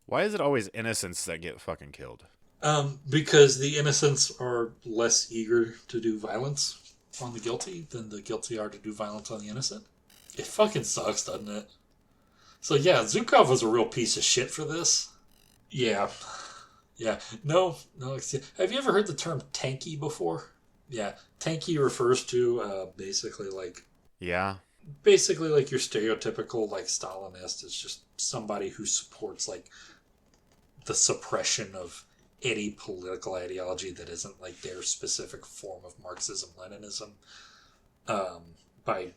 Why is it always innocents that get fucking killed? Because the innocents are less eager to do violence. on the guilty than the guilty are to do violence on the innocent. It fucking sucks, doesn't it? So yeah, Zhukov was a real piece of shit for this. Yeah. Yeah. No. Have you ever heard the term tanky before? Yeah. Tanky refers to basically like Yeah. your stereotypical like Stalinist. It's just somebody who supports like the suppression of any political ideology that isn't like their specific form of Marxism Leninism by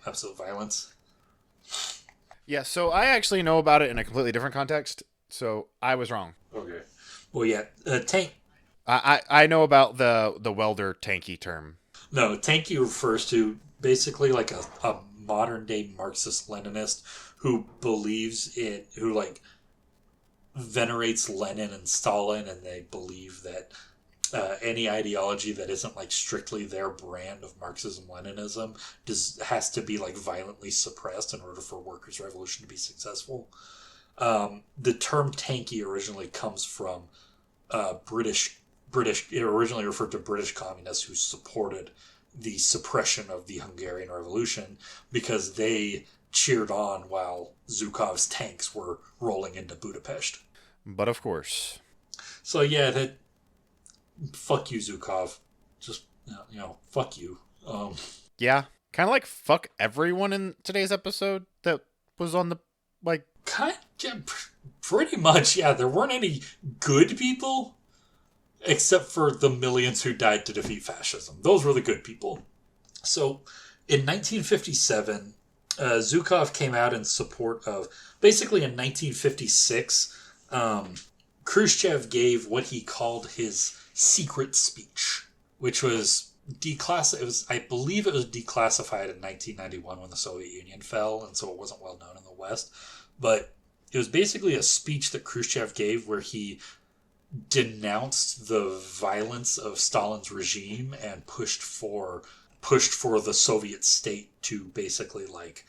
absolute violence. Yeah, so I actually know about it in a completely different context, so I was wrong. Okay. Well, yeah, tank. I know about the welder tanky term. No, tanky refers to basically like a modern day Marxist Leninist who believes who like venerates Lenin and Stalin, and they believe that any ideology that isn't like strictly their brand of Marxism Leninism has to be like violently suppressed in order for workers' revolution to be successful. The term tanky originally comes from British. It originally referred to British communists who supported the suppression of the Hungarian Revolution because they cheered on while Zhukov's tanks were rolling into Budapest. But of course. So yeah, fuck you, Zhukov. Just fuck you. Yeah, kind of like fuck everyone in today's episode that was on the like. Pretty much, yeah. There weren't any good people, except for the millions who died to defeat fascism. Those were the good people. So, in 1957, Zhukov came out in support of. Basically, in 1956, Khrushchev gave what he called his secret speech, which was I believe it was declassified in 1991 when the Soviet Union fell, and so it wasn't well known in the West. But it was basically a speech that Khrushchev gave where he denounced the violence of Stalin's regime and pushed for the Soviet state to basically like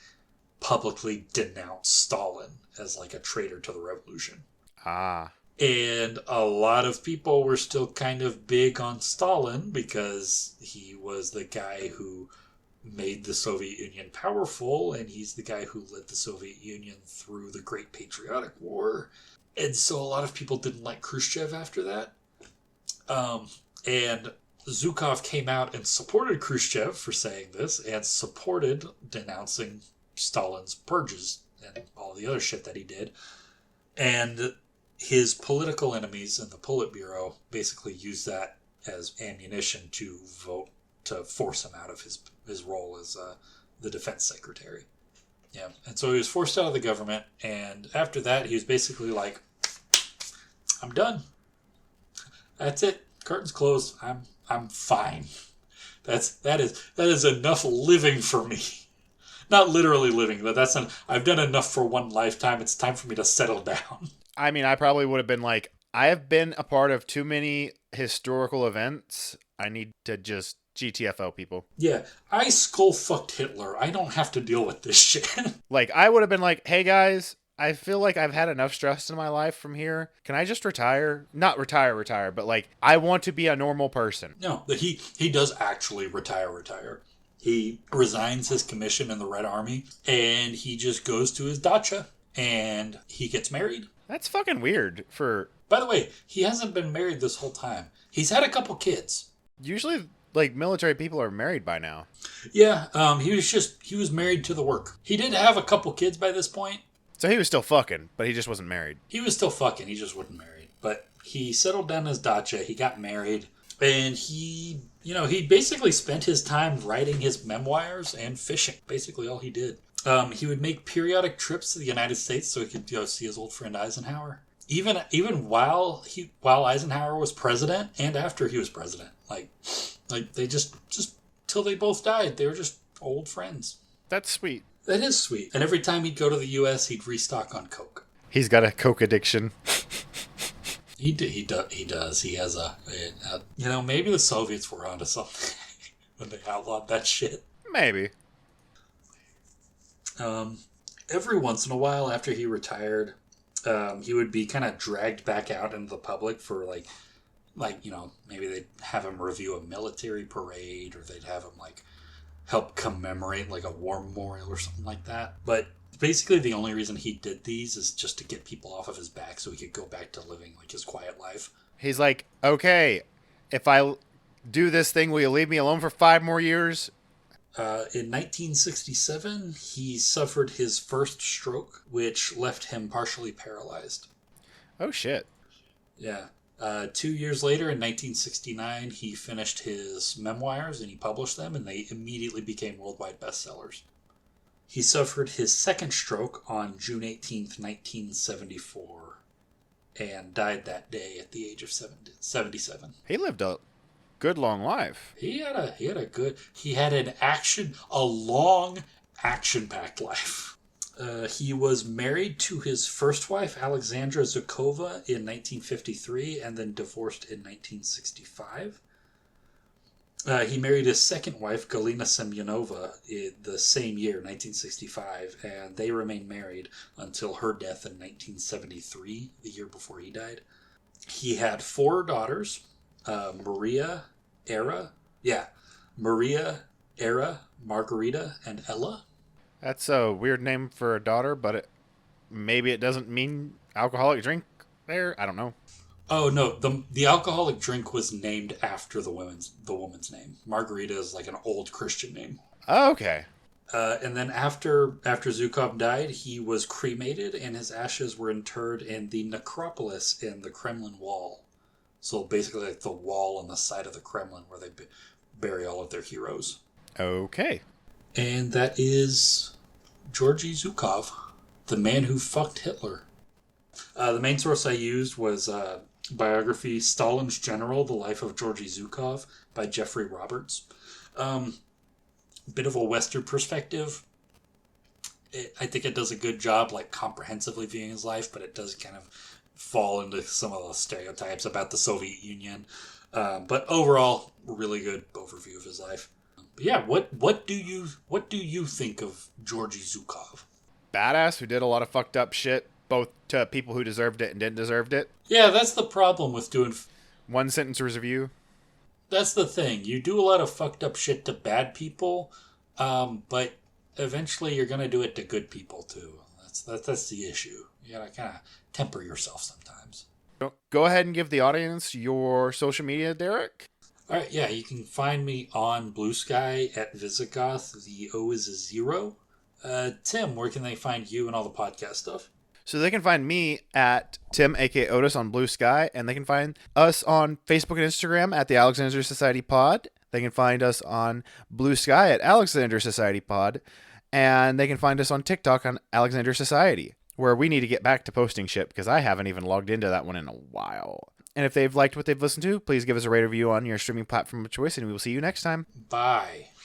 publicly denounce Stalin as like a traitor to the revolution. And a lot of people were still kind of big on Stalin because he was the guy who made the Soviet Union powerful, and he's the guy who led the Soviet Union through the Great Patriotic War. And so a lot of people didn't like Khrushchev after that. And Zhukov came out and supported Khrushchev for saying this and supported denouncing Stalin's purges and all the other shit that he did. And his political enemies in the Politburo basically used that as ammunition to vote to force him out of his role as the defense secretary. Yeah, and so he was forced out of the government, and after that, he was basically like, "I'm done. That's it. Curtains closed. I'm fine. That is enough living for me. Not literally living, but I've done enough for one lifetime. It's time for me to settle down." I mean, I probably would have been like, I have been a part of too many historical events. I need to just GTFO people. Yeah, I skull fucked Hitler. I don't have to deal with this shit. Like, I would have been like, hey guys, I feel like I've had enough stress in my life from here. Can I just retire? Not retire, but like, I want to be a normal person. No, but he does actually retire. He resigns his commission in the Red Army, and he just goes to his dacha, and he gets married. That's fucking weird for... By the way, he hasn't been married this whole time. He's had a couple kids. Usually, like, military people are married by now. Yeah, he was married to the work. He did have a couple kids by this point. So he was still fucking, but he just wasn't married. He was still fucking, he just wasn't married. But he settled down his dacha, he got married, and he basically spent his time writing his memoirs and fishing. Basically all he did. He would make periodic trips to the United States so he could see his old friend Eisenhower. Even while Eisenhower was president and after he was president, like they just till they both died, they were just old friends. That's sweet. That is sweet. And every time he'd go to the U.S., he'd restock on Coke. He's got a Coke addiction. He does. He has maybe the Soviets were onto something when they outlawed that shit. Maybe. Every once in a while after he retired, he would be kind of dragged back out into the public for like Like, maybe they'd have him review a military parade, or they'd have him, like, help commemorate, like, a war memorial or something like that. But basically the only reason he did these is just to get people off of his back so he could go back to living, like, his quiet life. He's like, okay, if I do this thing, will you leave me alone for 5 more years? In 1967, he suffered his first stroke, which left him partially paralyzed. Oh, shit. Yeah. 2 years later, in 1969, he finished his memoirs and he published them, and they immediately became worldwide bestsellers. He suffered his second stroke on June 18th, 1974, and died that day at the age of 77. He lived a good long life. He had a long action-packed life. He was married to his first wife, Alexandra Zhukova, in 1953, and then divorced in 1965. He married his second wife, Galina Semyonova, in the same year, 1965, and they remained married until her death in 1973, the year before he died. He had 4 daughters, Maria, Era, Margarita, and Ella. That's a weird name for a daughter, but maybe it doesn't mean alcoholic drink there. I don't know. Oh no, the alcoholic drink was named after the woman's name. Margarita is like an old Christian name. Oh, okay. And then after Zhukov died, he was cremated, and his ashes were interred in the necropolis in the Kremlin wall. So basically, like the wall on the side of the Kremlin where they bury all of their heroes. Okay. And that is Georgy Zhukov, the man who fucked Hitler. The main source I used was biography Stalin's General, The Life of Georgy Zhukov by Jeffrey Roberts. Bit of a Western perspective. I think it does a good job, like, comprehensively viewing his life, but it does kind of fall into some of the stereotypes about the Soviet Union. But overall, really good overview of his life. But yeah, what do you think of Georgy Zhukov? Badass who did a lot of fucked up shit, both to people who deserved it and didn't deserve it. Yeah, that's the problem with doing... One sentence review. That's the thing. You do a lot of fucked up shit to bad people, but eventually you're going to do it to good people too. That's the issue. You got to kind of temper yourself sometimes. Go ahead and give the audience your social media, Derek. All right, yeah, you can find me on Blue Sky at Visigoth. The O is a 0. Tim, where can they find you and all the podcast stuff? So they can find me at Tim, aka Otis, on Blue Sky, and they can find us on Facebook and Instagram at the Alexander Society Pod. They can find us on Blue Sky at Alexander Society Pod, and they can find us on TikTok on Alexander Society, where we need to get back to posting shit because I haven't even logged into that one in a while. And if they've liked what they've listened to, please give us a rate review on your streaming platform of choice, and we will see you next time. Bye.